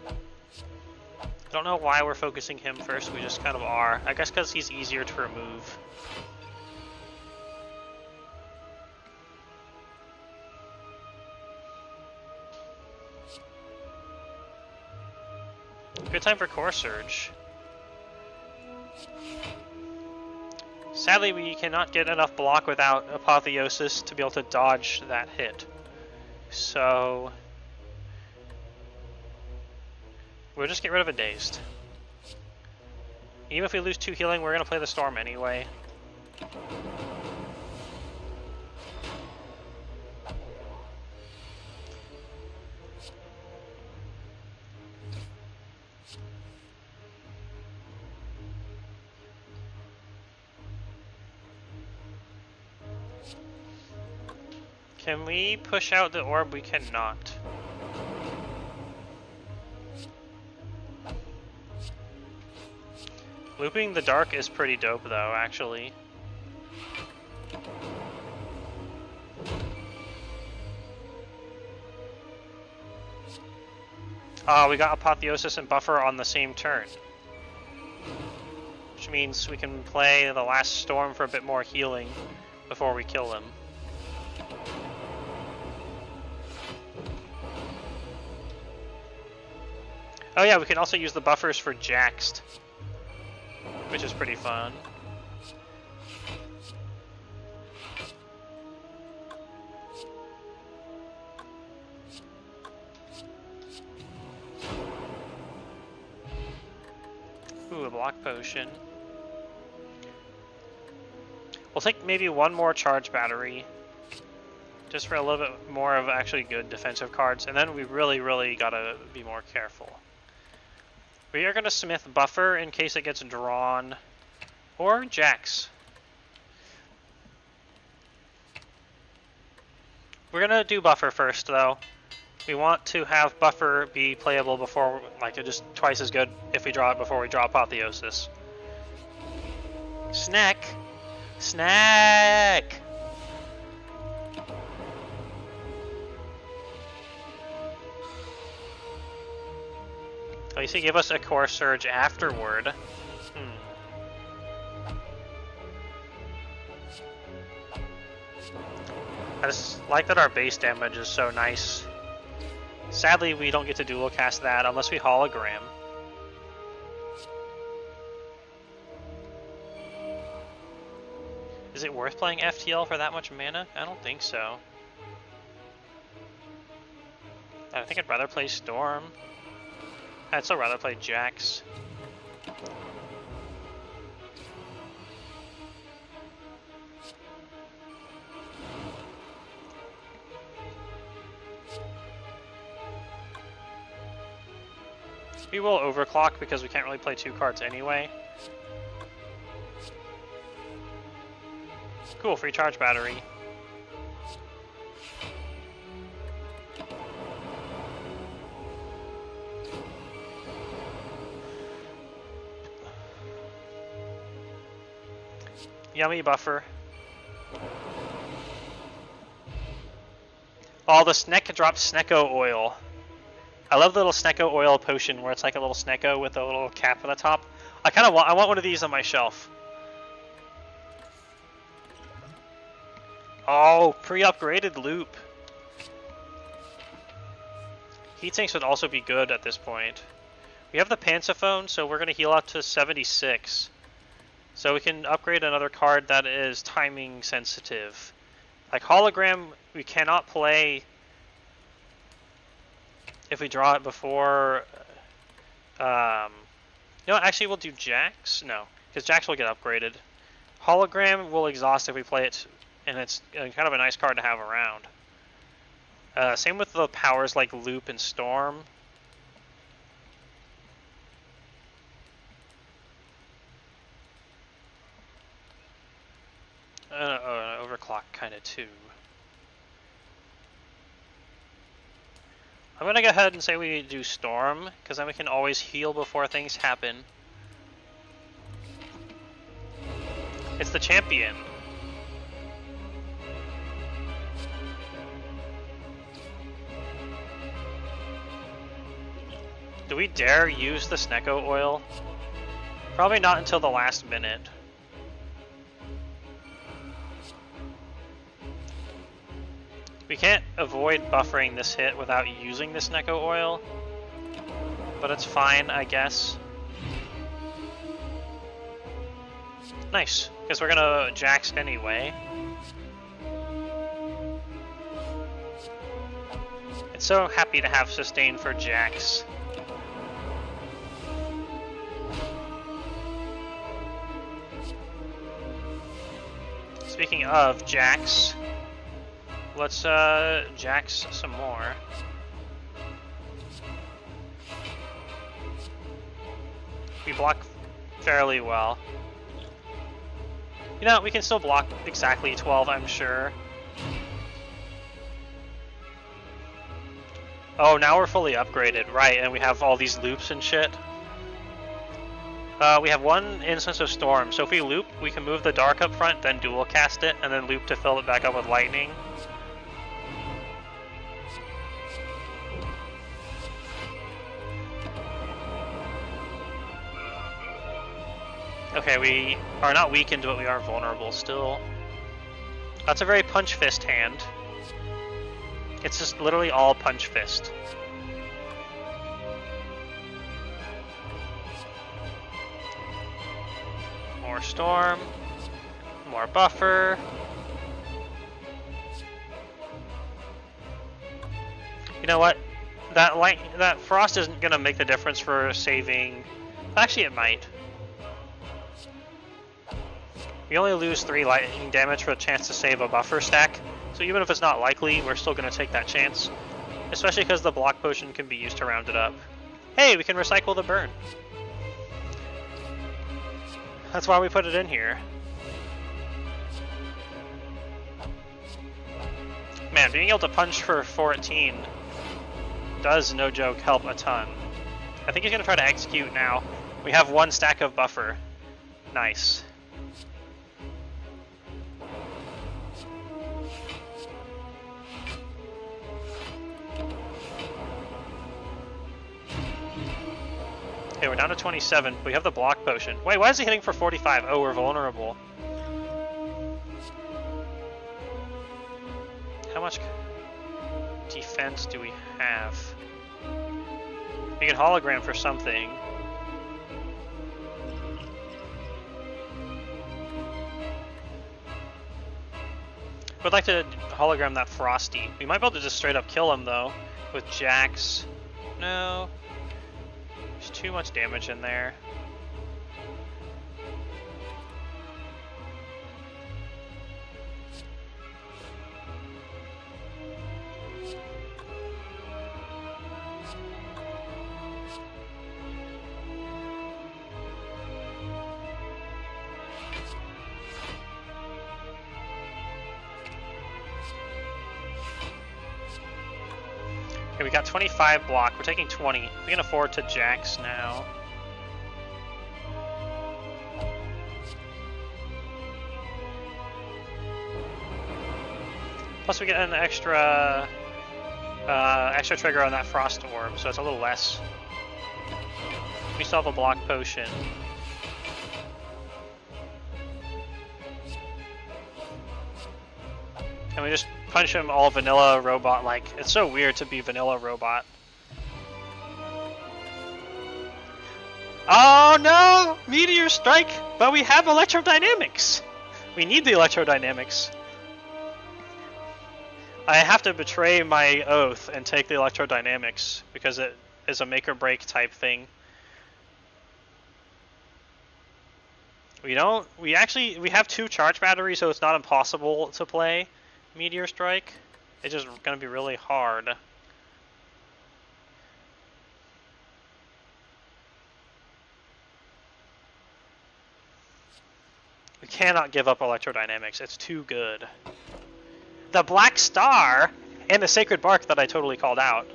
I don't know why we're focusing him first, we just kind of are. I guess because he's easier to remove. Good time for Core Surge. Sadly, we cannot get enough block without Apotheosis to be able to dodge that hit. So... we'll just get rid of a Dazed. Even if we lose 2 healing, we're going to play the Storm anyway. Can we push out the orb? We cannot. Looping the dark is pretty dope though, actually. We got Apotheosis and Buffer on the same turn. Which means we can play the last Storm for a bit more healing before we kill them. Oh yeah, we can also use the buffers for Jaxed, which is pretty fun. Ooh, a block potion. We'll take maybe one more charge battery, just for a little bit more of actually good defensive cards, and then we really gotta be more careful. We are gonna Smith Buffer in case it gets drawn, or Jax. We're gonna do Buffer first, though. We want to have Buffer be playable before, like, just twice as good if we draw it before we draw Apotheosis. Snack! Snack! Oh, you see, give us a Core Surge afterward. I just like that our base damage is so nice. Sadly, we don't get to dual cast that unless we hologram. Is it worth playing FTL for that much mana? I don't think so. I think I'd rather play Storm. I'd still rather play Jax. We will overclock because we can't really play two cards anyway. Cool, free charge battery. Yummy Buffer. Oh, the Sneck drops Snecko oil. I love the little Snecko oil potion where it's like a little Snecko with a little cap on the top. I want one of these on my shelf. Oh, pre-upgraded loop. Heat sinks would also be good at this point. We have the Pansophone, so we're going to heal up to 76. So we can upgrade another card that is timing sensitive. Like Hologram, we cannot play if we draw it before. You know what, actually we'll do Jax? No, because Jax will get upgraded. Hologram will exhaust if we play it, and it's kind of a nice card to have around. Same with the powers like Loop and Storm. Overclock kind of too. I'm gonna go ahead and say we do Storm, because then we can always heal before things happen. It's the champion. Do we dare use the Snecko oil? Probably not until the last minute. We can't avoid buffering this hit without using the Snecko oil, but it's fine, I guess. Nice, because we're gonna Jax anyway. It's so happy to have sustain for Jax. Speaking of Jax, let's Jax some more. We block fairly well. You know, we can still block exactly 12, I'm sure. Oh, now we're fully upgraded, right, and we have all these loops and shit. We have one instance of Storm, so if we loop, we can move the Dark up front, then dual cast it, and then loop to fill it back up with Lightning. Okay, we are not weakened, but we are vulnerable still. That's a very Punch Fist hand. It's just literally all Punch Fist. More storm. More buffer. You know what? That frost isn't gonna make the difference for saving. Actually, it might. We only lose 3 lightning damage for a chance to save a buffer stack. So even if it's not likely, we're still gonna take that chance. Especially because the block potion can be used to round it up. Hey, we can recycle the burn. That's why we put it in here. Man, being able to punch for 14 does, no joke, help a ton. I think he's going to try to execute now. We have 1 stack of buffer. Nice. Okay, we're down to 27. We have the block potion. Wait, why is he hitting for 45? Oh, we're vulnerable. How much defense do we have? We can hologram for something. Would like to hologram that Frosty. We might be able to just straight up kill him though with Jax. No. There's too much damage in there. Okay, we got 25 block. We're taking 20. We can afford to Jax now. Plus we get an extra trigger on that Frost Orb, so it's a little less. We still have a block potion. And we just punch him all vanilla robot like. It's so weird to be vanilla robot. Oh no! Meteor strike! But we have electrodynamics! We need the electrodynamics. I have to betray my oath and take the electrodynamics because it is a make or break type thing. We have 2 charge batteries, so it's not impossible to play Meteor Strike. It's just gonna be really hard. We cannot give up electrodynamics, it's too good. The Black Star and the Sacred Bark that I totally called out.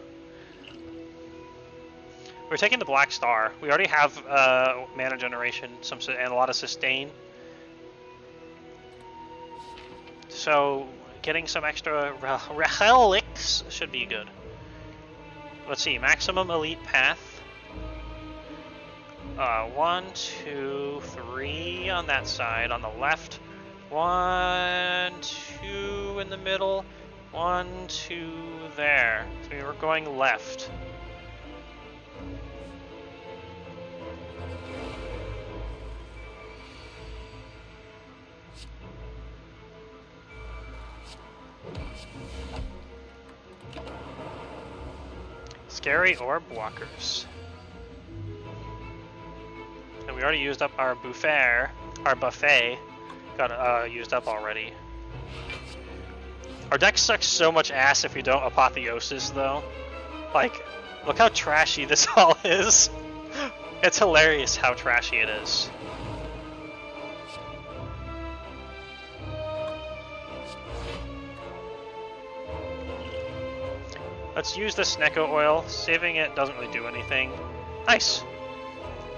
We're taking the Black Star. We already have mana generation and a lot of sustain. So getting some extra relics should be good. Let's see, maximum elite path. 1, 2, 3 on that side, on the left. 1, 2 in the middle. 1, 2 there. So we're going left. Scary orb walkers. And we already used up our buffet. Got used up already. Our deck sucks so much ass if you don't apotheosis though. Like, look how trashy this all is. It's hilarious how trashy it is. Let's use the Snecko oil. Saving it doesn't really do anything. Nice!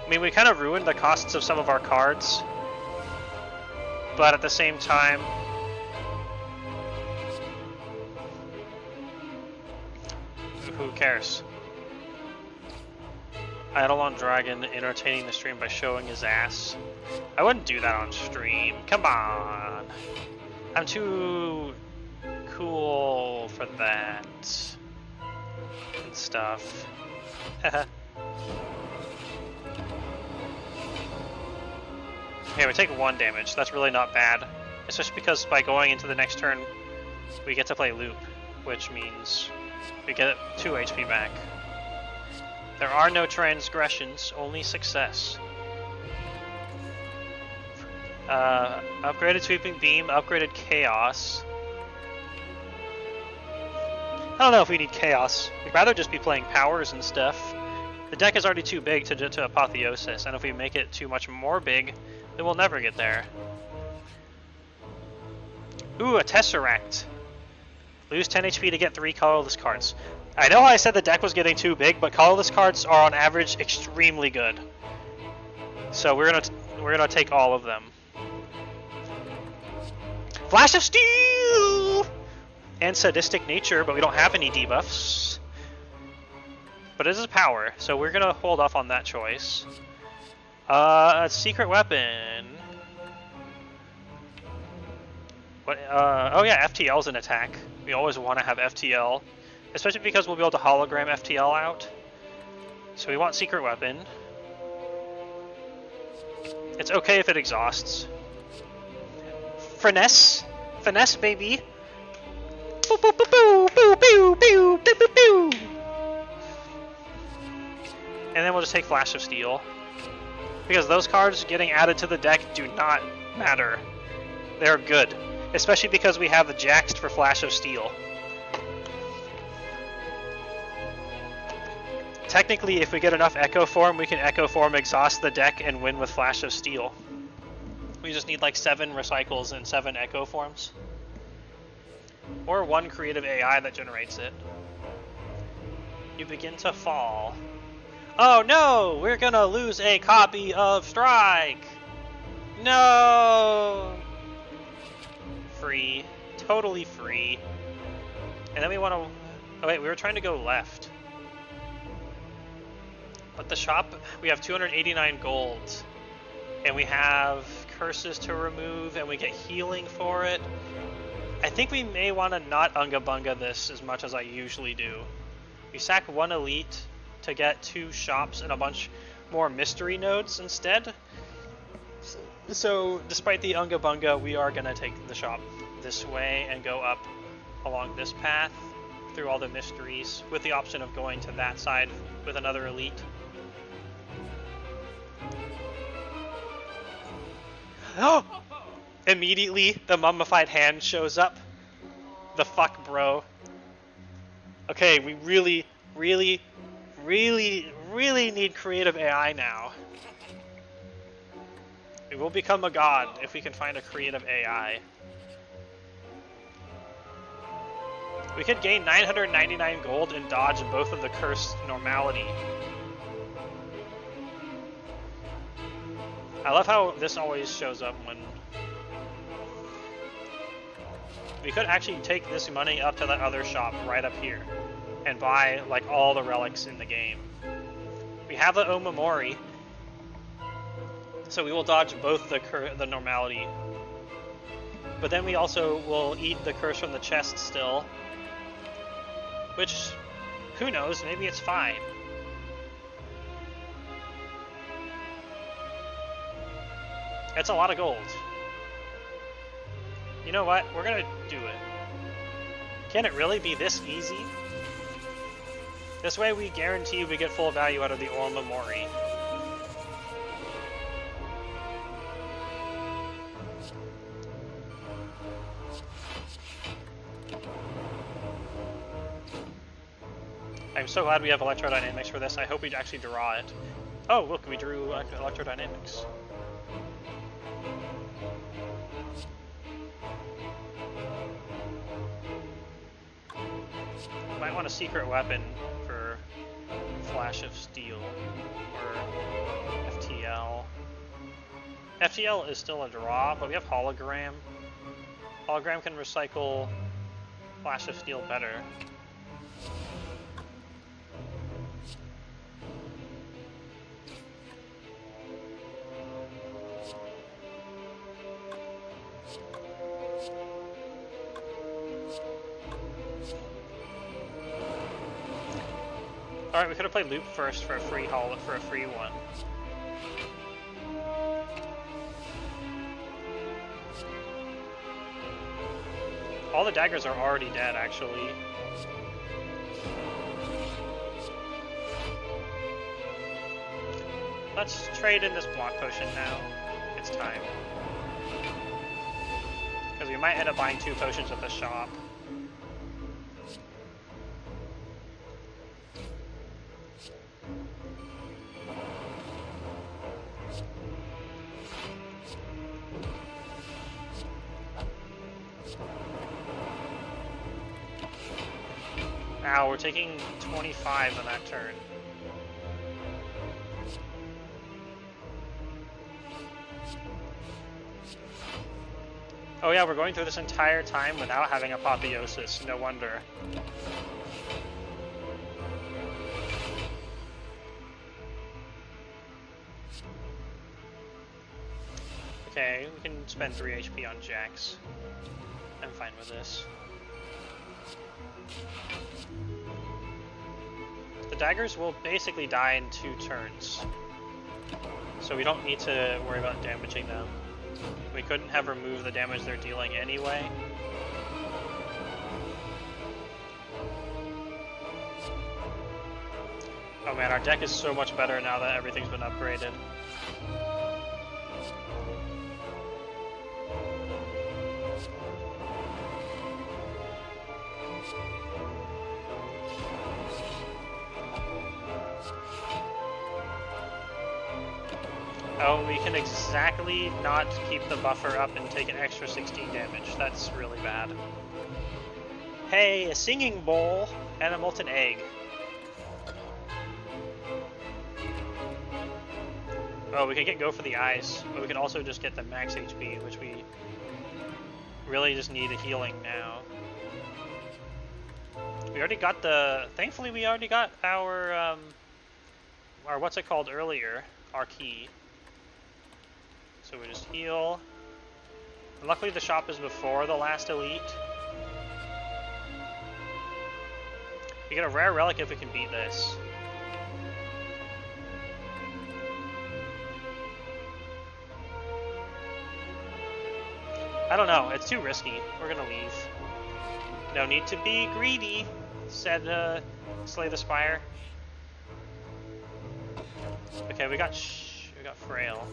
I mean, we kind of ruined the costs of some of our cards. But at the same time... who cares? Eidolon Dragon entertaining the stream by showing his ass. I wouldn't do that on stream. Come on! I'm too... cool for that. And stuff. Okay, we take 1 damage. That's really not bad. Especially because by going into the next turn, we get to play loop, which means we get 2 HP back. There are no transgressions, only success. Upgraded Sweeping Beam, upgraded Chaos. I don't know if we need Chaos. We'd rather just be playing Powers and stuff. The deck is already too big to Apotheosis, and if we make it too much more big, then we'll never get there. Ooh, a Tesseract. Lose 10 HP to get 3 colorless cards. I know I said the deck was getting too big, but colorless cards are on average extremely good. So we're gonna take all of them. Flash of Steel! And Sadistic Nature, but we don't have any debuffs. But it is a power, so we're gonna hold off on that choice. A Secret Weapon. What? Oh yeah, FTL is an attack. We always want to have FTL, especially because we'll be able to hologram FTL out. So we want Secret Weapon. It's okay if it exhausts. Finesse, finesse, baby. Boo boo boo boo boo boo boo boo boo boo. And then we'll just take Flash of Steel, because those cards getting added to the deck do not matter. They're good, especially because we have the Jaxed for Flash of Steel. Technically, if we get enough Echo Form, we can Echo Form exhaust the deck and win with Flash of Steel. We just need like 7 recycles and 7 Echo Forms. Or 1 creative AI that generates it. You begin to fall. Oh no! We're gonna lose a copy of Strike! No! Free. Totally free. And then we want to... Oh wait, we were trying to go left. But the shop, we have 289 gold. And we have curses to remove, and we get healing for it. I think we may want to not Unga Bunga this as much as I usually do. We sack 1 elite to get 2 shops and a bunch more mystery nodes instead. So despite the Unga Bunga, we are going to take the shop this way and go up along this path through all the mysteries with the option of going to that side with another elite. Oh! Immediately, the mummified hand shows up. The fuck, bro. Okay, we really, really, really, really need creative AI now. We will become a god if we can find a creative AI. We could gain 999 gold and dodge both of the cursed normality. I love how this always shows up when... We could actually take this money up to the other shop right up here and buy like all the relics in the game. We have the Omamori, so we will dodge both the normality. But then we also will eat the curse from the chest still, which, who knows, maybe it's fine. It's a lot of gold. You know what? We're gonna do it. Can it really be this easy? This way we guarantee we get full value out of the Omamori. I'm so glad we have electrodynamics for this. I hope we actually draw it. Oh, look, we drew electrodynamics. Might want a secret weapon for Flash of Steel or FTL. FTL is still a draw, but we have Hologram. Hologram can recycle Flash of Steel better. Alright, we could have played Loop first for a free one. all the daggers are already dead, actually. Let's trade in this block potion now. It's time. Because we might end up buying 2 potions at the shop. Ow, we're taking 25 on that turn. Oh yeah, we're going through this entire time without having Apotheosis. No wonder. Okay, we can spend 3 HP on Jax. I'm fine with this. The daggers will basically die in 2 turns, so we don't need to worry about damaging them. We couldn't have removed the damage they're dealing anyway. Oh man, our deck is so much better now that everything's been upgraded. Oh, we can exactly not keep the buffer up and take an extra 16 damage. That's really bad. Hey, a singing bowl and a molten egg. Oh, we could go for the eyes, but we could also just get the max HP, which we really just need a healing now. We already got the... Thankfully, we already got our what's it called earlier? Our key. So we just heal. And luckily the shop is before the last elite. We get a rare relic if we can beat this. I don't know, it's too risky. We're gonna leave. No need to be greedy, said Slay the Spire. Okay, we got Frail.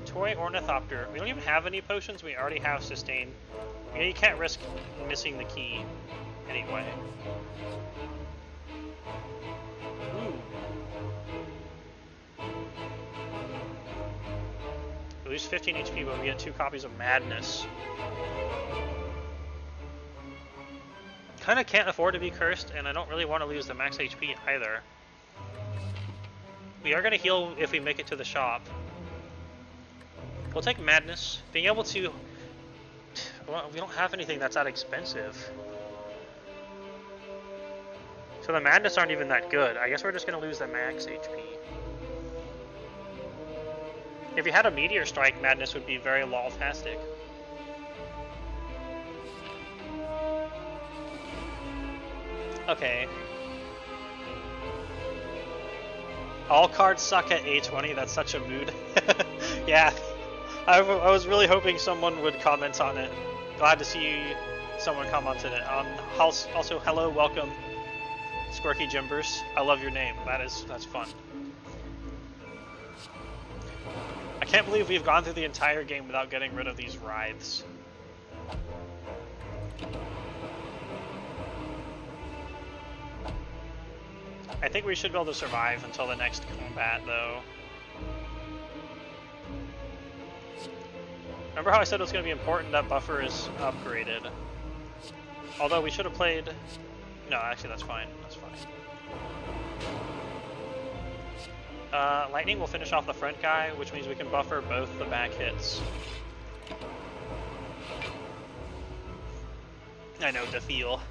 Toy Ornithopter. We don't even have any potions, we already have Sustain. Yeah, you can't risk missing the key anyway. Ooh. We lose 15 HP, but we get 2 copies of Madness. Kinda can't afford to be cursed, and I don't really want to lose the max HP either. We are gonna heal if we make it to the shop. We'll take Madness. Being able to... Well, we don't have anything that's that expensive. So the Madness aren't even that good. I guess we're just going to lose the max HP. If you had a Meteor Strike, Madness would be very lol-tastic. Okay. All cards suck at A20, that's such a mood. Yeah. I was really hoping someone would comment on it. Glad to see someone commented it. Also, hello, welcome, Squirky Jimbers. I love your name. That's fun. I can't believe we've gone through the entire game without getting rid of these writhes. I think we should be able to survive until the next combat, though. Remember how I said it was going to be important that buffer is upgraded? Although we should have played... No, actually that's fine. That's fine. Lightning will finish off the front guy, which means we can buffer both the back hits. I know, Defeal.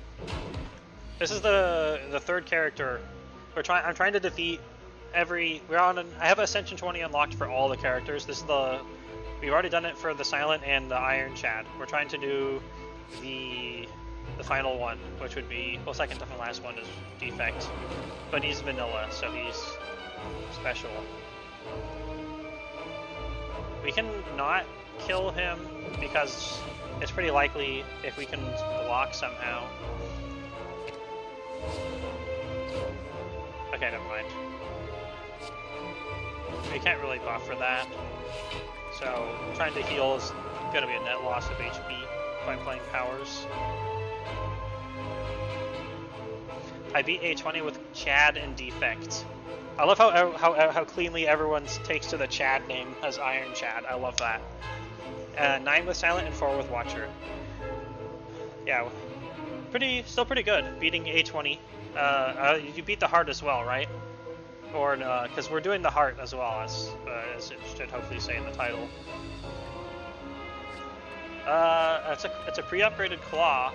This is the third character. I'm trying to defeat every... I have Ascension 20 unlocked for all the characters. This is the... We've already done it for the Silent and the Iron Chad. We're trying to do the final one, which would be... Well, second to the last one is Defect. But he's vanilla, so he's special. We can not kill him because It's pretty likely if we can block somehow. Okay, never mind. We can't really buff for that. So, trying to heal is going to be a net loss of HP if I'm playing powers. I beat A20 with Chad and Defect. I love how cleanly everyone takes to the Chad name as Iron Chad. I love that. 9 with Silent and 4 with Watcher. Yeah, still pretty good. Beating A20. You beat the heart as well, right? Or because we're doing the heart as well, as it should hopefully say in the title. It's a pre-upgraded claw.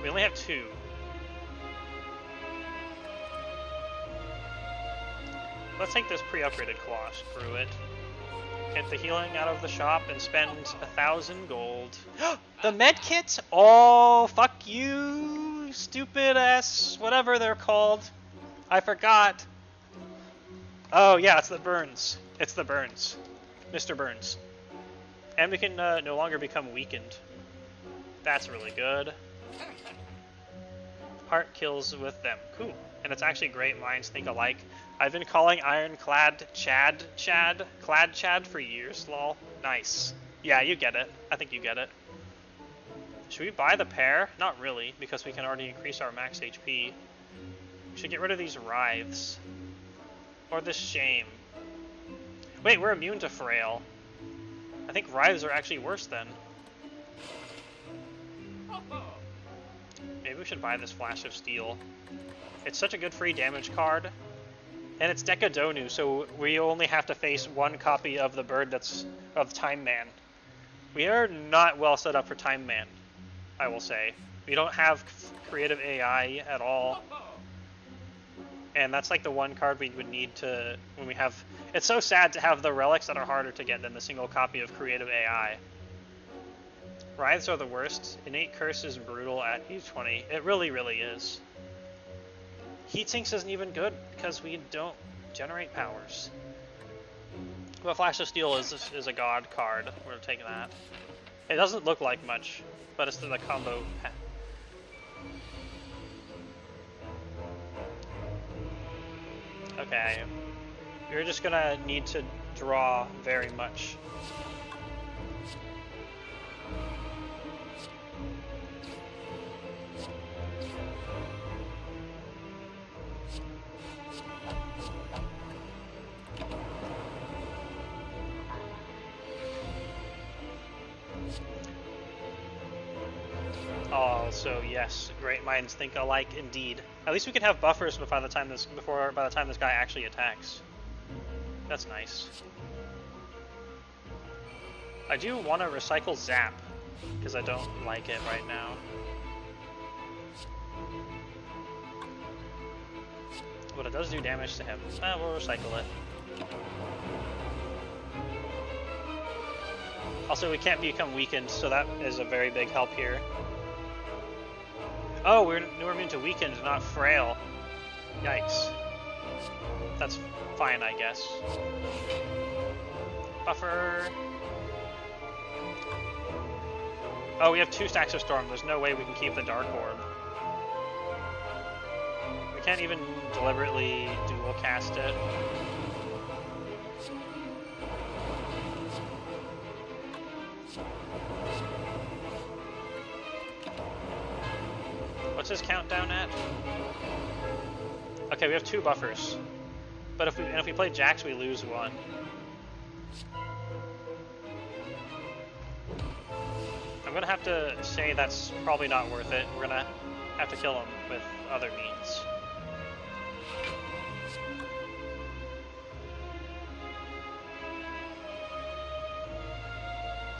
We only have 2. Let's take this pre-upgraded claw. Screw it. Get the healing out of the shop and spend 1,000 gold. The med kits? Oh, fuck you, stupid ass, whatever they're called. I forgot. Oh yeah, it's the Burns. It's the Burns. Mr. Burns. And we can no longer become weakened. That's really good. Heart kills with them. Cool. And it's actually great minds think alike. I've been calling Ironclad Chad for years, lol. Nice. Yeah, you get it. I think you get it. Should we buy the pair? Not really, because we can already increase our max HP. We should get rid of these writhes. Or this shame. Wait, we're immune to frail. I think writhes are actually worse then. Maybe we should buy this Flash of Steel. It's such a good free damage card. And it's Decadonu, so we only have to face one copy of the bird that's of Time Man. We are not well set up for Time Man, I will say. We don't have creative AI at all. And that's like the one card we would need to when we have... It's so sad to have the relics that are harder to get than the single copy of creative AI. Writhes are the worst. Innate Curse is brutal at E20. It really, really is. Heat Sinks isn't even good because we don't generate powers. But Flash of Steel is a god card. We're taking that. It doesn't look like much, but it's the combo. Okay. You're just gonna need to draw very much. Oh, so yes, great minds think alike indeed. At least we can have buffers by the time this guy actually attacks. That's nice. I do want to recycle Zap because I don't like it right now. But it does do damage to him. We'll recycle it. Also, we can't become weakened, so that is a very big help here. Oh, we're immune to weakened, not frail. Yikes. That's fine, I guess. Buffer. Oh, we have 2 stacks of Storm. There's no way we can keep the Dark Orb. We can't even deliberately dual cast it. What's his countdown at? Okay, we have 2 buffers. But if we play Jax, we lose 1. I'm gonna have to say that's probably not worth it. We're gonna have to kill him with other means.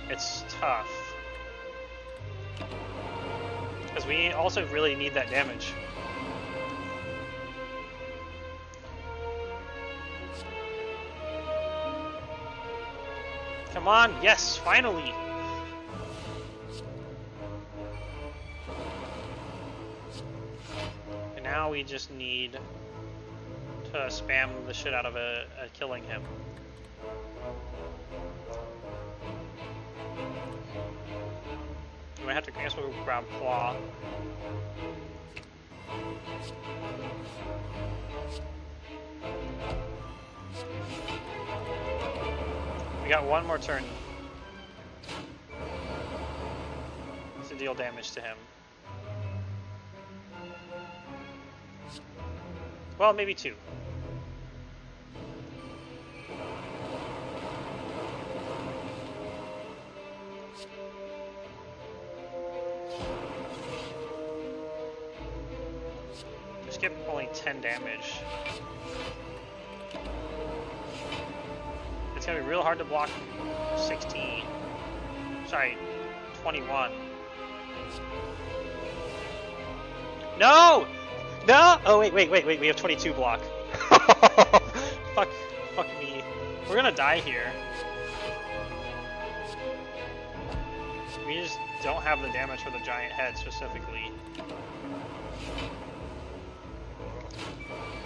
It's tough. Because we also really need that damage. Come on, yes, finally! And now we just need to spam the shit out of killing him. We might have to, I guess we'll grab Claw. We got one more turn to deal damage to him. Well, maybe two. Skip only 10 damage. It's gonna be real hard to block 16. Sorry, 21. No! No! Oh, wait, we have 22 block. Fuck me. We're gonna die here. We just don't have the damage for the giant head specifically.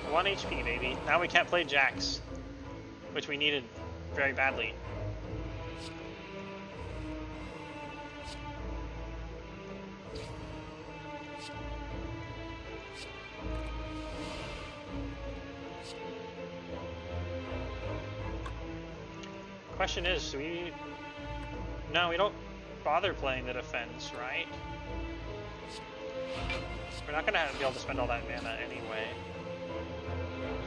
1 HP, baby. Now we can't play Jax, which we needed very badly. Question is, do we... No, we don't bother playing the defense, right? We're not gonna be able to spend all that mana anyway.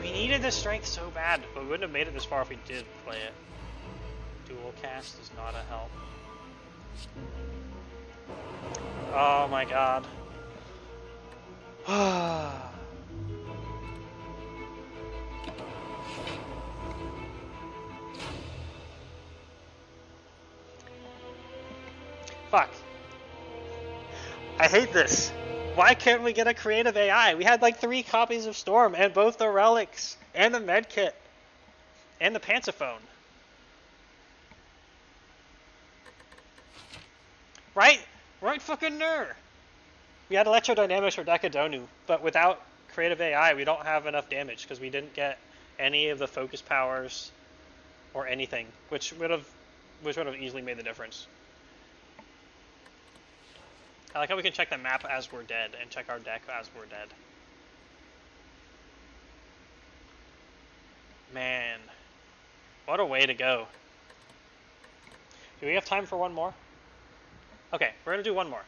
We needed the strength so bad, but we wouldn't have made it this far if we did play it. Dual cast is not a help. Oh my god. Fuck. I hate this. Why can't we get a creative AI? We had like 3 copies of Storm and both the relics and the medkit and the Pantophone. Right? Right fucking ner. We had Electrodynamics for Decadonu, but without creative AI we don't have enough damage because we didn't get any of the focus powers or anything, which would have easily made the difference. I like how we can check the map as we're dead and check our deck as we're dead. Man, what a way to go. Do we have time for one more? Okay, we're gonna do one more.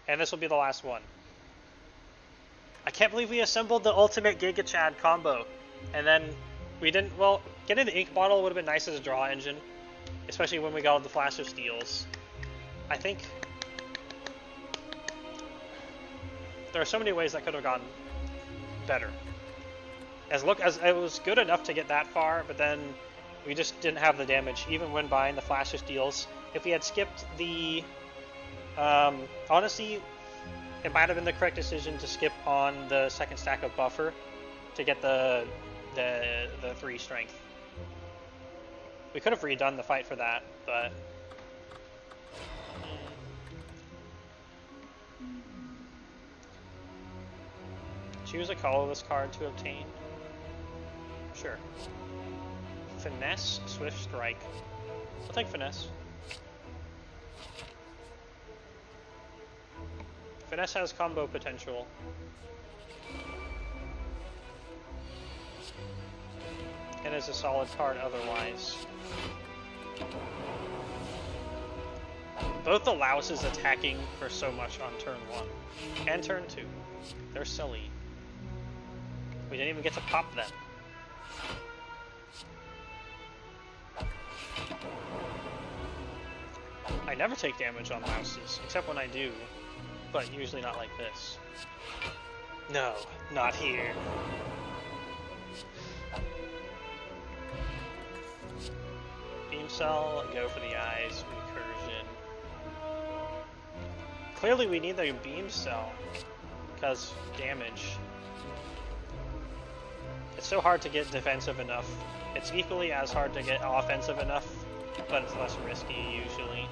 And this will be the last one. I can't believe we assembled the ultimate Giga Chad combo. And then we didn't, well, getting the ink bottle would have been nice as a draw engine. Especially when we got all the Flash of Steels. I think there are so many ways that could have gone better. As it was good enough to get that far, but then we just didn't have the damage, even when buying the Flash of Steels. If we had skipped the, honestly, it might have been the correct decision to skip on the second stack of buffer to get the 3 strength. We could have redone the fight for that, but choose a colorless card to obtain. Sure. Finesse, Swift Strike. I'll take Finesse. Finesse has combo potential. And is a solid card otherwise. Both allow us attacking for so much on turn 1 and turn 2. They're silly. We didn't even get to pop them. I never take damage on louses, except when I do, but usually not like this. No, not here. Beam Cell, go for the eyes, recursion. Clearly we need the Beam Cell, because damage. It's so hard to get defensive enough. It's equally as hard to get offensive enough, but it's less risky usually.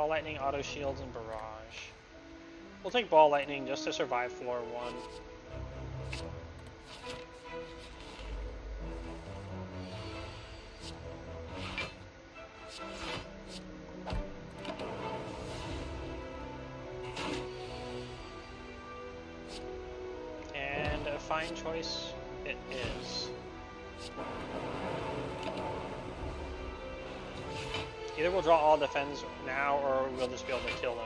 Ball Lightning, Auto Shields, and Barrage. We'll take Ball Lightning just to survive floor 1. And a fine choice it is. Either we'll draw all defense now, or we'll just be able to kill them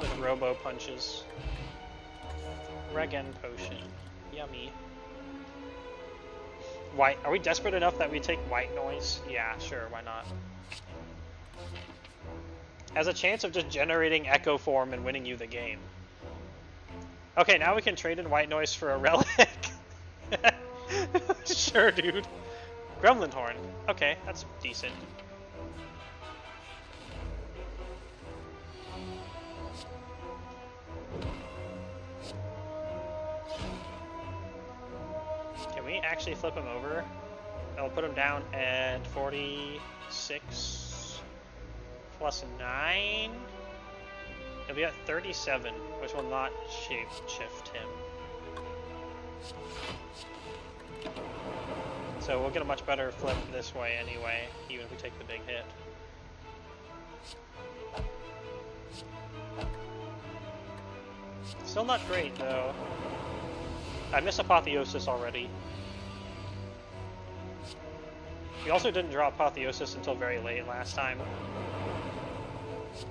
with robo punches. Regen potion. Yummy. White. Are we desperate enough that we take white noise? Yeah, sure, why not? Has a chance of just generating echo form and winning you the game. Okay, now we can trade in white noise for a relic. Sure, dude. Gremlin Horn. Okay, that's decent. Can we actually flip him over? I'll put him down at 46 plus 9. He'll be at 37, which will not shift him. So we'll get a much better flip this way anyway, even if we take the big hit. Still not great, though. I missed Apotheosis already. We also didn't draw Apotheosis until very late last time,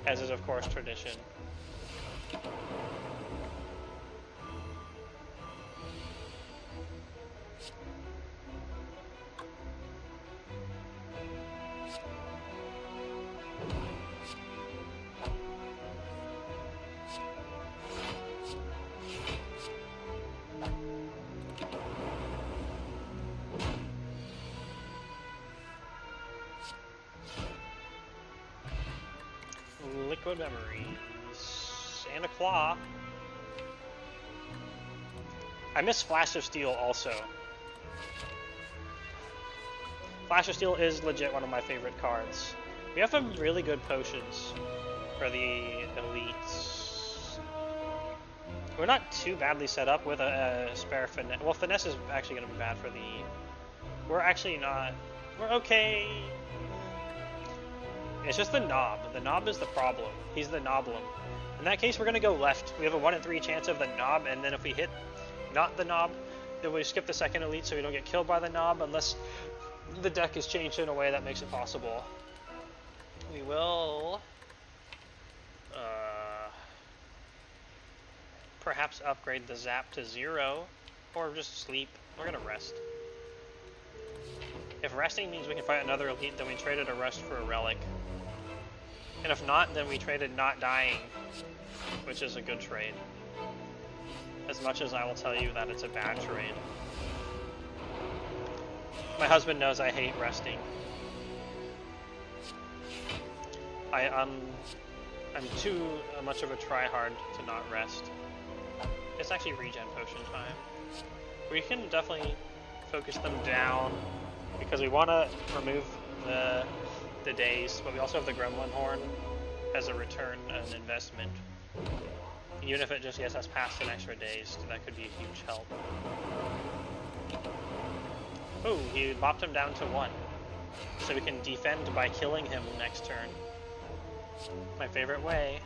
as is of course tradition. Liquid Memories. And a Claw. I miss Flash of Steel also. Flash of Steel is legit one of my favorite cards. We have some really good potions for the elites. We're not too badly set up with a spare Finesse. Well, Finesse is actually going to be bad for the... We're actually not... We're okay. It's just the knob. The knob is the problem. He's the knoblum. In that case, we're going to go left. We have a 1 in 3 chance of the knob, and then if we hit not the knob, then we skip the second elite so we don't get killed by the knob, unless the deck is changed in a way that makes it possible. We will... perhaps upgrade the zap to 0, or just sleep. We're going to rest. If resting means we can fight another elite, then we traded a rest for a relic. And if not, then we traded not dying, which is a good trade. As much as I will tell you that it's a bad trade. My husband knows I hate resting. I'm too much of a tryhard to not rest. It's actually regen potion time. We can definitely focus them down because we want to remove the days, but we also have the Gremlin Horn as a return, an investment. Even if it just gets us past an extra days, that could be a huge help. Oh, he bopped him down to 1. So we can defend by killing him next turn. My favorite way.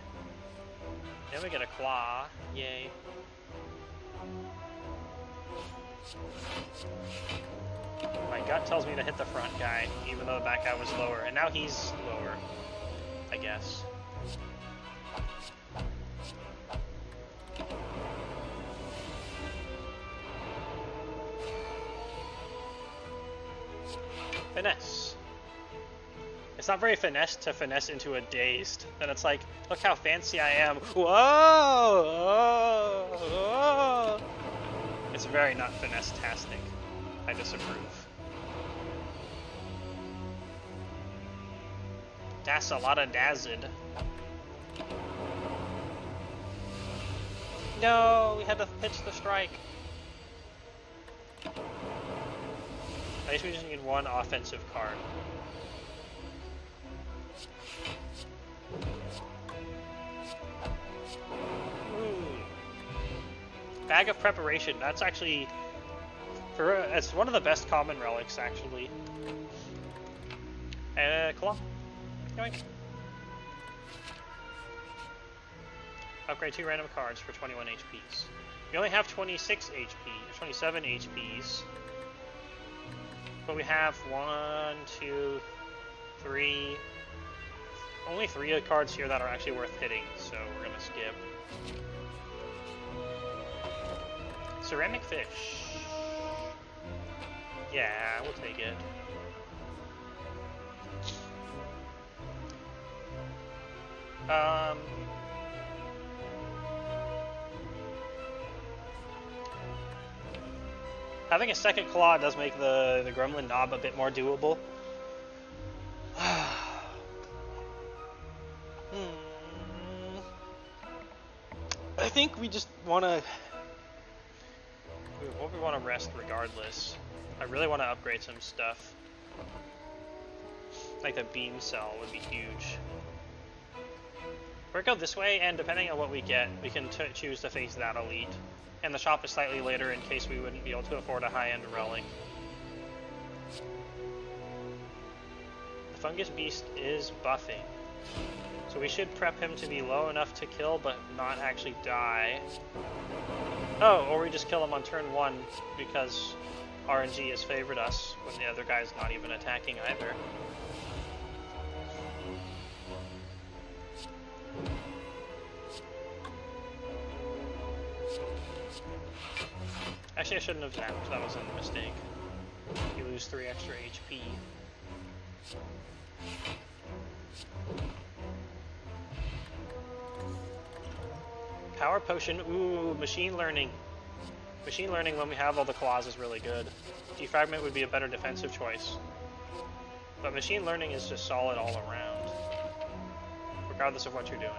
Then we get a claw. Yay. My gut tells me to hit the front guy, even though the back guy was lower. And now he's lower, I guess. Finesse. It's not very finesse to finesse into a dazed. Then it's like, look how fancy I am. Whoa! Whoa! Whoa! It's very not finesse-tastic. I disapprove. That's a lot of dazzed. No, we had to pitch the strike. I guess we just need one offensive card. Bag of Preparation. That's actually it's one of the best common relics actually. Claw. Going. Upgrade 2 random cards for 21 HPs. We only have 26 HP, 27 HPs. But we have 1, 2, 3. Only 3 cards here that are actually worth hitting, so we're gonna skip. Ceramic fish. Yeah, we'll take it. Having a second claw does make the gremlin knob a bit more doable. I think we just want to... we want to rest regardless. I really want to upgrade some stuff. Like the beam cell would be huge. We're going to go this way, and depending on what we get, we can choose to face that elite. And the shop is slightly later in case we wouldn't be able to afford a high-end relic. The Fungus Beast is buffing. So we should prep him to be low enough to kill, but not actually die. Oh, or we just kill him on turn 1 because RNG has favored us when the other guy's not even attacking either. Actually, I shouldn't have zapped. That was a mistake. You lose 3 extra HP. Power Potion. Ooh, Machine Learning. Machine Learning when we have all the claws is really good. Defragment would be a better defensive choice. But Machine Learning is just solid all around. Regardless of what you're doing.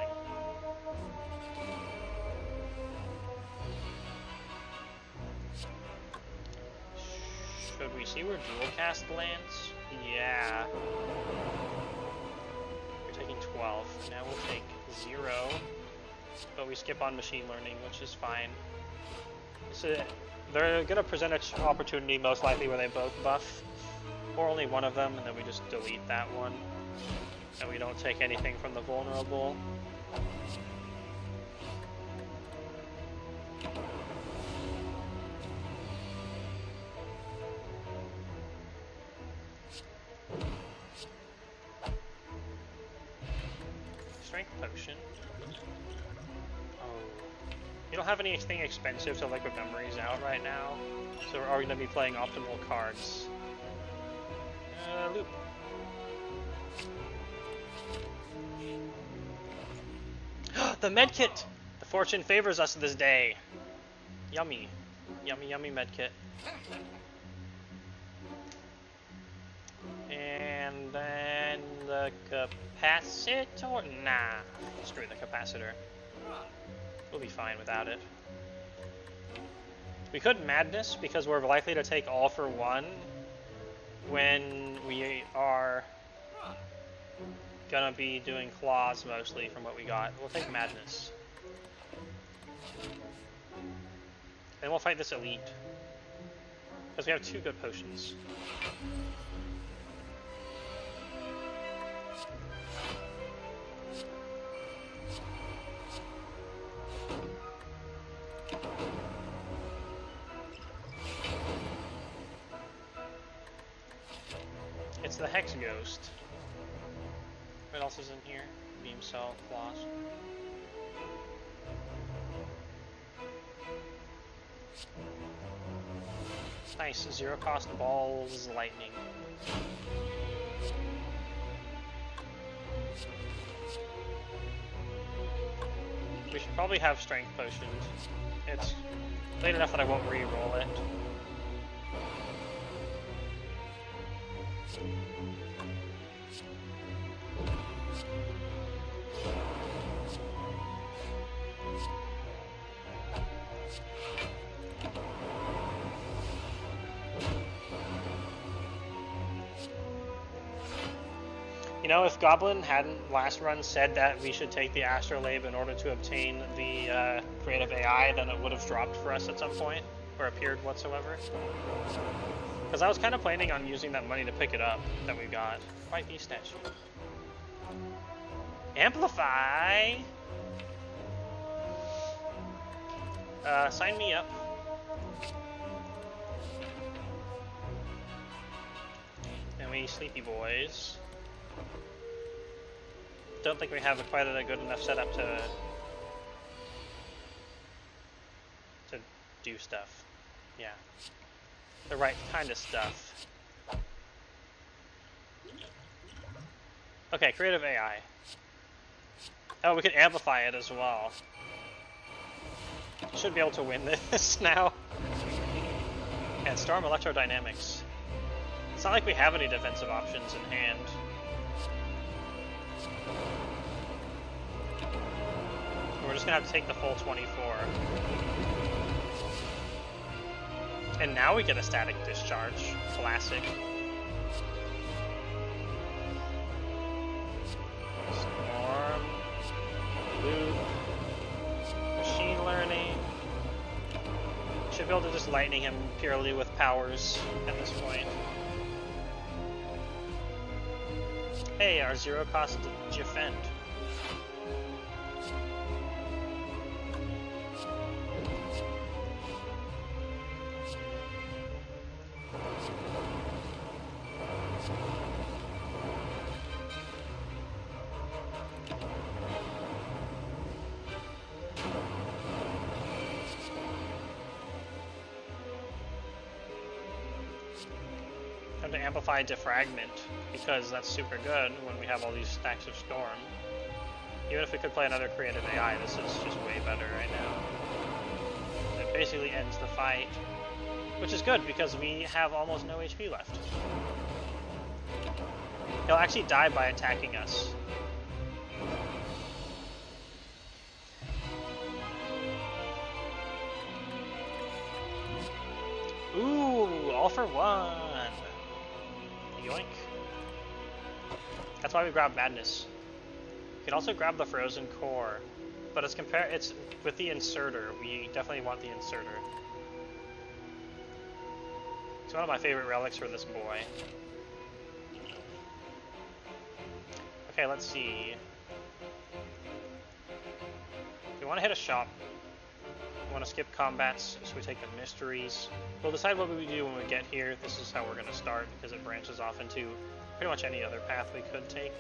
Should we see where Dual Cast lands? Yeah. We're taking 12. Now we'll take 0. But we skip on Machine Learning, which is fine. So they're going to present an opportunity most likely where they both buff. Or only one of them, and then we just delete that one. And we don't take anything from the vulnerable. Strength Potion. Oh. You don't have anything expensive to liquid memories out right now. So we're going to be playing optimal cards. Loop. The medkit! The fortune favors us this day. Yummy. Yummy, yummy medkit. And then the capacitor? Nah. Screw the capacitor. We'll be fine without it. We could Madness because we're likely to take all for 1 when we are gonna be doing claws mostly from what we got. We'll take Madness. Then we'll fight this elite. Because we have 2 good potions. It's the Hex Ghost. What else is in here? Beam Cell, Claws. Nice, 0 cost balls, lightning. We should probably have strength potions. It's late enough that I won't re-roll it. You You know, if Goblin hadn't last run said that we should take the Astrolabe in order to obtain the creative AI, then it would have dropped for us at some point, or appeared whatsoever. Because I was kind of planning on using that money to pick it up that we got. White Beast statue. Amplify! Sign me up. And we sleepy boys. Don't think we have quite a good enough setup to do stuff. Yeah. The right kind of stuff. Okay, creative AI. Oh, we could amplify it as well. Should be able to win this now. And Storm Electrodynamics. It's not like we have any defensive options in hand. We're just gonna have to take the full 24. And now we get a static discharge. Classic. Storm. Loop. Machine learning. Should be able to just lightning him purely with powers at this point. Hey, our zero cost defend. To amplify defragment because that's super good when we have all these stacks of storm. Even if we could play another creative AI, this is just way better right now. It basically ends the fight, which is good because we have almost no HP left. He'll actually die by attacking us. Ooh, all for one. Yoink. That's why we grab Madness. You can also grab the Frozen Core, but it's with the inserter. We definitely want the inserter. It's one of my favorite relics for this boy. Okay, let's see. We want to hit a shop. We want to skip combats, so we take the mysteries. We'll decide what we do when we get here. This is how we're going to start, because it branches off into pretty much any other path we could take.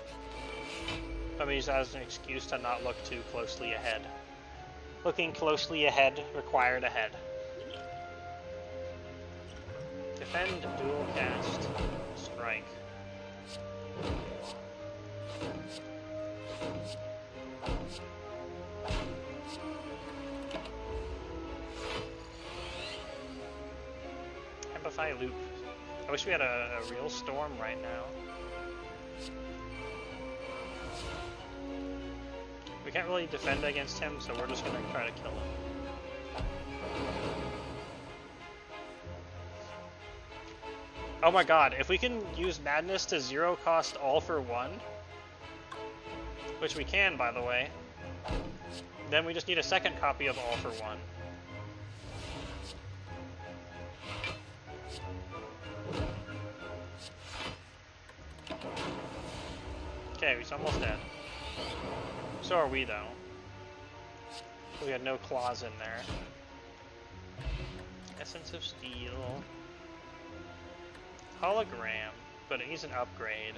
But we use that as an excuse to not look too closely ahead. Looking closely ahead required ahead. Defend, dual cast, strike. Amplify loop. I wish we had a real storm right now. We can't really defend against him, so we're just gonna try to kill him. Oh my god, if we can use Madness to zero cost all for one, which we can, by the way, then we just need a second copy of all for one. Okay, he's almost dead. So are we, though. We had no claws in there. Essence of Steel. Hologram, but it needs an upgrade.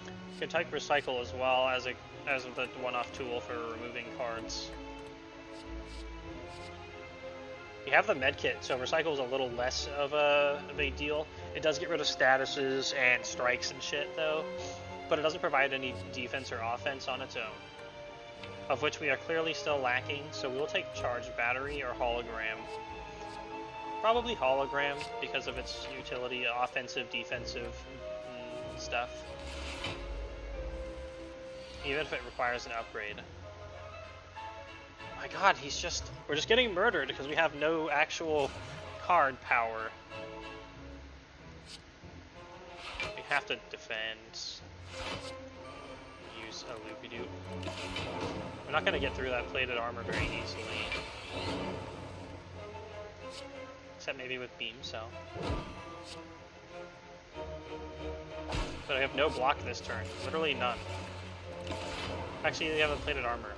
You can type Recycle as well as the one-off tool for removing cards. You have the medkit, so Recycle is a little less of a big deal. It does get rid of statuses and strikes and shit, though, but it doesn't provide any defense or offense on its own, of which we are clearly still lacking, so we'll take Charged Battery or Hologram. Probably Hologram, because of its utility, offensive, defensive stuff. Even if it requires an upgrade. My god, we're just getting murdered because we have no actual card power. have to defend. Use a loopy-doo. We're not gonna get through that plated armor very easily. Except maybe with beam cell. But I have no block this turn. Literally none. Actually, they have a plated armor.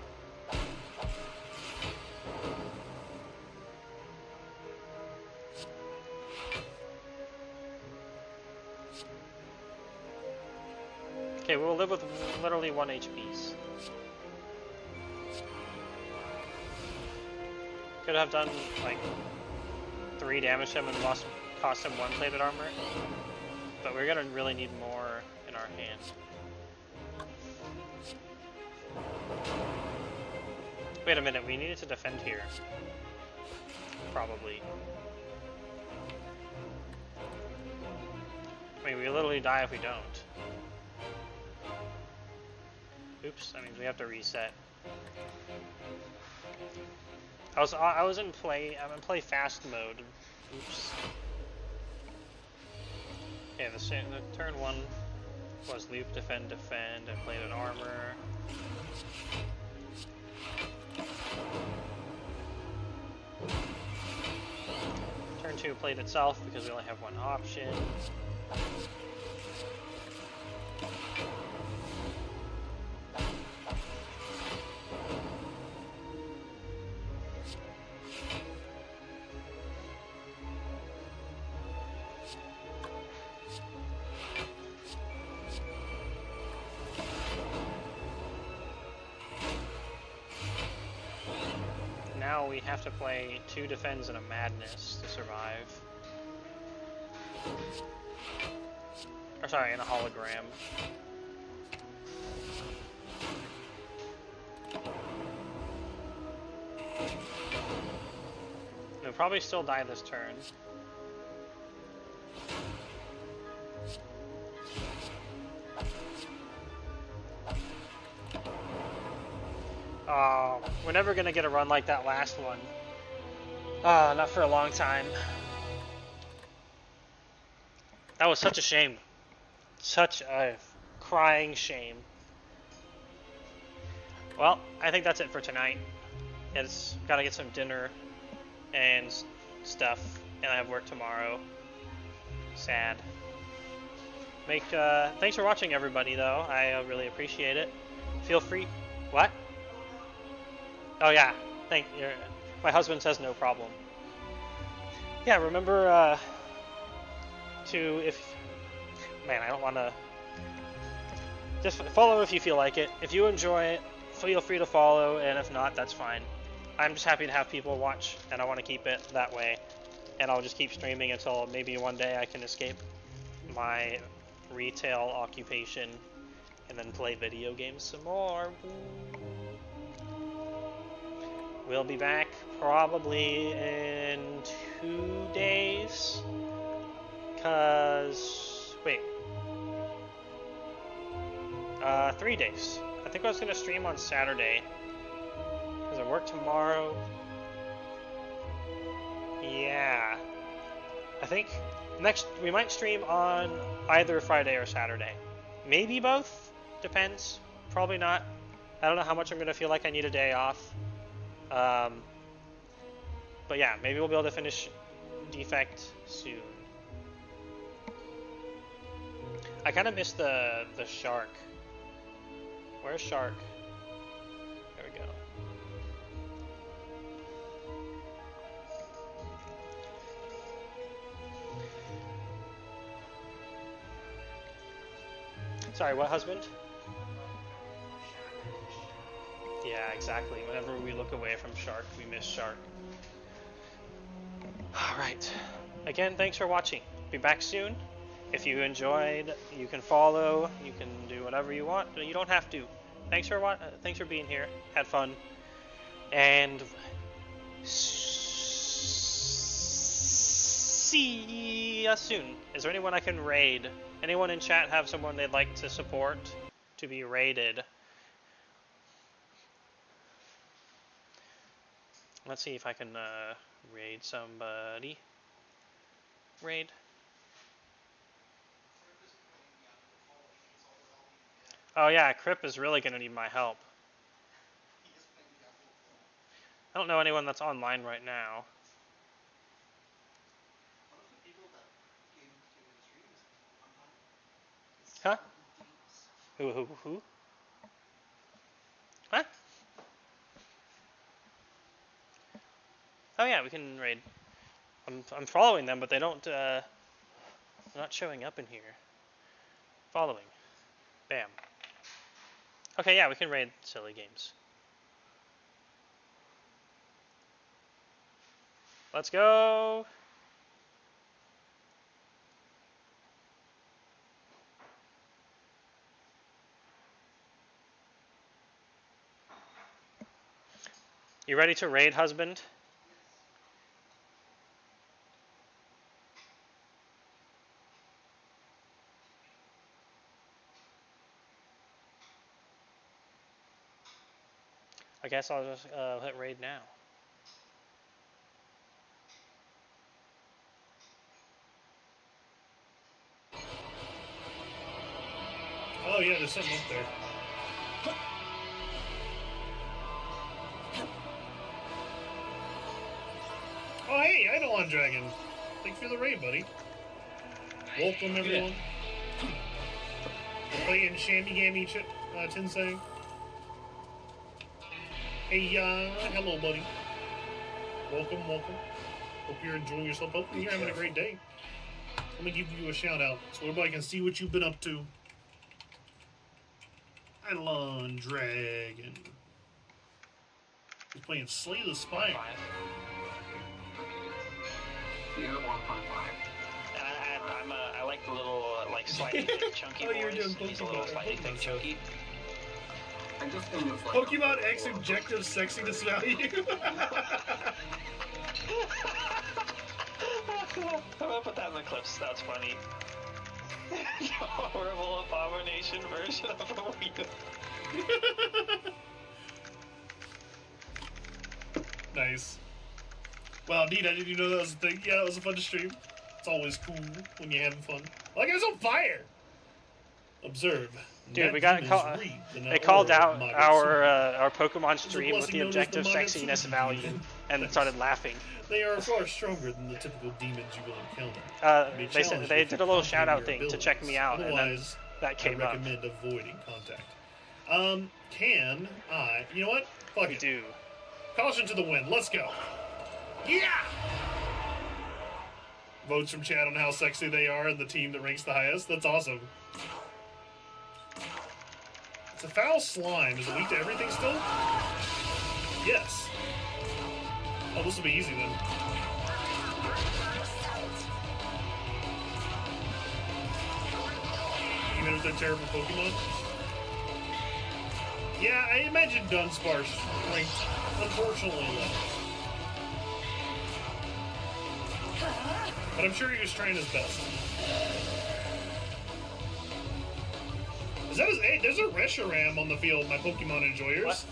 Okay, we'll live with literally 1 HPs. Could have done like 3 damage to him and cost him 1 plated armor. But we're gonna really need more in our hand. Wait a minute, we needed to defend here. Probably. I mean, we literally die if we don't. Oops, that means we have to reset. I was in play. I'm in play fast mode. Oops. Okay, the turn 1 was loop, defend, and plated armor. Turn 2 played itself because we only have 1 option. Now we have to play 2 defends and a madness to survive. Or sorry, and a hologram. We'll probably still die this turn. Oh, we're never gonna get a run like that last one. Not for a long time. That was such a shame. Such a crying shame. Well, I think that's it for tonight. It's gotta get some dinner and stuff, and I have work tomorrow. Sad. Thanks for watching, everybody, though. I really appreciate it. Feel free. What? Oh yeah, my husband says no problem. Yeah, remember man, I don't want to. Just follow if you feel like it. If you enjoy it, feel free to follow, and if not, that's fine. I'm just happy to have people watch, and I want to keep it that way. And I'll just keep streaming until maybe one day I can escape my retail occupation and then play video games some more. We'll be back probably in 2 days. Wait. 3 days. I think I was going to stream on Saturday. Because I work tomorrow. Yeah. I think we might stream on either Friday or Saturday. Maybe both. Depends. Probably not. I don't know how much I'm going to feel like I need a day off. But yeah, maybe we'll be able to finish Defect soon. I kind of miss the shark. Where's Shark? There we go. Sorry, what, husband? Yeah, exactly. Whenever we look away from Shark, we miss Shark. Alright. Again, thanks for watching. Be back soon. If you enjoyed, you can follow, you can do whatever you want. You don't have to. Thanks for being here. Had fun. And see ya soon. Is there anyone I can raid? Anyone in chat have someone they'd like to support to be raided? Let's see if I can raid somebody. Raid. Oh yeah, Crip is really gonna need my help. I don't know anyone that's online right now. Huh? Who? What? Oh yeah, we can raid. I'm following them, but they don't. They're not showing up in here. Following. Bam. Okay, yeah, we can raid silly games. Let's go. You ready to raid, husband? I guess I'll just hit raid now. Oh yeah, there's something up there. Oh hey, I know on Dragon. Thanks for the raid, buddy. Welcome everyone. We're playing Shammy Gammy Tinsang. Hey, hello buddy. Welcome. Hope you're enjoying yourself. Hope you're having a great day. Let me give you a shout out so everybody can see what you've been up to. Idolon Dragon. He's playing Slay the Spire. Yeah, 1.5. And I like the little, like, slightly thick, chunky Oh, you're boys. doing He's a little slightly thick, chunky. I just think it's like... Pokemon X objective sexiness value. I'm gonna put that in the clips, that's funny. The horrible abomination version of a Wii. Nice. Wow, neat, I didn't know that was a thing. Yeah, that was a fun stream. It's always cool when you're having fun. Like I was on fire! Observe. Dude, we got they called out our Pokemon stream with the objective sexiness value and started laughing. They are far stronger than the typical demons you will encounter. They said they did a little shout out thing to check me out, and then that came I up. recommend avoiding contact. Can I? You know what? Fuck We it. do. Caution to the wind. Let's go. Yeah. Votes from chat on how sexy they are and the team that ranks the highest. That's awesome. It's a foul slime. Is it weak to everything still? Yes. Oh, this will be easy then. Even if they're terrible Pokemon? Yeah, I imagine Dunsparce ranked unfortunately low. But I'm sure he was trying his best. Is that his? Hey, there's a Reshiram on the field, my Pokemon enjoyers. What?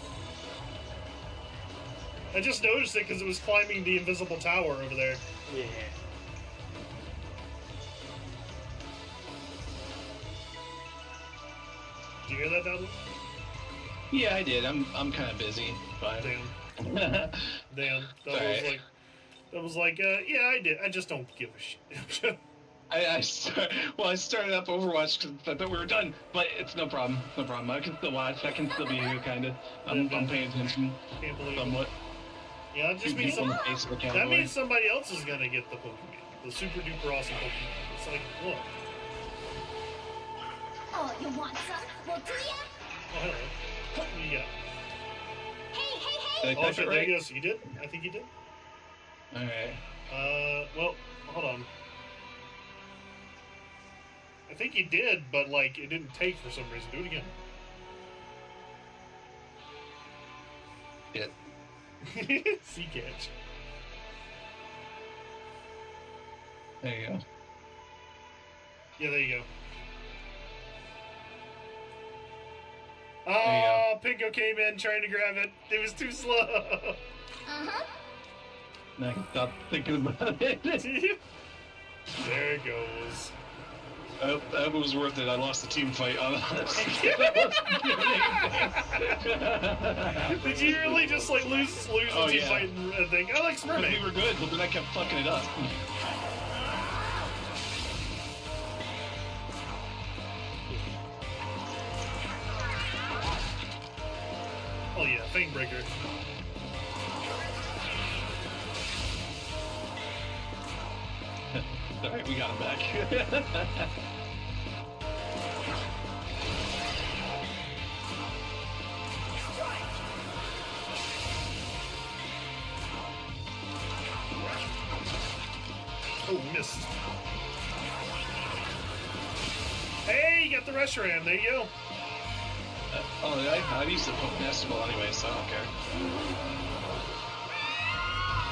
I just noticed it because it was climbing the invisible tower over there. Yeah. Did you hear that, Dudley? Yeah, I did. I'm kind of busy, but Damn. Damn. That was like, yeah, I did. I just don't give a shit. I started up Overwatch because I thought we were done, but it's no problem. No problem. I can still watch. I can still be here, kind of. I'm paying attention Can't believe it. somewhat. Yeah, that just means On the Facebook account that away. means somebody else is gonna get the Pokemon, the super duper awesome Pokemon. It's like, look. Oh, you want some? We'll do ya? Oh, hello. What do you got? Hey, Did I Oh type shit, it there right? he goes. You did? I think you did. All right. Well, hold on. I think you did, but like it didn't take for some reason. Do it again. Yeah. Sea catch. There you go. Yeah, there you go. There you Oh, Pinko came in trying to grab it. It was too slow. uh-huh. Now I can stop thinking about it. There it goes. That was worth it. I lost the team fight on Did you really just like lose Oh, the team yeah. fight and think, I like We Mermaid? were good, but then I kept fucking it up. Oh yeah, Fang Breaker. Alright, we got him back. Oh, missed. Hey, you got the Reshiram. There you go. I used to poke Nestable anyway, so I don't care.